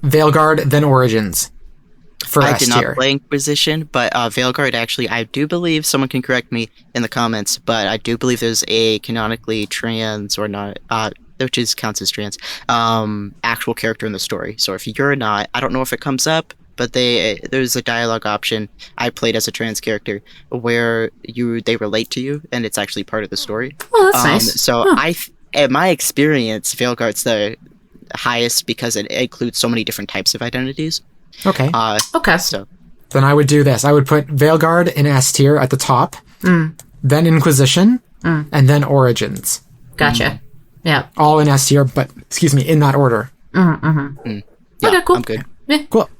Veilguard, then Origins for S tier. I did not play Inquisition, but Veilguard actually, I do believe, someone can correct me in the comments, but I do believe there's a canonically trans or not, which counts as trans, actual character in the story. So if you're not, I don't know if it comes up, but there's a dialogue option I played as a trans character where they relate to you, and it's actually part of the story. Oh, that's nice. So in my experience, Veilguard's the highest because it includes so many different types of identities. Okay. Okay. So then I would do this. I would put Veilguard in S tier at the top, then Inquisition, and then Origins. Gotcha. Yeah. All in S tier, but in that order. yeah, Okay, cool. I'm good. Yeah. Cool.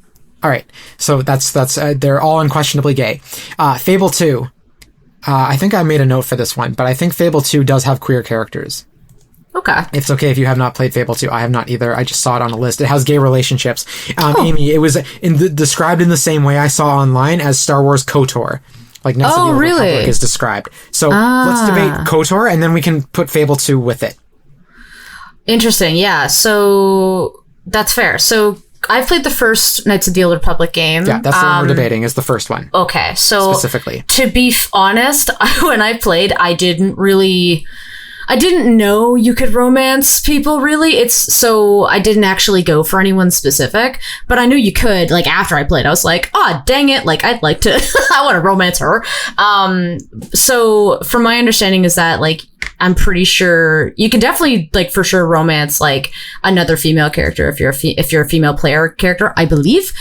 All right. So that's they're all unquestionably gay. Fable 2. I think I made a note for this one, but I think Fable 2 does have queer characters. Okay. It's okay if you have not played Fable 2. I have not either. I just saw it on a list. It has gay relationships. Amy, it was described in the same way I saw online as Star Wars KOTOR. Like Knights of the Old Republic is described. So let's debate KOTOR, and then we can put Fable 2 with it. Interesting. Yeah. So that's fair. So I've played the first Knights of the Old Republic game. Yeah, that's the one we're debating, is the first one. Okay, so specifically. To be honest, when I played, I didn't know you could romance people, really. So I didn't actually go for anyone specific, but I knew you could. Like, after I played, I was like, oh, dang it, like, I'd like to, I want to romance her. So from my understanding is that, like, I'm pretty sure you can definitely, like, for sure romance, like, another female character if you're a female player character, I believe.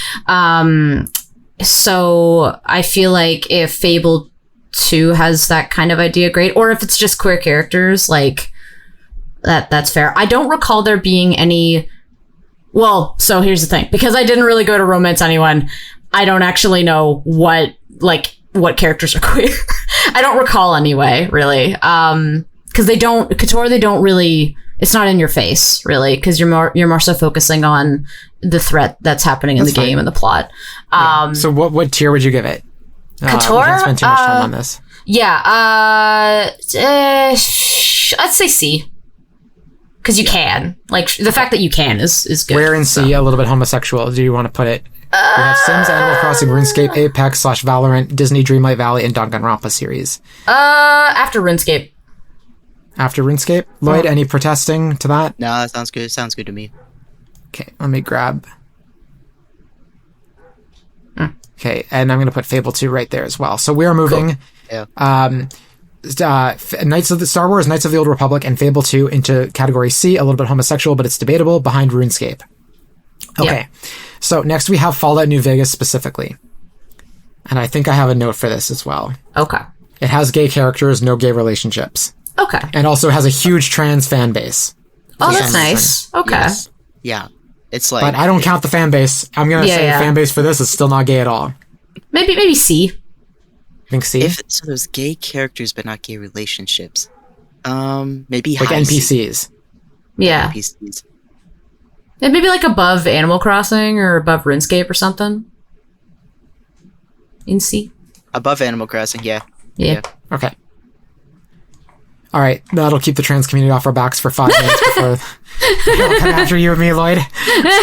So I feel like if Fable 2 has that kind of idea, great. Or if it's just queer characters, like, That's fair. I don't recall there being any. Well, so here's the thing. Because I didn't really go to romance anyone, I don't actually know what characters are queer. I don't recall anyway, really. Because KOTOR, they don't really. It's not in your face, really, because you're more so focusing on the threat that's happening in the game and the plot. So what tier would you give it? KOTOR? We didn't spend too much time on this. Yeah, I'd say C. Because you can. Like, the fact that you can is good. Where in C, a little bit homosexual, do you want to put it? We have Sims, Animal Crossing, RuneScape, Apex / Valorant, Disney Dreamlight Valley, and Danganronpa series. After RuneScape. After RuneScape? Lloyd, any protesting to that? No, that sounds good. Sounds good to me. Okay, let me grab... Okay, and I'm going to put Fable 2 right there as well. So we are moving... Cool. Yeah. Star Wars, Knights of the Old Republic, and Fable 2 into category C, a little bit homosexual, but it's debatable, behind RuneScape. Okay, Yep. So next we have Fallout New Vegas specifically. And I think I have a note for this as well. Okay. It has gay characters, no gay relationships. Okay. And also has a huge trans fan base. Oh, For that's some reason. nice. Okay. Yes. Yeah. It's like. But I don't count the fan base. I'm going to say Yeah. fan base for this is still not gay at all. Maybe C. I think C. So there's gay characters but not gay relationships. Maybe Like high NPCs. Yeah. NPCs. And maybe like above Animal Crossing or above RuneScape or something. In C. Above Animal Crossing, yeah. Yeah. Okay. All right, that'll keep the trans community off our backs for 5 minutes before they'll come after you and me, Lloyd.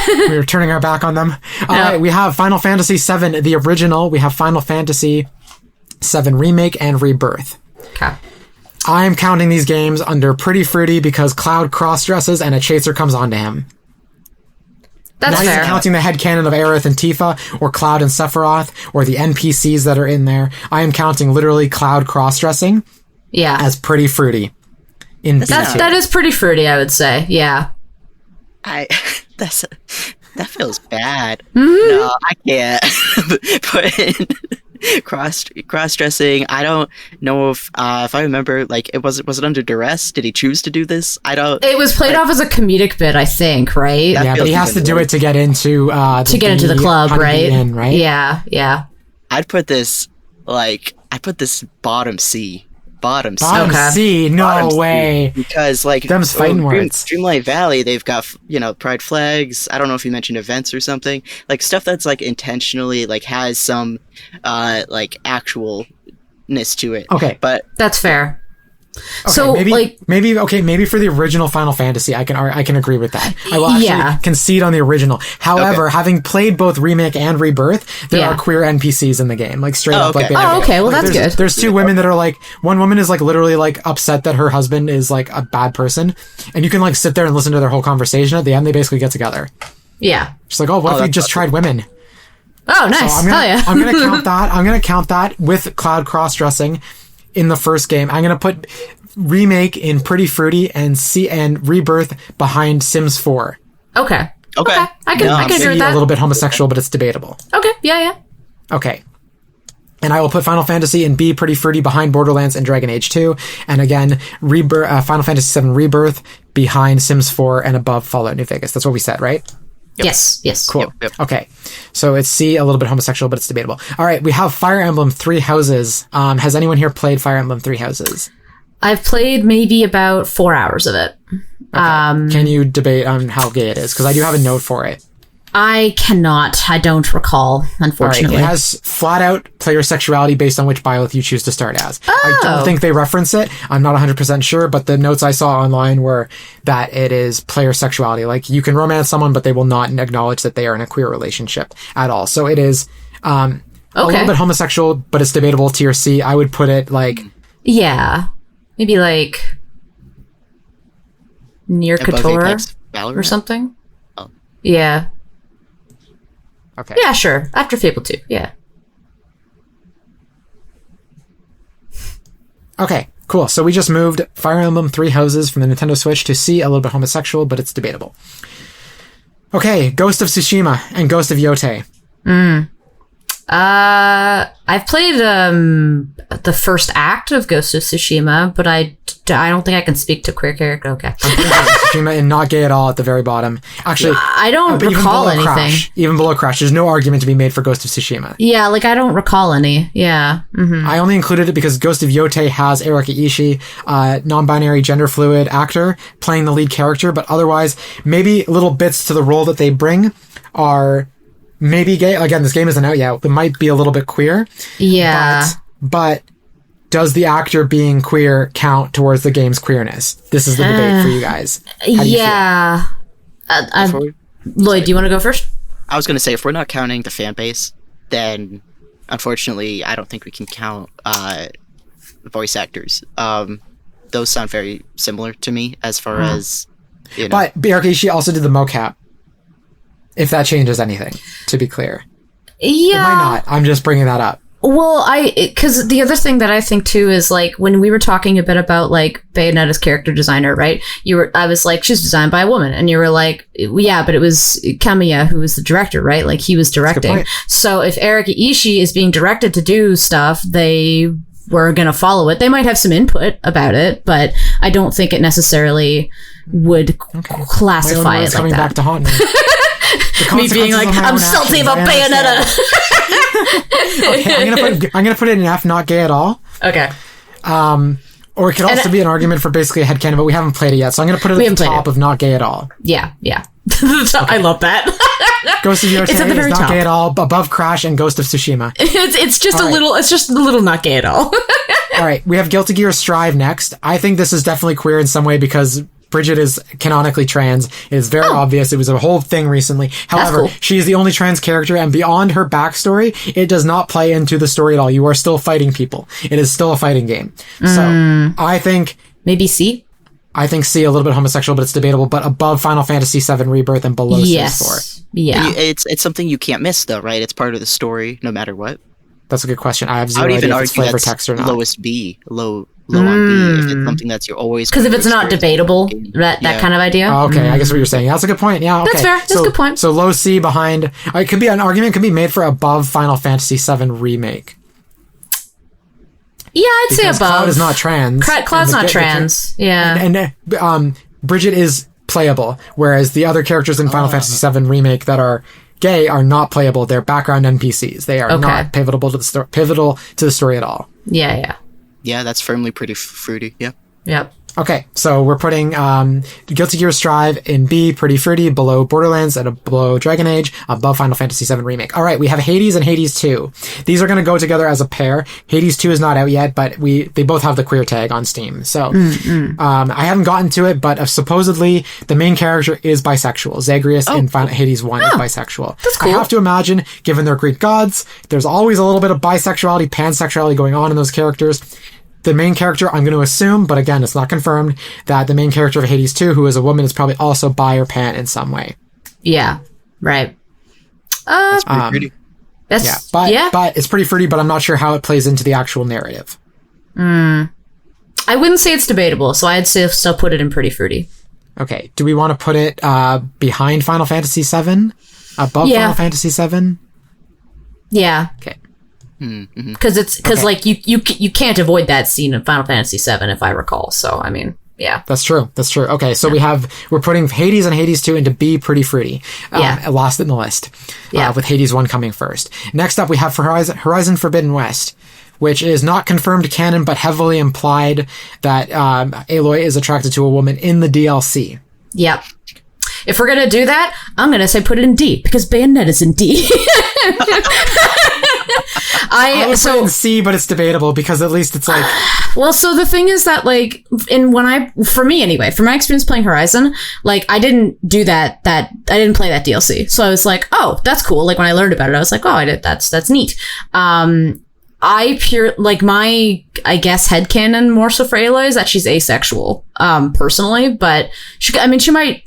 We're turning our back on them. All right, we have Final Fantasy VII, the original. We have Final Fantasy VII Remake and Rebirth. Okay. I'm counting these games under Pretty Fruity because Cloud cross-dresses and a chaser comes onto him. That's Not fair. even counting the headcanon of Aerith and Tifa, or Cloud and Sephiroth, or the NPCs that are in there. I am counting literally Cloud cross-dressing Yeah. as Pretty Fruity. In That is pretty fruity, I would say. Yeah. That feels bad. Mm-hmm. No, I can't put in cross-dressing. I don't know if I remember, like, was it under duress? Did he choose to do this? I don't. It was played off as a comedic bit, I think, right? That Yeah, but feels he has to even do worse. it to get into the club, Honeybee right? Inn, right? Yeah, yeah. I'd put this bottom C. Bottom C. Bottom Okay. C, no Bottom C, way. because like Them's fighting words. Dreamlight Valley, they've got pride flags. I don't know if you mentioned events or something, like stuff that's like intentionally like has some like actualness to it. Okay. But That's fair. Okay, So, maybe for the original Final Fantasy, I can agree with that. I will actually Yeah. concede on the original. However, having played both Remake and Rebirth, there Yeah. are queer NPCs in the game, like straight up. okay. Like they Oh, are- okay. Well, like, that's there's- good. There's two women that are like, one woman is like literally like upset that her husband is like a bad person, and you can like sit there and listen to their whole conversation. At the end, they basically get together. Yeah. She's like, "Oh, what if we that's just tried women?" Oh, nice. So I'm gonna, Hell yeah. I'm gonna count that. I'm gonna count that with Cloud cross-dressing in the first game. I'm gonna put Remake in Pretty Fruity and Rebirth behind Sims 4. Okay. Okay. I can No, I I'm can agree Maybe with a that. little bit homosexual, but it's debatable. Okay. Yeah. Okay. And I will put Final Fantasy in B, Pretty Fruity, behind Borderlands and Dragon Age 2. And again, Final Fantasy VII Rebirth behind Sims 4 and above Fallout New Vegas. That's what we said, right? Yes. Cool. Yep. Okay. So it's C, a little bit homosexual, but it's debatable. All right. We have Fire Emblem Three Houses. Has anyone here played Fire Emblem Three Houses? I've played maybe about 4 hours of it. Can you debate on how gay it is? Because I do have a note for it. I cannot. I don't recall, All right. unfortunately. It has flat out player sexuality based on which bioth you choose to start as. I don't think they reference it. I'm not 100% sure, but the notes I saw online were that it is player sexuality. Like you can romance someone, but they will not acknowledge that they are in a queer relationship at all. So it is a little bit homosexual, but it's debatable. Tier C. I would put it like Yeah. Maybe like near Above KOTOR Apex Valorant? or something. Oh. Yeah. okay. Yeah, sure. After Fable 2. Yeah. Okay, cool. So we just moved Fire Emblem Three Houses from the Nintendo Switch to C, a little bit homosexual, but it's debatable. Okay, Ghost of Tsushima and Ghost of Yotei. I've played the first act of Ghost of Tsushima, but I I don't think I can speak to queer character. Okay. Tsushima and not gay at all at the very bottom. Actually, I don't but recall anything. Even below Crash, there's no argument to be made for Ghost of Tsushima. Yeah, like I don't recall any. Yeah. Mm-hmm. I only included it because Ghost of Yotei has Erika Ishii, non-binary gender fluid actor, playing the lead character, but otherwise, maybe little bits to the role that they bring are maybe gay. Again, this game isn't out yet. It might be a little bit queer. Yeah. But does the actor being queer count towards the game's queerness? This is the debate for you guys. How do you feel? Lloyd, do you want to go first? I was going to say, if we're not counting the fan base, then unfortunately, I don't think we can count voice actors. Those sound very similar to me as far as, you know. But Erika Ishii also did the mocap. If that changes anything, to be clear. Yeah. It might not. I'm just bringing that up. Well, because the other thing that I think too is like when we were talking a bit about like Bayonetta's character designer, right? I was like, she's designed by a woman, and you were like, yeah, but it was Kamiya who was the director, right? Like he was directing. So if Erika Ishii is being directed to do stuff, they were gonna follow it. They might have some input about it, but I don't think it necessarily would classify it like coming that. Back to haunt me. Me being like, I'm salty about Bayonetta. Okay, I'm gonna put it in F, not gay at all. Okay. Or it could also be an argument for basically a headcanon, but we haven't played it yet, so I'm gonna put it at the top of not gay at all. Yeah. I love that. Ghost of Yotei it's at the very is not top. gay at all, above Crash and Ghost of Tsushima. It's just a little not gay at all. All right, we have Guilty Gear Strive next. I think this is definitely queer in some way because Bridget is canonically trans. It is very obvious. It was a whole thing recently. However, she is the only trans character, and beyond her backstory, it does not play into the story at all. You are still fighting people. It is still a fighting game. So, I think... Maybe C? I think C, a little bit homosexual, but it's debatable, but above Final Fantasy VII Rebirth and below CS4. Yeah. It's something you can't miss, though, right? It's part of the story, no matter what. That's a good question. I have zero idea if it's flavor text or not. Lowest B, low on B, if it's something that you're always... Because if it's not debatable, that kind of idea. Oh, okay, I guess what you're saying. That's a good point. Yeah, okay. That's fair. That's a good point. So low C behind... It could be an argument could be made for above Final Fantasy VII Remake. Yeah, I'd say above. Cloud is not trans. Cloud's not trans. Yeah. And Bridget is playable, whereas the other characters in Final Fantasy VII Remake that are gay are not playable. They're background NPCs. They are not pivotal to the story at all. Yeah. Yeah, that's firmly pretty fruity. Yeah. Yep. Okay, so we're putting Guilty Gear Strive in B, pretty fruity, below Borderlands, and below Dragon Age, above Final Fantasy VII Remake. All right, we have Hades and Hades 2. These are going to go together as a pair. Hades 2 is not out yet, but they both have the queer tag on Steam. So I haven't gotten to it, but supposedly the main character is bisexual. Zagreus in Hades 1 is bisexual. That's cool. I have to imagine, given they're Greek gods, there's always a little bit of bisexuality, pansexuality going on in those characters. The main character, I'm going to assume, but again, it's not confirmed, that the main character of Hades 2, who is a woman, is probably also bi or pan in some way. Yeah, right. That's pretty pretty. But it's pretty fruity, but I'm not sure how it plays into the actual narrative. I wouldn't say it's debatable, so I'd still put it in pretty fruity. Okay, do we want to put it behind Final Fantasy VII? Above Final Fantasy VII? Yeah. Okay. Because like you can't avoid that scene in Final Fantasy VII, if I recall. So I mean, yeah, that's true. Okay, so we're putting Hades and Hades 2 into B, pretty fruity. Last in the list. With Hades 1 coming first. Next up, we have Horizon Forbidden West, which is not confirmed canon, but heavily implied that Aloy is attracted to a woman in the DLC. Yep. If we're gonna do that, I'm gonna say put it in D because Bayonetta's in D. I would put it in C, but it's debatable because at least it's like. Well, so the thing is that like for me anyway, from my experience playing Horizon, like I didn't do that. I didn't play that DLC, so I was like, oh, that's cool. Like when I learned about it, I was like, oh, I did. That's neat. My, I guess, headcanon more so for Aloy is that she's asexual, personally, but she might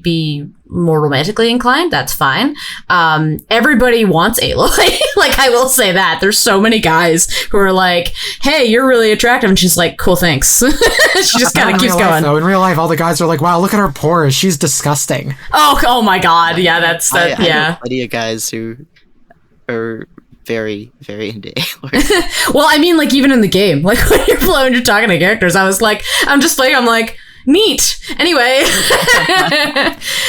be more romantically inclined. That's fine. Everybody wants Aloy. Like, I will say that. There's so many guys who are like, hey, you're really attractive. And she's like, cool, thanks. She just kind of keeps going. In real life, all the guys are like, wow, look at her pores. She's disgusting. Oh my God. Yeah, I know plenty of guys who are very, very into Aloy. Well, I mean, like, even in the game, like, when you're playing, you're talking to characters, I was like, I'm just playing, I'm like, neat. Anyway.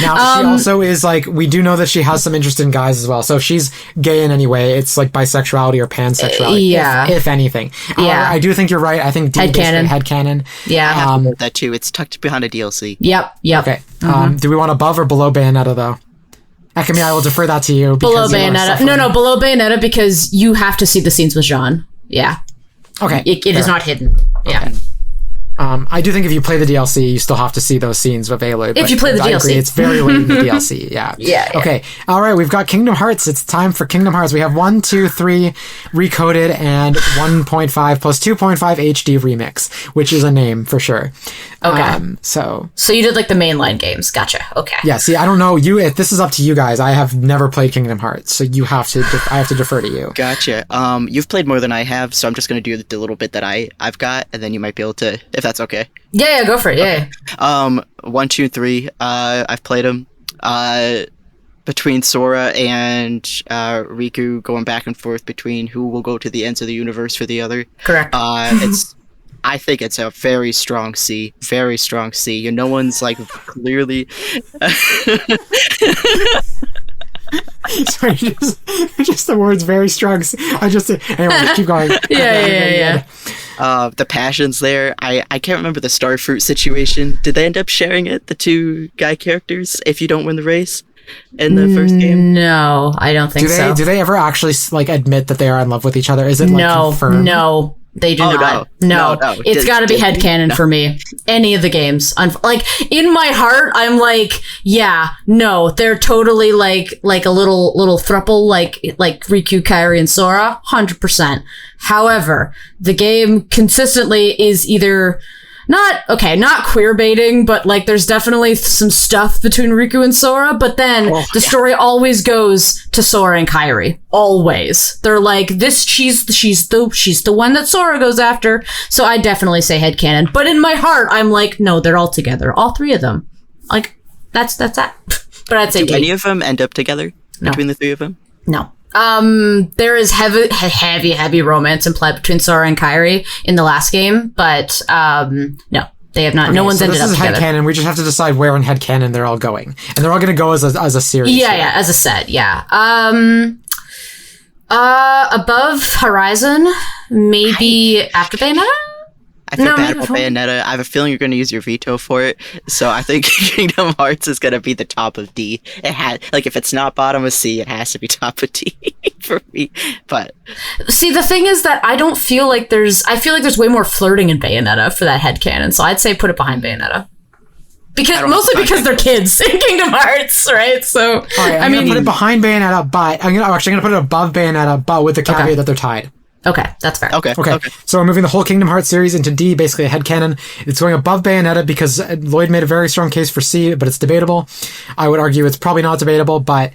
Now, she also is, like, we do know that she has some interest in guys as well. So if she's gay in any way, it's, like, bisexuality or pansexuality, if anything. Yeah. I do think you're right. I think headcanon. Yeah. That too. It's tucked behind a DLC. Yep. Okay. Do we want above or below Bayonetta, though? Ekamy, I will defer that to you. Below Bayonetta. No, below Bayonetta, because you have to see the scenes with Jean. Yeah. Okay. It is not hidden. Yeah. Okay. I do think if you play the DLC, you still have to see those scenes with Aloy. If you play the I DLC. agree, it's very late in the DLC. Yeah. Yeah. Okay. All right. We've got Kingdom Hearts. It's time for Kingdom Hearts. We have 1, 2, 3 recoded and 1.5 plus 2.5 HD remix, which is a name for sure. Okay. So you did like the mainline games. Gotcha. Okay. yeah. See, I don't know if this is up to you guys. I have never played Kingdom Hearts, so you have to. I have to defer to you. Gotcha. You've played more than I have, so I'm just gonna do the little bit that I've got, and then you might be able to, if that's okay. Yeah, go for it. Yeah. 1, 2, 3. I've played them. Between Sora and Riku, going back and forth between who will go to the ends of the universe for the other. Correct. I think it's a very strong C. Very strong C. No one's like clearly. Sorry, just the words very strong. Anyway, keep going. Yeah. The passions there. I can't remember the starfruit situation. Did they end up sharing it, the two guy characters, if you don't win the race in the first game? No, I don't think so. Do they ever actually like admit that they are in love with each other? Is it like confirmed? No. They do not. No. It's got to be headcanon for me. Any of the games. Like, in my heart, I'm like, yeah, no, they're totally like a little throuple, like Riku, Kairi, and Sora. 100%. However, the game consistently is either not queer baiting, but like there's definitely some stuff between Riku and Sora, but then the story always goes to Sora and Kairi. Always. They're like, she's the one that Sora goes after. So I definitely say headcanon. But in my heart, I'm like, no, they're all together. All three of them. Like, that's that. But I'd say do any of them end up together between the three of them? No. There is heavy romance implied between Sora and Kairi in the last game, but no, they have not. Okay, no one's ended up together. This is headcanon. We just have to decide where in headcanon they're all going, and they're all going to go as a series. Yeah, as a set. Yeah. Above Horizon, maybe after Bayonetta. I feel bad about Bayonetta. I have a feeling you're going to use your veto for it. So I think Kingdom Hearts is going to be the top of D. It had if it's not bottom of C, it has to be top of D for me. But see, the thing is that I don't feel like I feel like there's way more flirting in Bayonetta for that headcanon. So I'd say put it behind Bayonetta. Mostly because they're kids in Kingdom Hearts, right? So I'm going to put it behind Bayonetta, but I'm actually going to put it above Bayonetta, but with the caveat that they're tied. Okay, that's fair. Okay. So we're moving the whole Kingdom Hearts series into D, basically a headcanon. It's going above Bayonetta because Lloyd made a very strong case for C, but it's debatable. I would argue it's probably not debatable, but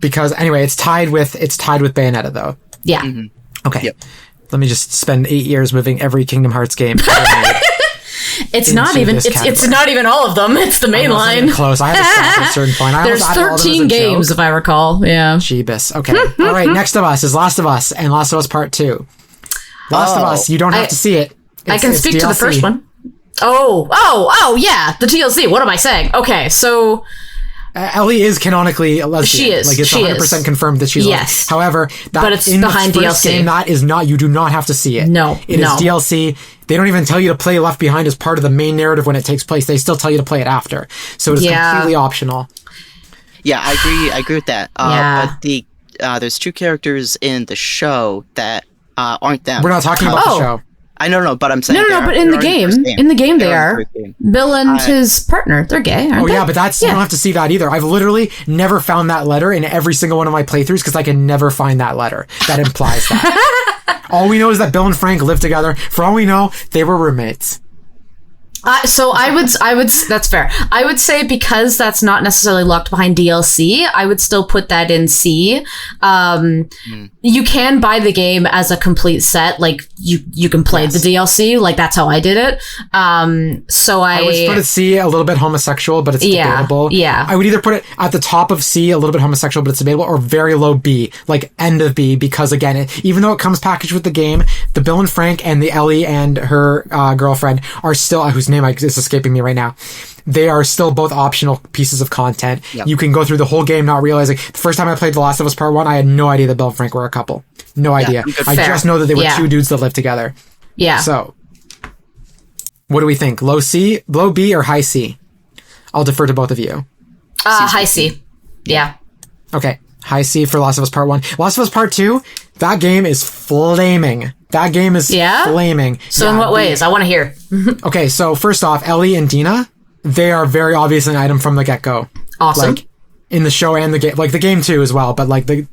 because anyway, it's tied with Bayonetta though. Yeah. Mm-hmm. Okay. Yep. Let me just spend 8 years moving every Kingdom Hearts game. It's not even all of them. It's the main line. Close. I had to stop at a certain point. There's 13 games, if I recall. Yeah. Jeebus. Okay. All right. Next of Us is Last of Us and Last of Us Part 2. Last of Us. You don't have to see it. I can speak to the first one. Oh, yeah. The TLC. What am I saying? Okay, so Ellie is canonically a lesbian. She is. Like, it's 100% confirmed that she's yes. However, but it's in behind the first DLC. Game, that is not. You do not have to see it. No. It is DLC. They don't even tell you to play Left Behind as part of the main narrative when it takes place. They still tell you to play it after. So it is completely optional. Yeah, I agree with that. But there's two characters in the show that aren't them. We're not talking about the show. I don't know, but I'm saying no. But in the game, they are. Bill and his partner, they're gay. Aren't they? Yeah, but you don't have to see that either. I've literally never found that letter in every single one of my playthroughs because I can never find that letter that implies that. All we know is that Bill and Frank lived together. For all we know, they were roommates. So I would, that's fair. I would say because that's not necessarily locked behind DLC, I would still put that in C. You can buy the game as a complete set. Like you can play the DLC. Like that's how I did it. So I would put it C, a little bit homosexual, but it's debatable. Yeah. I would either put it at the top of C, a little bit homosexual, but it's debatable, or very low B, like end of B, because again, even though it comes packaged with the game, the Bill and Frank and the Ellie and her girlfriend are still, whose name is escaping me right now. They are still both optional pieces of content. Yep. You can go through the whole game not realizing. The first time I played The Last of Us Part 1, I had no idea that Bill and Frank were a couple. No idea. I just know that they were two dudes that lived together. Yeah. So, what do we think? Low C, low B, or high C? I'll defer to both of you. High C. Yeah. Okay. High C for Last of Us Part 1. Last of Us Part 2, that game is flaming. That game is flaming. So in what ways? I want to hear. Okay, so first off, Ellie and Dina, they are very obvious an item from the get-go. Awesome. Like, in the show and the game, like the game too as well, but like the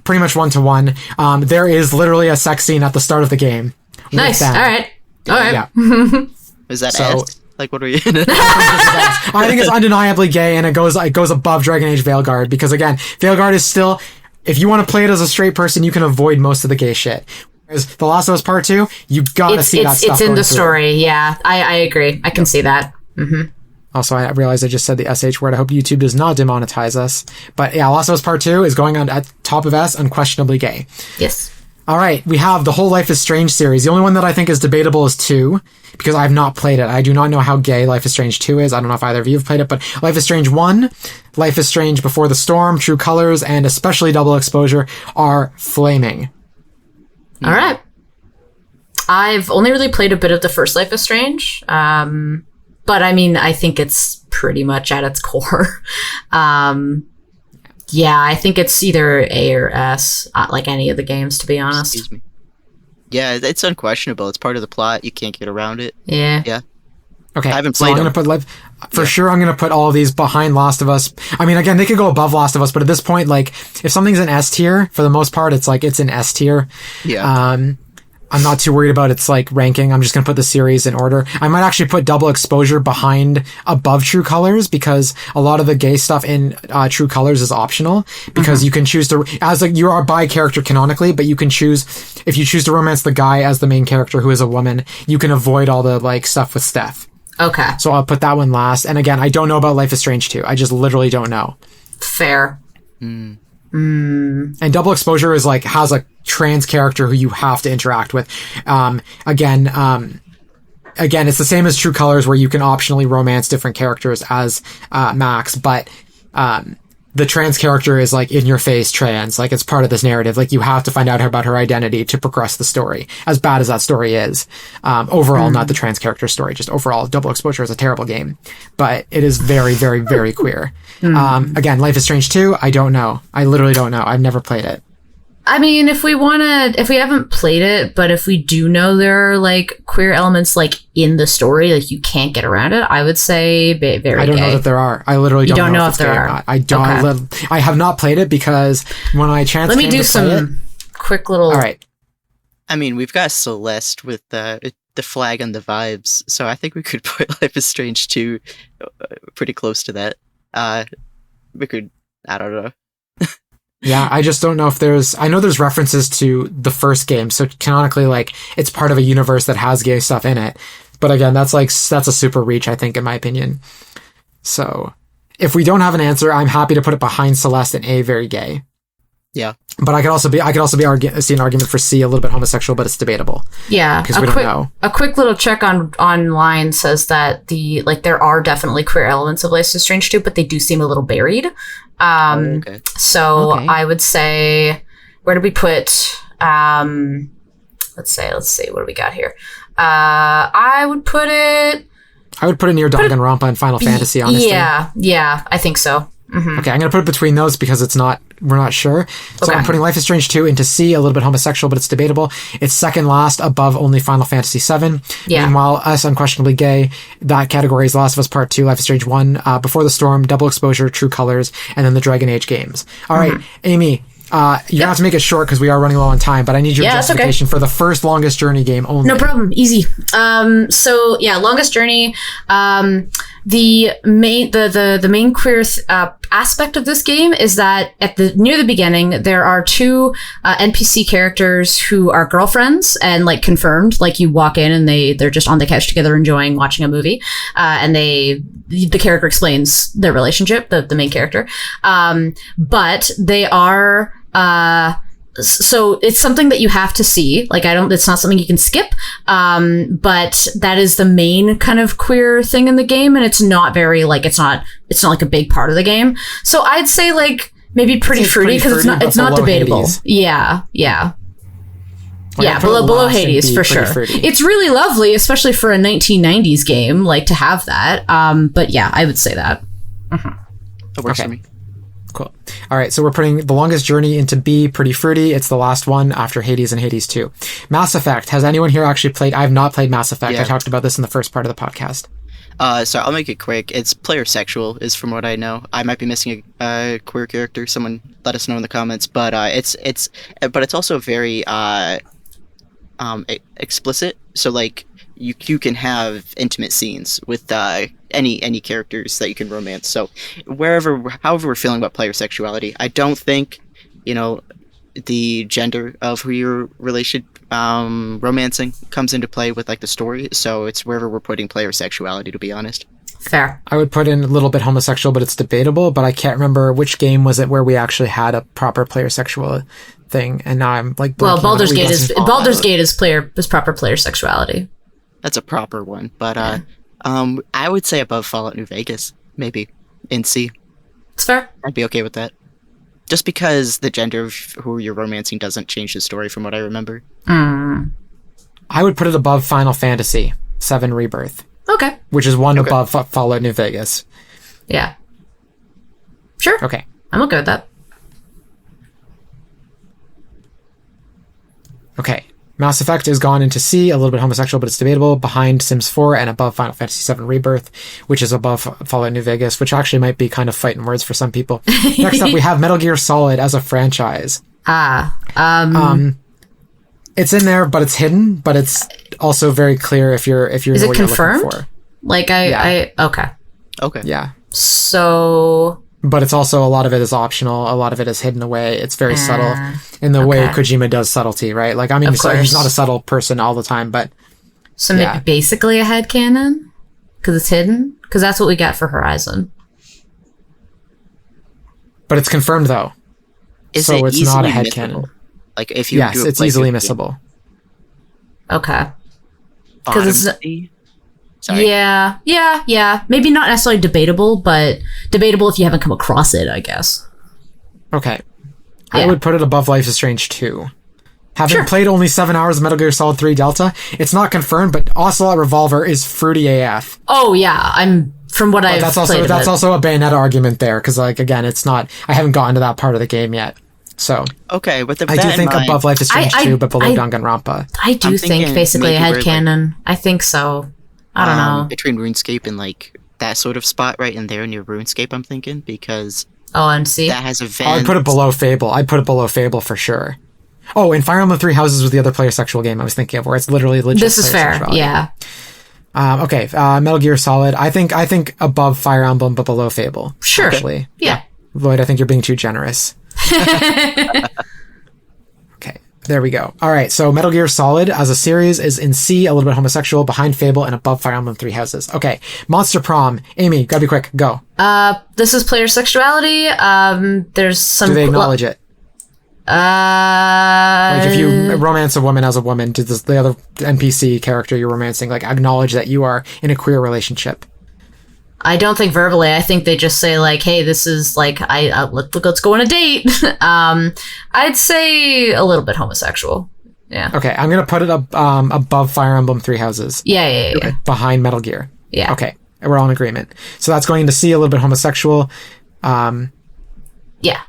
pretty much 1-to-1. There is literally a sex scene at the start of the game. Nice. All right. Yeah. Is that ass? Like, what are you? I think it's undeniably gay, and it goes above Dragon Age Veilguard, because again, Veilguard is still, if you want to play it as a straight person, you can avoid most of the gay shit. Whereas The Last of Us Part 2, you gotta see that stuff. It's in the story, yeah. I agree. I can see that. Mm-hmm. Also, I realized I just said the SH word. I hope YouTube does not demonetize us. But yeah, Last of Us Part 2 is going on at top of S, unquestionably gay. Yes. All right, we have the whole Life is Strange series. The only one that I think is debatable is 2, because I have not played it. I do not know how gay Life is Strange 2 is. I don't know if either of you have played it, but Life is Strange 1, Life is Strange Before the Storm, True Colors, and especially Double Exposure are flaming. All right. I've only really played a bit of the first Life is Strange, but I mean, I think it's pretty much at its core. Yeah, I think it's either A or S, like any of the games, to be honest. Excuse me. Yeah, it's unquestionable. It's part of the plot. You can't get around it. Yeah. Yeah. Okay, I haven't so played I'm going to put sure I'm going to put all of these behind Last of Us. I mean, again, they could go above Last of Us, but at this point, like, if something's in S tier, for the most part, it's like, it's in S tier. Yeah. I'm not too worried about its like ranking. I'm just going to put the series in order. I might actually put Double Exposure above True Colors, because a lot of the gay stuff in True Colors is optional, because you can choose to, you are bi character canonically, but you can choose, if you choose to romance the guy as the main character who is a woman, you can avoid all the like stuff with Steph. Okay. So I'll put that one last. And again, I don't know about Life is Strange 2. I just literally don't know. Fair. And Double Exposure is like, has a trans character who you have to interact with. Again, it's the same as True Colors, where you can optionally romance different characters as Max, but the trans character is like in your face trans, like it's part of this narrative. Like you have to find out about her identity to progress the story, as bad as that story is. Overall, not the trans character story, just overall, Double Exposure is a terrible game, but it is very, very, very queer. Again, Life is Strange 2, I don't know. I literally don't know. I've never played it. I mean, if we haven't played it, but if we do know there are like queer elements like in the story, like you can't get around it, I would say very gay. I don't know that there are. I literally don't know if there are. I don't. Okay. I have not played it, because when I chance. Let me do some quick little. All right. I mean, we've got Celeste with the flag and the vibes, so I think we could put Life is Strange 2 pretty close to that. We could. I don't know. Yeah, I just don't know if I know there's references to the first game, so canonically, like, it's part of a universe that has gay stuff in it. But again, that's a super reach, I think, in my opinion. So, if we don't have an answer, I'm happy to put it behind Celeste and A, very gay. Yeah. But I could also see an argument for C, a little bit homosexual, but it's debatable. Yeah. Because we don't know. A quick little check online says that there are definitely queer elements of Life is Strange 2, but they do seem a little buried. Okay. So I would say, where do we put, let's see, what do we got here? I would put it near Danganronpa and Final Fantasy, honestly. Yeah, I think so. Mm-hmm. Okay, I'm going to put it between those because we're not sure. So I'm putting Life is Strange 2 into C, a little bit homosexual, but it's debatable. It's second last above only Final Fantasy 7. Yeah. Meanwhile, us, unquestionably gay, that category is Last of Us Part 2, Life is Strange 1, Before the Storm, Double Exposure, True Colors, and then the Dragon Age games. All right, Amy, You have to make it short because we are running low on time, but I need your Yeah, that's okay. justification for the first longest journey game only. No problem. Easy. So yeah, longest journey. The main queer aspect of this game is that near the beginning there are two NPC characters who are girlfriends and like confirmed. Like you walk in and they're just on the couch together enjoying watching a movie, and the character explains their relationship, the main character. But they are so it's something that you have to see. Like it's not something you can skip. But that is the main kind of queer thing in the game, and it's not very like it's not like a big part of the game. So I'd say like maybe Pretty Fruity because it's not debatable. Hades. Yeah. Like, below Hades for sure. Fruity. It's really lovely, especially for a 1990s game, like to have that. But yeah, I would say that. That works for me. Cool. All right, so we're putting the longest journey into B, Pretty Fruity. It's the last one after Hades and Hades 2. Mass Effect. Has anyone here actually played? I have not played Mass Effect. Yeah. I talked about this in the first part of the podcast. So I'll make it quick. It's player sexual, is from what I know. I might be missing a queer character. Someone let us know in the comments. But it's also very explicit. So like you can have intimate scenes with any characters that you can romance. So however we're feeling about player sexuality, I don't think the gender of who you're romancing comes into play with like the story. So it's wherever we're putting player sexuality, to be honest. Fair. I would put in a little bit homosexual, but it's debatable. But I can't remember which game was it where we actually had a proper player sexual thing, and now I'm like, well, Baldur's Gate is Gate proper player sexuality. That's a proper one, but I would say above Fallout New Vegas, maybe in C. It's fair. I'd be okay with that. Just because the gender of who you're romancing doesn't change the story from what I remember. I would put it above Final Fantasy VII Rebirth. Okay. Which is one above Fallout New Vegas. Yeah. Sure. Okay. I'm okay with that. Okay. Mass Effect has gone into C, a little bit homosexual, but it's debatable, behind Sims 4 and above Final Fantasy VII Rebirth, which is above Fallout New Vegas, which actually might be kind of fighting words for some people. Next up, we have Metal Gear Solid as a franchise. It's in there, but it's hidden, but it's also very clear if you're is know it what confirmed? You're looking for. Like okay. Okay. Yeah. So But it's also, a lot of it is optional. A lot of it is hidden away. It's very subtle in the way Kojima does subtlety, right? Like, I mean, he's not a subtle person all the time, but... So maybe basically a headcanon? Because it's hidden? Because that's what we got for Horizon. But it's confirmed, though. Is so it it's not a easily headcanon. missable? Like, if you Yes, it's easily missable. Okay. Because it's... Sorry. Yeah. Maybe not necessarily debatable, but debatable if you haven't come across it, I guess. Okay. Yeah. I would put it above Life is Strange 2. Having played only 7 hours of Metal Gear Solid 3 Delta, it's not confirmed, but Ocelot Revolver is fruity AF. Oh, yeah. From what I've played. That's also a Bayonetta argument there, because, like, again, it's not... I haven't gotten to that part of the game yet. So... Okay, with I do think above Life is Strange 2, but below Danganronpa. I do think basically a headcanon. I think so. I don't know. Between RuneScape and, like, that sort of spot right in there near RuneScape, I'm thinking, because... Oh, and see? That has events... I'd put it below Fable. I'd put it below Fable for sure. Oh, and Fire Emblem Three Houses was the other player sexual game I was thinking of, where it's literally legit. This is fair, sexuality. yeah. Okay, Metal Gear Solid. I think above Fire Emblem, but below Fable. Sure. Actually. Yeah. Lloyd, I think you're being too generous. Okay, there we go. All right, so Metal Gear Solid as a series is in C, a little bit homosexual, behind Fable, and above Fire Emblem Three Houses. Okay, Monster Prom. Amy, gotta be quick. Go. This is player sexuality. There's some... Do they acknowledge it? Like, if you romance a woman as a woman, does the other NPC character you're romancing, like, acknowledge that you are in a queer relationship? I don't think verbally. I think they just say, like, hey, this is, like, let's go on a date. I'd say a little bit homosexual. Yeah. Okay, I'm gonna put it above Fire Emblem Three Houses. Yeah. Behind Metal Gear. Yeah. Okay, we're all in agreement. So that's going to C, a little bit homosexual. Yeah.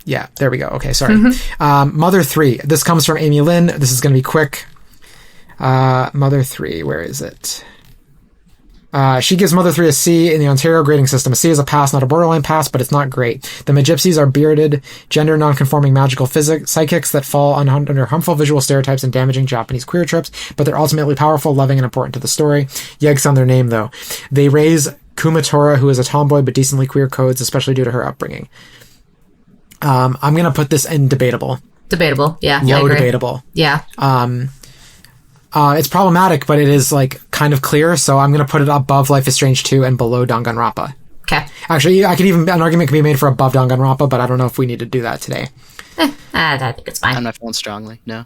Yeah, there we go. Okay, sorry. Mother 3. This comes from Amy Lynn. This is going to be quick. Mother 3, where is it? She gives Mother 3 a C in the Ontario grading system. A C is a pass, not a borderline pass, but it's not great. The Magypsies are bearded, gender non-conforming magical psychics that fall under harmful visual stereotypes and damaging Japanese queer tropes, but they're ultimately powerful, loving, and important to the story. Yikes on their name, though. They raise Kumatora, who is a tomboy but decently queer codes, especially due to her upbringing. I'm going to put this in debatable. Debatable, yeah. Low debatable. Yeah. It's problematic, but it is like kind of clear, so I'm going to put it above Life is Strange 2 and below Danganronpa. Okay. Actually, an argument can be made for above Danganronpa, but I don't know if we need to do that today. I think it's fine. I'm not feeling strongly, no.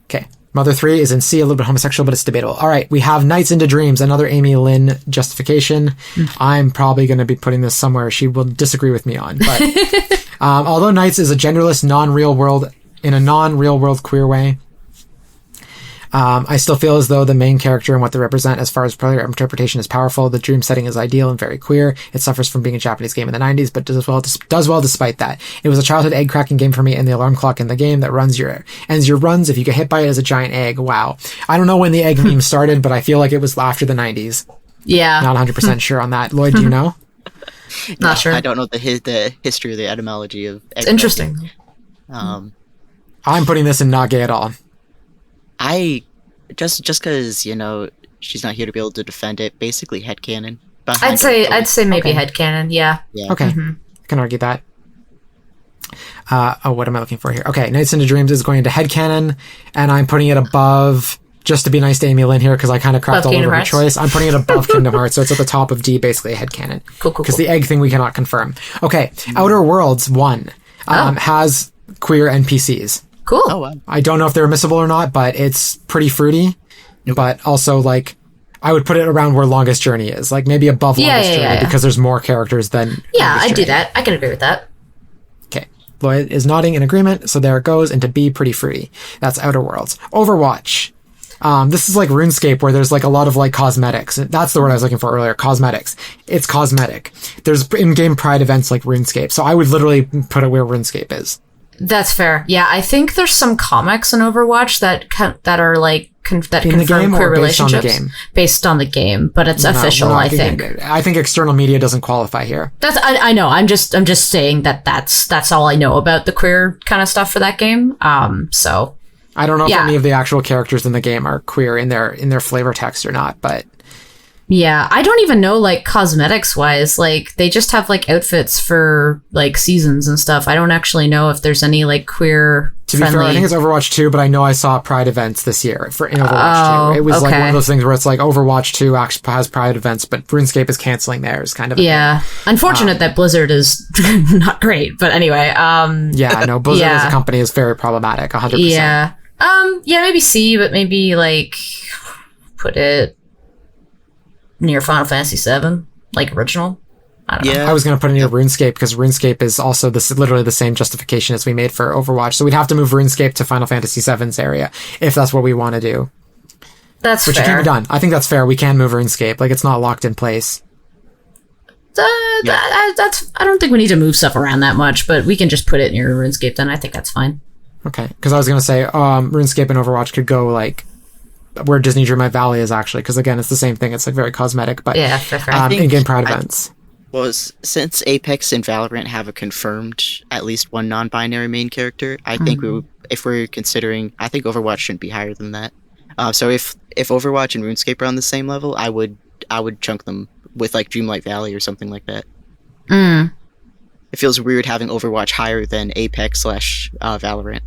Okay. Mother 3 is in C, a little bit homosexual, but it's debatable. All right, we have Nights into Dreams, another Amy Lynn justification. I'm probably going to be putting this somewhere she will disagree with me on. But although Nights is a genderless, non-real world queer way, I still feel as though the main character and what they represent as far as player interpretation is powerful. The dream setting is ideal and very queer. It suffers from being a Japanese game in the 90s, but does well despite that. It was a childhood egg cracking game for me, and the alarm clock in the game that ends your runs if you get hit by it as a giant egg. Wow. I don't know when the egg meme started, but I feel like it was after the 90s. Yeah. Not 100% sure on that. Lloyd, do you know? Not sure. I don't know the history or the etymology of egg It's interesting. cracking. I'm putting this in not gay at all. I just because she's not here to be able to defend it. Basically, headcanon. I'd say maybe headcanon. Yeah. Okay, I can argue that. What am I looking for here? Okay, Nights into Dreams is going into headcanon, and I'm putting it above. Just to be nice to Amy Lynn here, because I kind of crapped all over her choice. I'm putting it above Kingdom Hearts, so it's at the top of D, basically headcanon. Cool. Because the egg thing we cannot confirm. Okay, Outer Worlds 1 has queer NPCs. Cool. Oh, wow. I don't know if they're admissible or not, but it's pretty fruity. But also, like, I would put it around where Longest Journey is. Like, maybe above Longest Journey, because there's more characters than I'd do that. I can agree with that. Okay. Lloyd is nodding in agreement, so there it goes into B, pretty fruity. That's Outer Worlds. Overwatch. This is like RuneScape, where there's like a lot of like cosmetics. That's the word I was looking for earlier. Cosmetics. It's cosmetic. There's in-game pride events like RuneScape, so I would literally put it where RuneScape is. That's fair. Yeah, I think there's some comics in Overwatch that are like that in confirm queer relationships based on the game. Based on the game, but it's official. I think. I think external media doesn't qualify here. I know. I'm just saying that's all I know about the queer kind of stuff for that game. So I don't know if any of the actual characters in the game are queer in their flavor text or not, but. Yeah, I don't even know, like, cosmetics wise, like, they just have like outfits for like seasons and stuff. I don't actually know if there's any like queer to be fair, I think it's Overwatch 2, but I know I saw Pride events this year in Overwatch 2. It was like one of those things where it's like Overwatch 2 actually has Pride events, but RuneScape is canceling theirs, kind of. Unfortunate that Blizzard is not great, but anyway. Blizzard as a company is very problematic, 100%. Yeah. Maybe C, but maybe like put it near Final Fantasy VII, like original. I don't know. I was going to put it near RuneScape because RuneScape is also literally the same justification as we made for Overwatch. So we'd have to move RuneScape to Final Fantasy VII's area if that's what we want to do. That's Which fair. can be done. I think that's fair. We can move RuneScape. Like, it's not locked in place. I don't think we need to move stuff around that much, but we can just put it near RuneScape then. I think that's fine. Okay. Because I was going to say RuneScape and Overwatch could go like where Disney Dreamlight Valley is actually, because again, it's the same thing. It's like very cosmetic, but fair. in-game Pride events. Well, since Apex and Valorant have a confirmed at least one non-binary main character, I think if we're considering, I think Overwatch shouldn't be higher than that. So if Overwatch and RuneScape are on the same level, I would chunk them with like Dreamlight Valley or something like that. It feels weird having Overwatch higher than Apex / Valorant,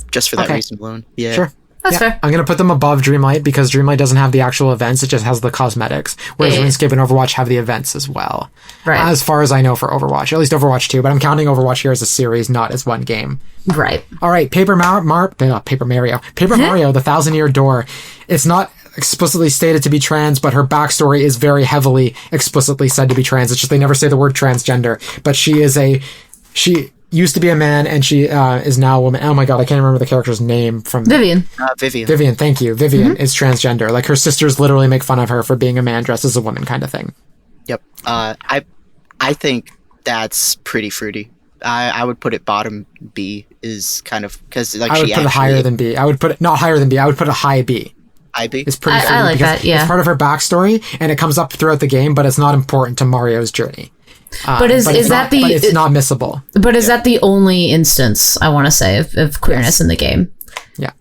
just for that reason alone. Yeah. Sure. That's fair. I'm going to put them above Dreamlight because Dreamlight doesn't have the actual events, it just has the cosmetics. Whereas RuneScape and Overwatch have the events as well. Right. As far as I know for Overwatch, at least Overwatch 2, but I'm counting Overwatch here as a series, not as one game. Right. All right, Paper Mario, The Thousand Year Door. It's not explicitly stated to be trans, but her backstory is very heavily explicitly said to be trans. It's just they never say the word transgender, but she used to be a man, and she is now a woman. Oh my god, I can't remember the character's name from... Vivian. Vivian, thank you. Vivian is transgender. Like, her sisters literally make fun of her for being a man dressed as a woman kind of thing. Yep. I think that's pretty fruity. I would put it bottom B is kind of... because like I would put it higher than B. I would put it... not higher than B. I would put it high B. IB. is pretty I like because that, yeah. it's part of her backstory, and it comes up throughout the game, but it's not important to Mario's journey. But is it's that not, but it's not missable. But is that the only instance, I want to say, of queerness in the game? Yeah.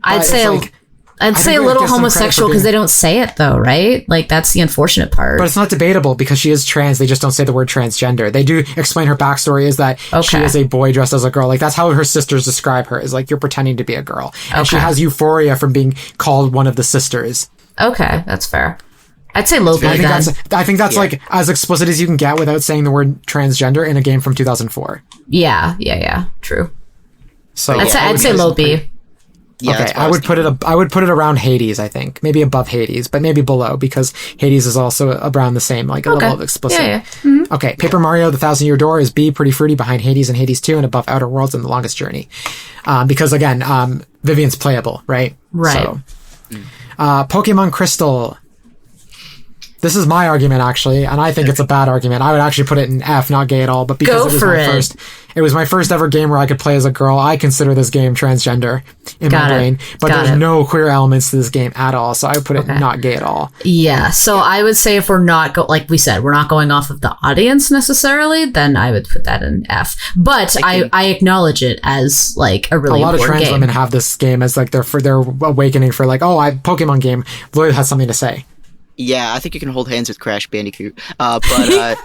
I'd say I'd say a little homosexual because they don't say it though, right? Like that's the unfortunate part. But it's not debatable because she is trans. They just don't say the word transgender. They do explain her backstory is that she is a boy dressed as a girl. Like that's how her sisters describe her, is like you're pretending to be a girl. And she has euphoria from being called one of the sisters. Okay, that's fair. I'd say Loki then. I think that's like as explicit as you can get without saying the word transgender in a game from 2004. Yeah. True. So I'd say Lopi. Yeah, okay, I would put it around Hades, I think. Maybe above Hades, but maybe below because Hades is also around the same like level of explicit. Yeah. Mm-hmm. Okay, Paper Mario: The Thousand Year Door is B, pretty fruity, behind Hades and Hades 2, and above Outer Worlds and The Longest Journey. Because again, Vivian's playable, right? Right. So, Pokemon Crystal. This is my argument, actually, and I think it's a bad argument. I would actually put it in F, not gay at all, but because it was my first ever game where I could play as a girl, I consider this game transgender in my brain. But there's no queer elements to this game at all, so I would put it not gay at all. Yeah, so I would say if we're not, like we said, we're not going off of the audience necessarily, then I would put that in F. But I acknowledge it as like a really important game. A lot of trans women have this game as like their awakening for like, Pokemon game. Lloyd has something to say. Yeah, I think you can hold hands with Crash Bandicoot. But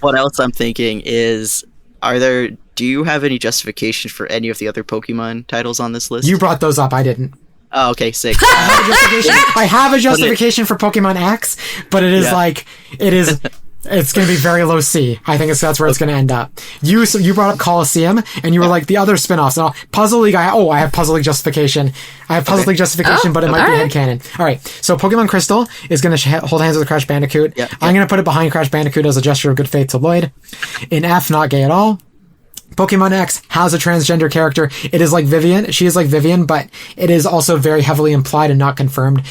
what else I'm thinking is, do you have any justification for any of the other Pokemon titles on this list? You brought those up, I didn't. Oh, okay, sick. I have a justification for Pokemon X, but it is it's going to be very low C. I think that's where it's going to end up. You brought up Coliseum, and you were like the other spin-offs. And Puzzle League, I have Puzzle League justification. But it might be headcanon. All right, so Pokemon Crystal is going to hold hands with Crash Bandicoot. I'm going to put it behind Crash Bandicoot as a gesture of good faith to Lloyd. In F, not gay at all. Pokemon X has a transgender character. It is like Vivian. She is like Vivian, but it is also very heavily implied and not confirmed.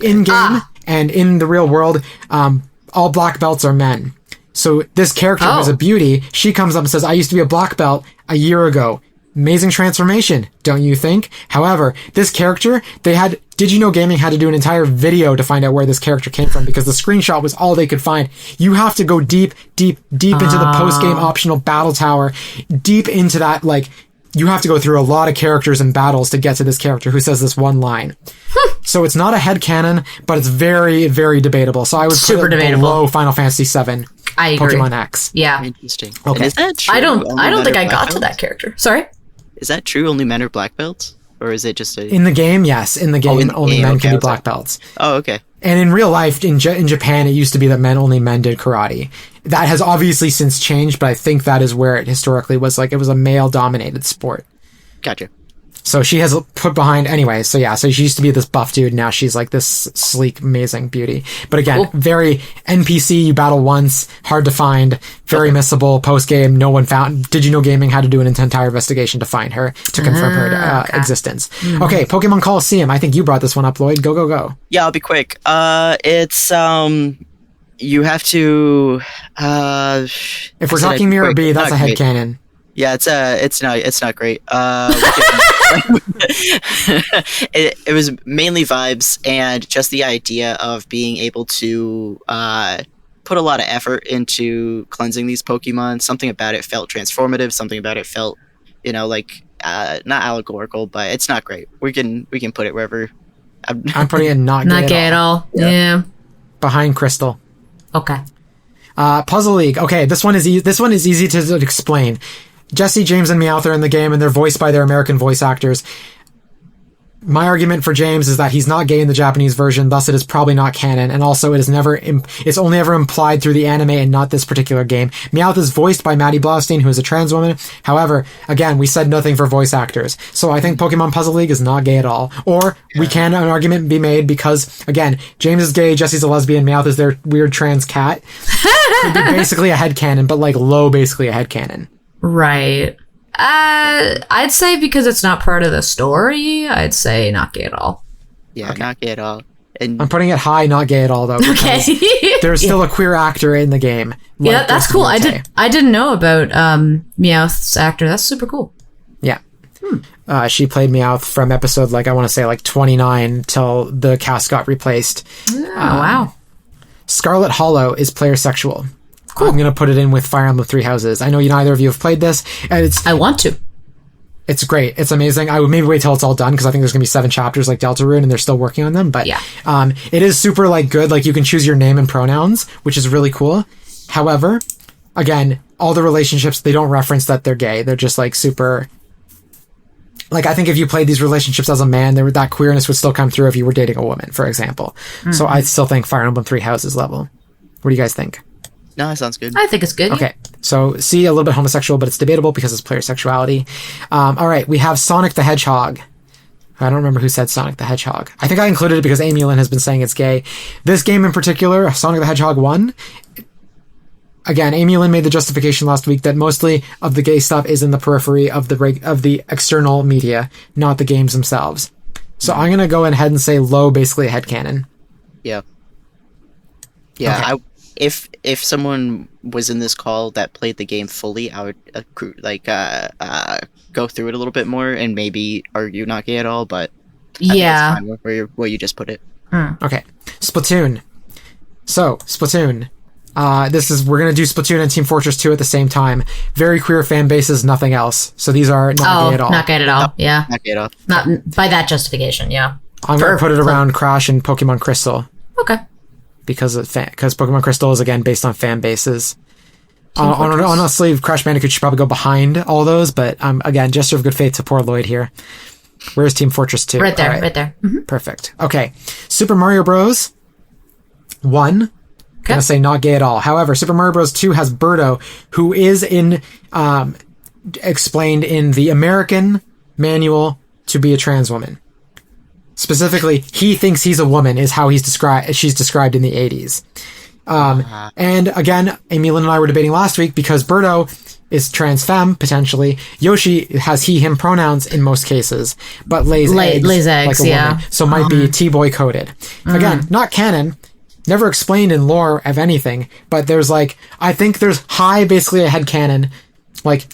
In-game and in the real world, all black belts are men. So this character who's a beauty, she comes up and says, I used to be a black belt a year ago. Amazing transformation, don't you think? However, this character, Did You Know Gaming had to do an entire video to find out where this character came from because the screenshot was all they could find. You have to go deep into the post-game optional battle tower, deep into that, you have to go through a lot of characters and battles to get to this character who says this one line. So it's not a headcanon, but it's very, very debatable. So I would put it below Final Fantasy VII. I agree. Pokemon X. Yeah. Interesting. Okay. And is that true? I don't think I got to that character. Sorry? Is that true? Only men are black belts? Or is it just In the game, yes. In the game, only men can be black belts. Oh, okay. And in real life, in Japan, it used to be that only men did karate. That has obviously since changed, but I think that is where it historically was it was a male-dominated sport. Gotcha. So she has put behind anyway. So she used to be this buff dude. Now she's like this sleek, amazing beauty. But again, very NPC. You battle once, hard to find, very missable. Post game, no one found. Did You Know Gaming had to do an entire investigation to find her to confirm her existence. Mm-hmm. Okay, Pokemon Coliseum. I think you brought this one up, Lloyd. Go. Yeah, I'll be quick. It's you have to. If we're talking Mirror B, that's a headcanon. Yeah, it's not great. It was mainly vibes and just the idea of being able to put a lot of effort into cleansing these Pokemon. Something about it felt transformative. Something about it felt, not allegorical, but it's not great. We can put it wherever. I'm putting it not gay at all. Yeah. Behind Crystal. Okay. Puzzle League. Okay, this one is easy to explain. Jesse, James, and Meowth are in the game, and they're voiced by their American voice actors. My argument for James is that he's not gay in the Japanese version, thus it is probably not canon, and also it's only ever implied through the anime and not this particular game. Meowth is voiced by Maddie Blaustein, who is a trans woman. However, again, we said nothing for voice actors. So I think Pokemon Puzzle League is not gay at all. Or an argument be made because, again, James is gay, Jesse's a lesbian, Meowth is their weird trans cat. It'd be basically a headcanon, but low basically a headcanon. Right. I'd say because it's not part of the story, I'd say not gay at all. Yeah, not gay at all. And I'm putting it high, not gay at all, though. Okay. There's still a queer actor in the game. Yeah, that's cool. I didn't know about Meowth's actor. That's super cool. Yeah. She played Meowth from episode, like, I want to say, like, 29 till the cast got replaced. Oh, wow. Scarlet Hollow is player sexual. Cool. I'm going to put it in with Fire Emblem Three Houses. I know neither of you have played this, and I want to. it's great. It's amazing. I would maybe wait till it's all done, because I think there's going to be 7 chapters like Deltarune, and they're still working on them. But Yeah. it is super, like, good. Like, you can choose your name and pronouns, which is really cool. However, again, all the relationships, they don't reference that they're gay. They're just, like, super... Like, I think if you played these relationships as a man, that queerness would still come through if you were dating a woman, for example. Mm-hmm. So I still think Fire Emblem Three Houses level. What do you guys think? No, that sounds good. I think it's good. Okay, so C, a little bit homosexual, but it's debatable because it's player sexuality. All right, we have Sonic the Hedgehog. I don't remember who said Sonic the Hedgehog. I think I included it because Amy Lynn has been saying it's gay. This game in particular, Sonic the Hedgehog 1... Again, Amy Lynn made the justification last week that mostly of the gay stuff is in the periphery of the external media, not the games themselves. So I'm going to go ahead and say low, basically a headcanon. Yeah. Yeah, Okay. If someone was in this call that played the game fully, I would go through it a little bit more and maybe argue not gay at all, but I Yeah. think it's fine where you just put it. Okay. Splatoon. So, Splatoon. We're going to do Splatoon and Team Fortress 2 at the same time. Very queer fan bases, nothing else. So these are not gay at all. Not gay at all. No, Yeah. Not gay at all. Not by that justification. Yeah. I'm going to put it around Crash and Pokemon Crystal. Okay. Because Pokemon Crystal is, again, based on fan bases. Honestly, Crash Bandicoot should probably go behind all those, but again, gesture of good faith to poor Lloyd here. Where's Team Fortress 2? Right there. All Right there. Mm-hmm. Perfect. Okay. Super Mario Bros. 1. Okay. Gonna say not gay at all. However, Super Mario Bros. 2 has Birdo, who is explained in the American manual to be a trans woman. Specifically, he thinks he's a woman is how she's described in the 80s. And again, Amy Lynn and I were debating last week because Birdo is trans femme, potentially. Yoshi has he, him pronouns in most cases, but lays eggs like a woman. So might be T-boy coded. Again, not canon. Never explained in lore of anything, but there's I think there's high, basically a headcanon,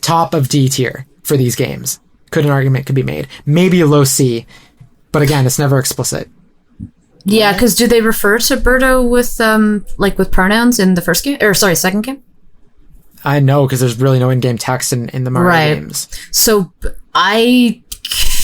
top of D tier for these games. An argument could be made. Maybe a low C, but again, it's never explicit. Yeah, because do they refer to Birdo with pronouns in the first game? Or sorry, second game? I know, because there's really no in-game text in the Mario games. So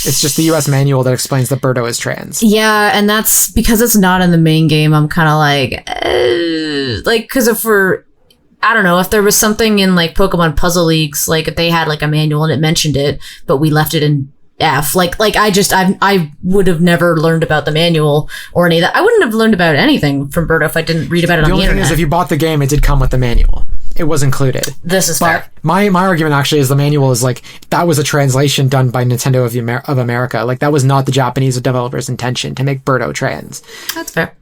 It's just the US manual that explains that Birdo is trans. Yeah, and that's because it's not in the main game. I'm kind of because if I don't know, if there was something in Pokemon Puzzle Leagues, if they had a manual and it mentioned it, but we left it in F, I would have never learned about the manual or any of that. I wouldn't have learned about anything from Birdo if I didn't read about it on the only internet. thing is, if you bought the game, it did come with the manual. It was included. This is fair. My argument actually is the manual is that was a translation done by Nintendo of America. That was not the Japanese developers' intention to make Birdo trans. That's fair.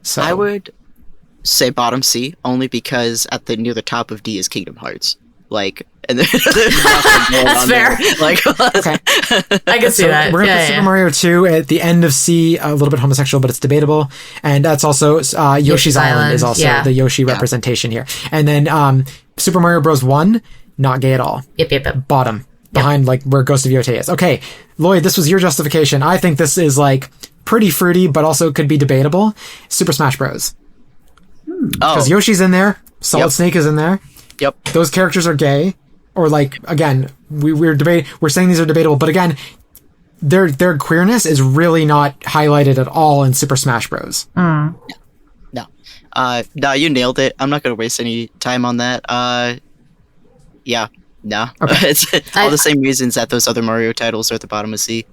So I would say bottom C only because near the top of D is Kingdom Hearts. And there's nothing going That's on fair. there. Okay. I can see that. We're gonna put Super Mario 2 at the end of C, a little bit homosexual, but it's debatable. And that's also Yoshi's Island is also the Yoshi representation here. And then Super Mario Bros. 1, not gay at all. Yep. Bottom. Behind where Ghost of Yotei is. Okay, Lloyd, this was your justification. I think this is pretty fruity, but also could be debatable. Super Smash Bros. Because Yoshi's in there, Solid Snake is in there. Yep. Those characters are gay. Or again, we're saying these are debatable, but again, their queerness is really not highlighted at all in Super Smash Bros. No. No, you nailed it. I'm not gonna waste any time on that. Yeah. No. Okay. It's all the same reasons that those other Mario titles are at the bottom of C.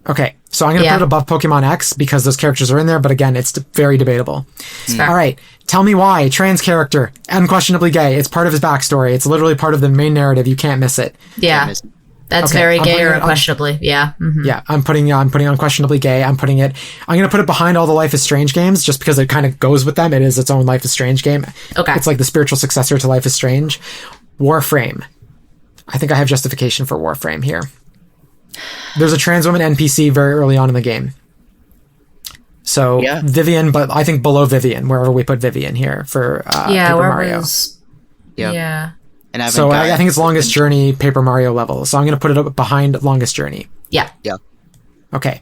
Okay, so I'm going to put it above Pokemon X because those characters are in there, but again, it's very debatable. All right, tell me why. Trans character, unquestionably gay. It's part of his backstory. It's literally part of the main narrative. You can't miss it. Yeah. That's very gay or unquestionably. Yeah. Mm-hmm. Yeah, I'm putting unquestionably gay. I'm going to put it behind all the Life is Strange games just because it kind of goes with them. It is its own Life is Strange game. Okay. It's the spiritual successor to Life is Strange. Warframe. I think I have justification for Warframe here. There's a trans woman NPC very early on in the game. So Vivian, but I think below Vivian, wherever we put Vivian here for Paper Mario. Yeah. And So I think it's Longest Journey Paper Mario level. So I'm going to put it up behind Longest Journey. Yeah. Okay.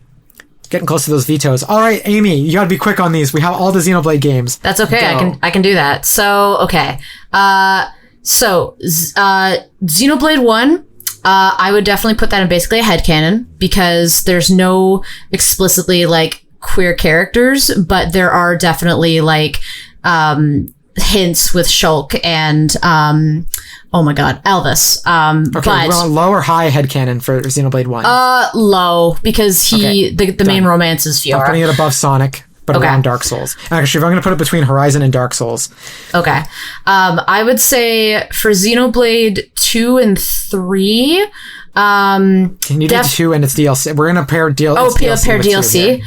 Getting close to those vetoes. All right, Amy, you got to be quick on these. We have all the Xenoblade games. That's okay. Go. I can do that. So, okay. Xenoblade 1, I would definitely put that in basically a headcanon because there's no explicitly like queer characters, but there are definitely like hints with Shulk and oh my god, Elvis. Okay, well, low or high headcanon for Xenoblade 1? Low, because the main romance is Fiora. I'm putting it above Sonic, but around Dark Souls. Actually, if I'm going to put it between Horizon and Dark Souls. Okay. I would say for Xenoblade 2 and 3, you need 2 and it's DLC. We're going to pair DLC. Oh, pair DLC.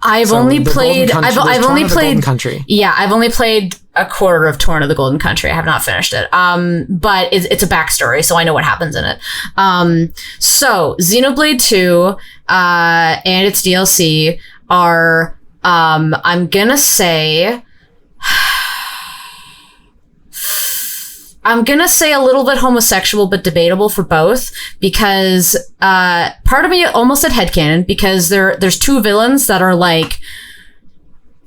I've only played Golden Country. Yeah, I've only played a quarter of Torn of the Golden Country. I have not finished it. But it's a backstory, so I know what happens in it. So Xenoblade 2 and its DLC are I'm gonna say a little bit homosexual, but debatable for both, because part of me almost said headcanon, because there's 2 villains that are like,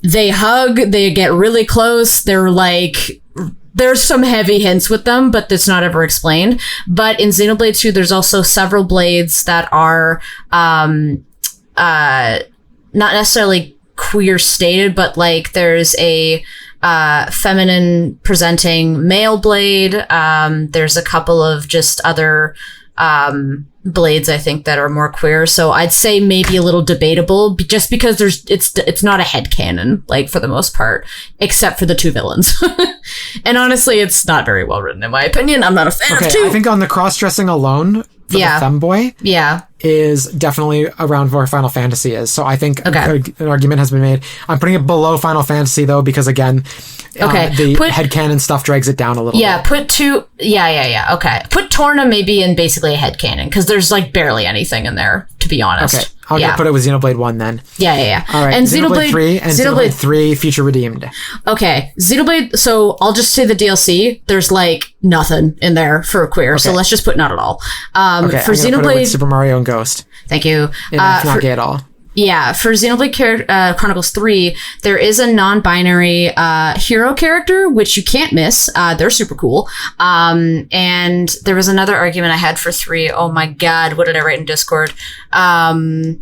they hug, they get really close, they're like, there's some heavy hints with them, but it's not ever explained. But in Xenoblade 2, there's also several blades that are not necessarily queer stated, but like there's a feminine presenting male blade. There's a couple of just other blades I think that are more queer. So I'd say maybe a little debatable, just because it's not a headcanon, like for the most part, except for the 2 villains. And honestly, it's not very well written in my opinion. I'm not a fan of 2. I think on the cross-dressing alone, for the femboy, is definitely around where Final Fantasy is. So I think an argument has been made. I'm putting it below Final Fantasy though, because again, the headcanon stuff drags it down a little bit. Put 2. Okay. Put Torna maybe in basically a headcanon, because there's like barely anything in there, to be honest. Okay. I'm going to put it with Xenoblade 1 then. Yeah. All right. And Xenoblade 3 and Xenoblade 3 Future Redeemed. Okay. Xenoblade, so I'll just say the DLC, there's like nothing in there for queer, so let's just put not at all. For Xenoblade, put it with Super Mario and Ghost. Thank you. Not gay at all. Yeah, for Xenoblade Chronicles 3, there is a non-binary hero character, which you can't miss. They're super cool. And there was another argument I had for 3. Oh my god, what did I write in Discord? Let me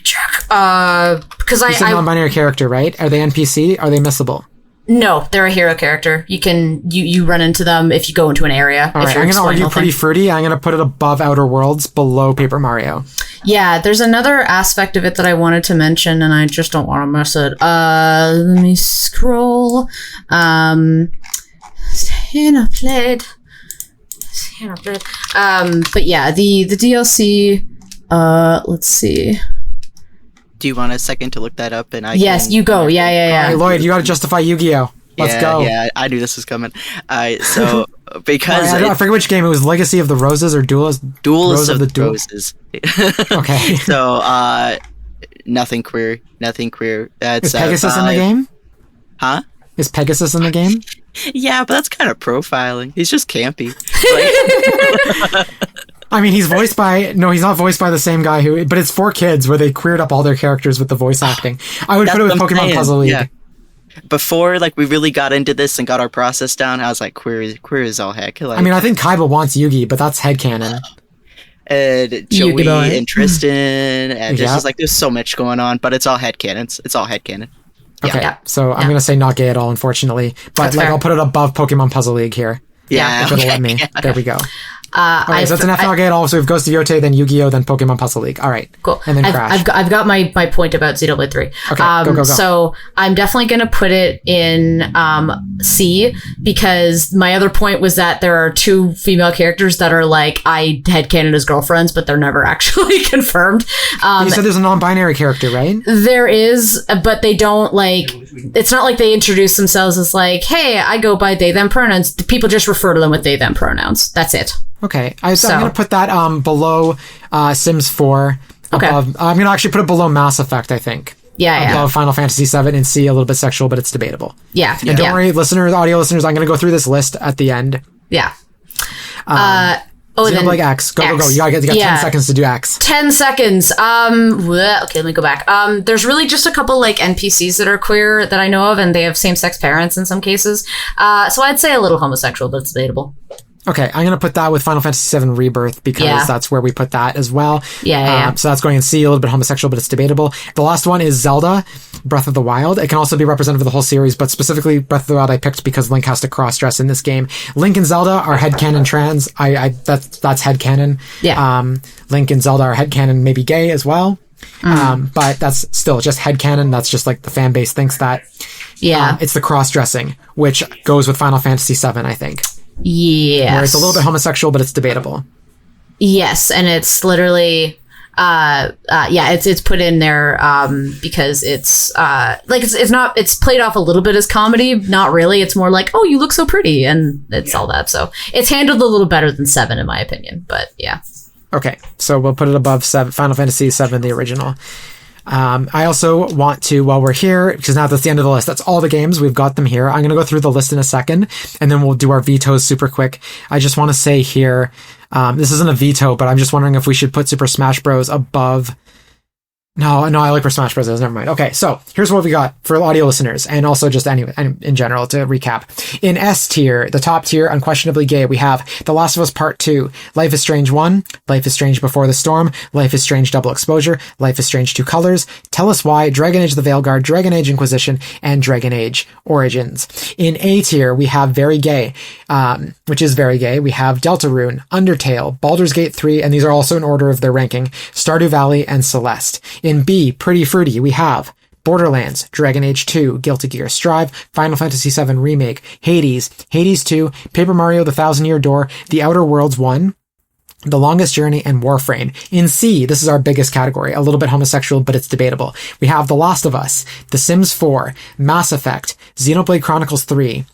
check. Because it's a non-binary character, right? Are they NPC? Are they missable? No, they're a hero character. You can you run into them if you go into an area. All right, I'm going to argue pretty fruity. I'm going to put it above Outer Worlds, below Paper Mario. Yeah, there's another aspect of it that I wanted to mention, and I just don't want to miss it. Let me scroll. Xenoblade. But yeah, the DLC. Let's see. Do you want a second to look that up? And you go. Yeah. All right, Lloyd, you got to justify Yu-Gi-Oh! Let's go. Yeah, I knew this was coming. So because I forget which game it was, Legacy of the Roses or Duel of the Roses. Okay. So nothing queer. That's is Pegasus in the game? Huh? Is Pegasus in the game? Yeah, but that's kind of profiling. He's just campy. I mean, he's voiced by... No, he's not voiced by the same guy who... But it's for kids, where they queered up all their characters with the voice acting. I would put it with Pokemon Puzzle League. Yeah. Before, we really got into this and got our process down, I was like, queer is all heck. I mean, I think Kaiba wants Yugi, but that's headcanon. And Joey and Tristan, and there's so much going on, but it's all headcanons. It's all headcanon. Okay, so I'm going to say not gay at all, unfortunately. But I'll put it above Pokemon Puzzle League here. Yeah. If it'll let me. There we go. Okay, so that's an FNL gay at all. So we have Ghost of Yote, then Yu-Gi-Oh, then Pokemon Puzzle League. All right. Cool. And then Crash. I've got my point about Xenoblade 3. Okay, go. So I'm definitely going to put it in C, because my other point was that there are 2 female characters that are like, I headcanon as girlfriends, but they're never actually confirmed. You said there's a non-binary character, right? There is, but they don't it's not like they introduce themselves as like, hey, I go by they, them pronouns. People just refer to them with they, them pronouns. That's it. Okay, I'm going to put that below Sims 4. Okay. I'm going to actually put it below Mass Effect, I think. Yeah. above Final Fantasy VII, and C, a little bit sexual, but it's debatable. Yeah. And don't worry, listeners, audio listeners, I'm going to go through this list at the end. Yeah. Xenoblade X. Go. You got 10 seconds to do X. 10 seconds. Okay, let me go back. There's really just a couple like NPCs that are queer that I know of, and they have same-sex parents in some cases. So I'd say a little homosexual, but it's debatable. Okay, I'm going to put that with Final Fantasy VII Rebirth because that's where we put that as well. Yeah. So that's going in C, a little bit homosexual, but it's debatable. The last one is Zelda, Breath of the Wild. It can also be representative of the whole series, but specifically Breath of the Wild I picked because Link has to cross-dress in this game. Link and Zelda are headcanon trans. That's headcanon. Yeah. Link and Zelda are headcanon, maybe gay as well. But that's still just headcanon. That's just like the fan base thinks that. Yeah. It's the cross-dressing, which goes with Final Fantasy VII, I think. Yes. Where it's a little bit homosexual, but it's debatable. Yes, and it's literally, it's put in there because it's it's played off a little bit as comedy, not really. It's more like, oh, you look so pretty, and it's all that. So it's handled a little better than 7, in my opinion. But yeah. Okay, so we'll put it above Final Fantasy VII, the original. I also want to, while we're here, because now that's the end of the list, that's all the games, we've got them here. I'm going to go through the list in a second, and then we'll do our vetoes super quick. I just want to say here, this isn't a veto, but I'm just wondering if we should put Super Smash Bros. Above... No, I like for Smash Bros. Never mind. Okay, so here's what we got for audio listeners, and also just anyway, in general, to recap. In S tier, the top tier, unquestionably gay, we have The Last of Us Part 2, Life is Strange 1, Life is Strange Before the Storm, Life is Strange Double Exposure, Life is Strange Two Colors, Tell Us Why, Dragon Age the Veilguard, Dragon Age Inquisition, and Dragon Age Origins. In A tier, we have Very Gay, which is very gay. We have Deltarune, Undertale, Baldur's Gate 3, and these are also in order of their ranking, Stardew Valley, and Celeste. In B, Pretty Fruity, we have Borderlands, Dragon Age 2, Guilty Gear Strive, Final Fantasy VII Remake, Hades, Hades 2, Paper Mario The Thousand Year Door, The Outer Worlds 1, The Longest Journey, and Warframe. In C, this is our biggest category, a little bit homosexual, but it's debatable. We have The Last of Us, The Sims 4, Mass Effect, Xenoblade Chronicles 3,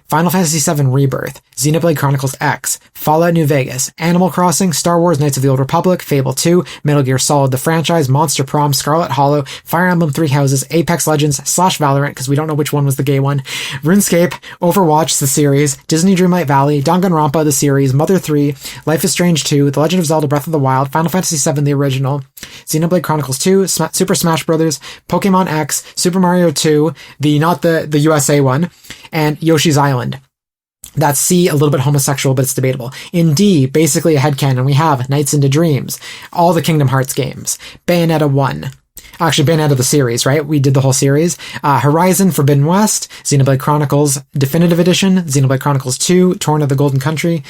Final Fantasy VII Rebirth, Xenoblade Chronicles X, Fallout New Vegas, Animal Crossing, Star Wars Knights of the Old Republic, Fable 2, Metal Gear Solid the franchise, Monster Prom, Scarlet Hollow, Fire Emblem Three Houses, Apex Legends, /Valorant, because we don't know which one was the gay one, RuneScape, Overwatch the series, Disney Dreamlight Valley, Danganronpa the series, Mother 3, Life is Strange 2, The Legend of Zelda Breath of the Wild, Final Fantasy VII the original, Xenoblade Chronicles 2, Super Smash Bros., Pokemon X, Super Mario 2, not the USA one, and Yoshi's Island. That's C, a little bit homosexual, but it's debatable. In D, basically a headcanon, we have Nights into Dreams, all the Kingdom Hearts games, Bayonetta 1, actually Bayonetta the series, right? We did the whole series. Horizon Forbidden West, Xenoblade Chronicles Definitive Edition, Xenoblade Chronicles 2, Torn of the Golden Country,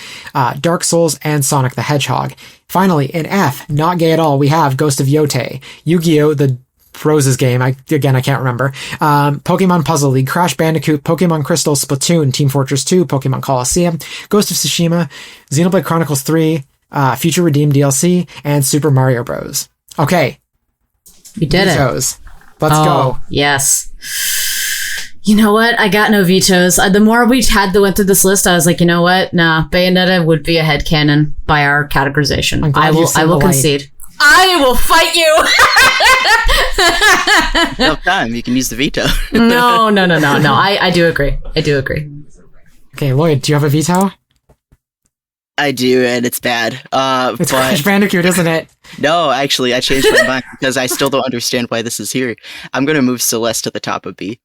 Dark Souls, and Sonic the Hedgehog. Finally, in F, not gay at all, we have Ghost of Yotei, Yu-Gi-Oh! The Rose's game, I can't remember. Pokemon Puzzle League, Crash Bandicoot, Pokemon Crystal, Splatoon, Team Fortress 2, Pokemon Colosseum, Ghost of Tsushima, Xenoblade Chronicles 3, Future Redeemed DLC, and Super Mario Bros. Okay. We did vetoes. it. Let's go. Yes. You know what? I got no vetoes. The more we went through this list, I was like, you know what? Nah, Bayonetta would be a headcanon by our categorization. I will concede. I will fight you. No time. You can use the veto. No. I do agree. Okay, Lloyd, do you have a veto? I do, and it's bad. It's Crash Bandicoot, isn't it? No, actually, I changed my mind because I still don't understand why this is here. I'm going to move Celeste to the top of B.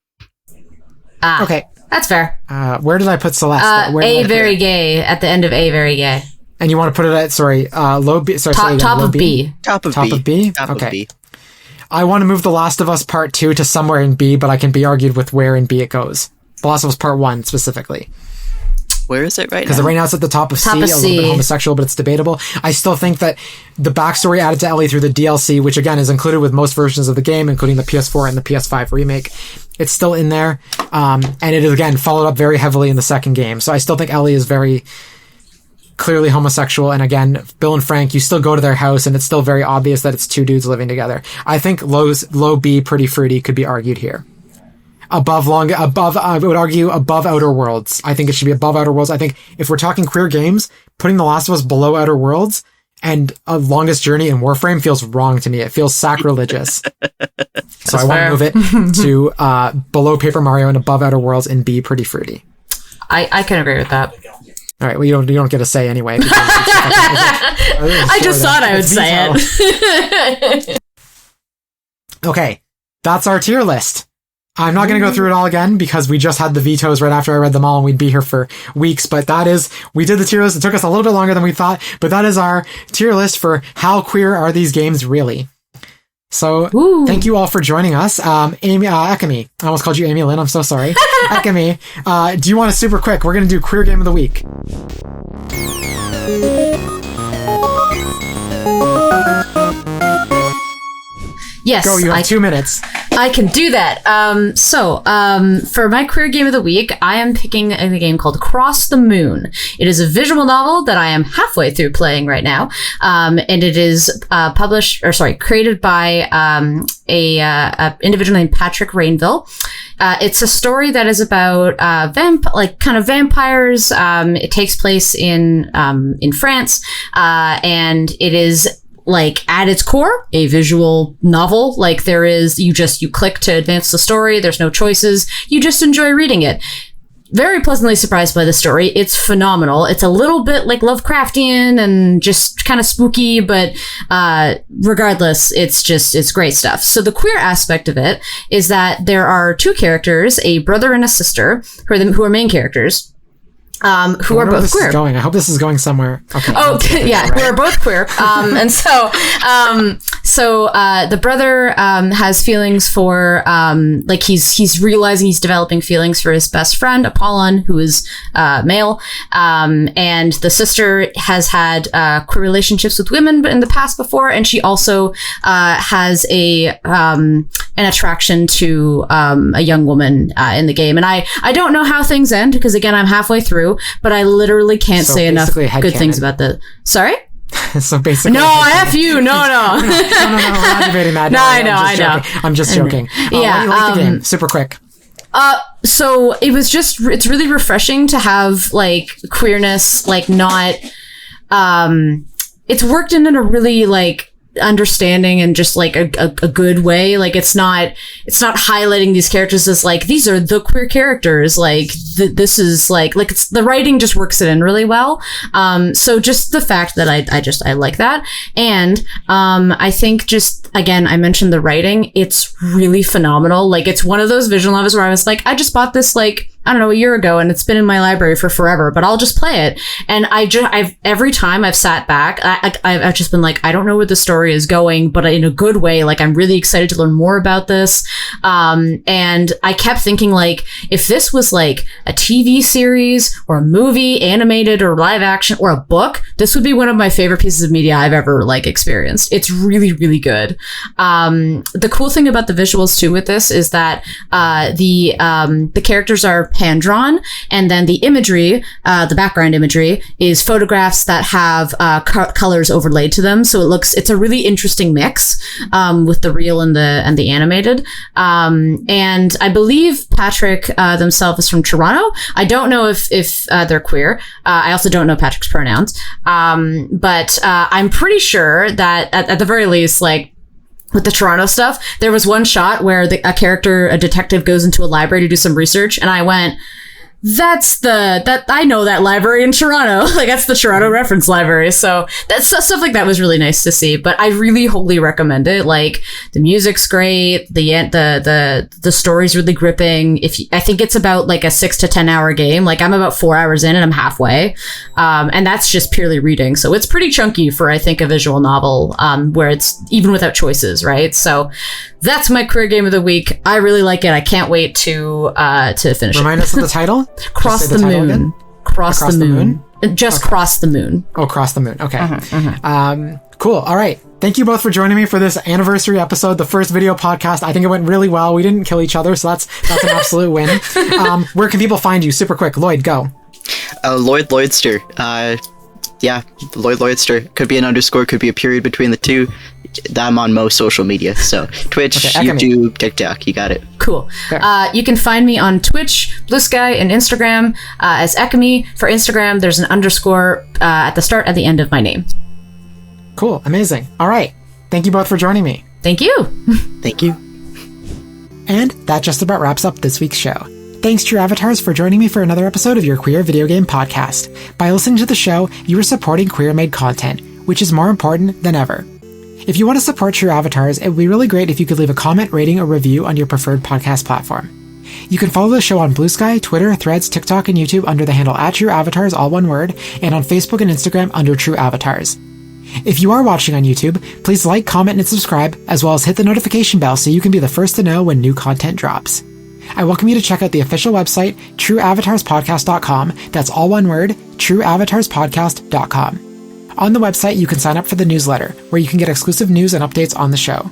Okay. That's fair. Where did I put Celeste? A very gay, at the end of A very gay. And you want to put it at, low B? Sorry, top of B. Top of B? Okay. B. I want to move The Last of Us Part 2 to somewhere in B, but I can be argued with where in B it goes. The Last of Us Part 1, specifically. Where is it right now? Because right now it's at the top of C, a little bit homosexual, but it's debatable. I still think that the backstory added to Ellie through the DLC, which again is included with most versions of the game, including the PS4 and the PS5 remake, it's still in there. And it is, again, followed up very heavily in the second game. So I still think Ellie is very clearly homosexual, and again, Bill and Frank, you still go to their house and it's still very obvious that it's two dudes living together. I think low B, Pretty Fruity could be argued here. I would argue above Outer Worlds. I think it should be above Outer Worlds. I think if we're talking queer games, putting The Last of Us below Outer Worlds and a longest journey in Warframe feels wrong to me. It feels sacrilegious. So I want to move it to below Paper Mario and above Outer Worlds and be Pretty Fruity. I can agree with that. All right, well, you don't get a say anyway. I just thought I would say it. Okay, that's our tier list. I'm not going to go through it all again because we just had the vetoes right after I read them all and we'd be here for weeks. But we did the tier list. It took us a little bit longer than we thought, but that is our tier list for how queer are these games really. So thank you all for joining us. Ekamy, I almost called you Amy Lynn. I'm so sorry. Ekamy, do you want to super quick? We're going to do Queer Game of the Week. Yes. Go, you have 2 minutes. I can do that. For my queer game of the week, I am picking a game called Cross the Moon. It is a visual novel that I am halfway through playing right now. And it is created by a individual named Patrick Rainville. It's a story that is about vampires. It takes place in France, and it is at its core, a visual novel. You click to advance the story. There's no choices. You just enjoy reading it. Very pleasantly surprised by the story. It's phenomenal. It's a little bit Lovecraftian and just kind of spooky, but regardless, it's great stuff. So the queer aspect of it is that there are 2 characters, a brother and a sister, who are main characters. Who are both queer. I hope this is going somewhere. Okay. Oh, yeah, right. Who are both queer. And so the brother has feelings for he's realizing he's developing feelings for his best friend Apollon, who is male. And the sister has had queer relationships with women in the past before, and she also has an attraction to a young woman in the game. And I don't know how things end because again I'm halfway through. But I literally can't say enough good things about the... Sorry? So basically... No, F you. No. No, we're not debating that. No, I know. I'm just joking. Why do you like the game? Super quick. So it's really refreshing to have, queerness, not... It's worked in a really, understanding and just a good way. It's not highlighting these characters as these are the queer characters. This is it's the writing just works it in really well. So just the fact that I like that. And I think just again, I mentioned the writing, it's really phenomenal. It's one of those visual novels where I was I just bought this I don't know, a year ago, and it's been in my library for forever, but I'll just play it. And I've every time I've sat back, I've just been I don't know where the story is going, but in a good way. I'm really excited to learn more about this. And I kept thinking, if this was a TV series or a movie, animated or live action or a book, this would be one of my favorite pieces of media I've ever experienced. It's really, really good. The cool thing about the visuals too with this is that the characters are hand-drawn, and then the imagery, the background imagery, is photographs that have colors overlaid to them. So it's a really interesting mix with the real and the animated. And I believe Patrick themselves is from Toronto. I don't know if they're queer. I also don't know Patrick's pronouns. But I'm pretty sure that at the very least, with the Toronto stuff, there was one shot where a detective goes into a library to do some research, and I went, I know that library in Toronto. That's the Toronto Reference Library. So that's stuff like that was really nice to see. But I really wholly recommend it. The music's great. The story's really gripping. I think it's about a 6 to 10 hour game. I'm about 4 hours in and I'm halfway. And that's just purely reading. So it's pretty chunky for, I think, a visual novel, where it's even without choices, right? So that's my queer game of the week. I really like it. I can't wait to finish it. Remind us of the title. Cross the Moon. Cross the Moon. Just Cross the Moon. Oh, Cross the Moon. Okay. Cool. All right. Thank you both for joining me for this anniversary episode, the first video podcast. I think it went really well. We didn't kill each other, so that's an absolute win. Where can people find you? Super quick. Lloyd, go. Lloyd Lloydster. Lloyd Lloydster. Could be an underscore, could be a period between the two. I'm on most social media, so Twitch, YouTube, TikTok, you got it. Cool. You can find me on Twitch, Blue Sky, and Instagram as Ekamy. For Instagram, there's an underscore at the start, at the end of my name. Cool. Amazing. All right. Thank you both for joining me. Thank you. Thank you. And that just about wraps up this week's show. Thanks, True Avatars, for joining me for another episode of your Queer Video Game Podcast. By listening to the show, you are supporting queer-made content, which is more important than ever. If you want to support True Avatars, it would be really great if you could leave a comment, rating, or review on your preferred podcast platform. You can follow the show on Blue Sky, Twitter, Threads, TikTok, and YouTube under the handle @TrueAvatars, all one word, and on Facebook and Instagram under True Avatars. If you are watching on YouTube, please like, comment, and subscribe, as well as hit the notification bell so you can be the first to know when new content drops. I welcome you to check out the official website, trueavatarspodcast.com. That's all one word, trueavatarspodcast.com. On the website, you can sign up for the newsletter, where you can get exclusive news and updates on the show.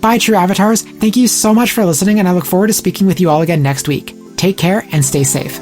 Bye, True Avatars. Thank you so much for listening, and I look forward to speaking with you all again next week. Take care and stay safe.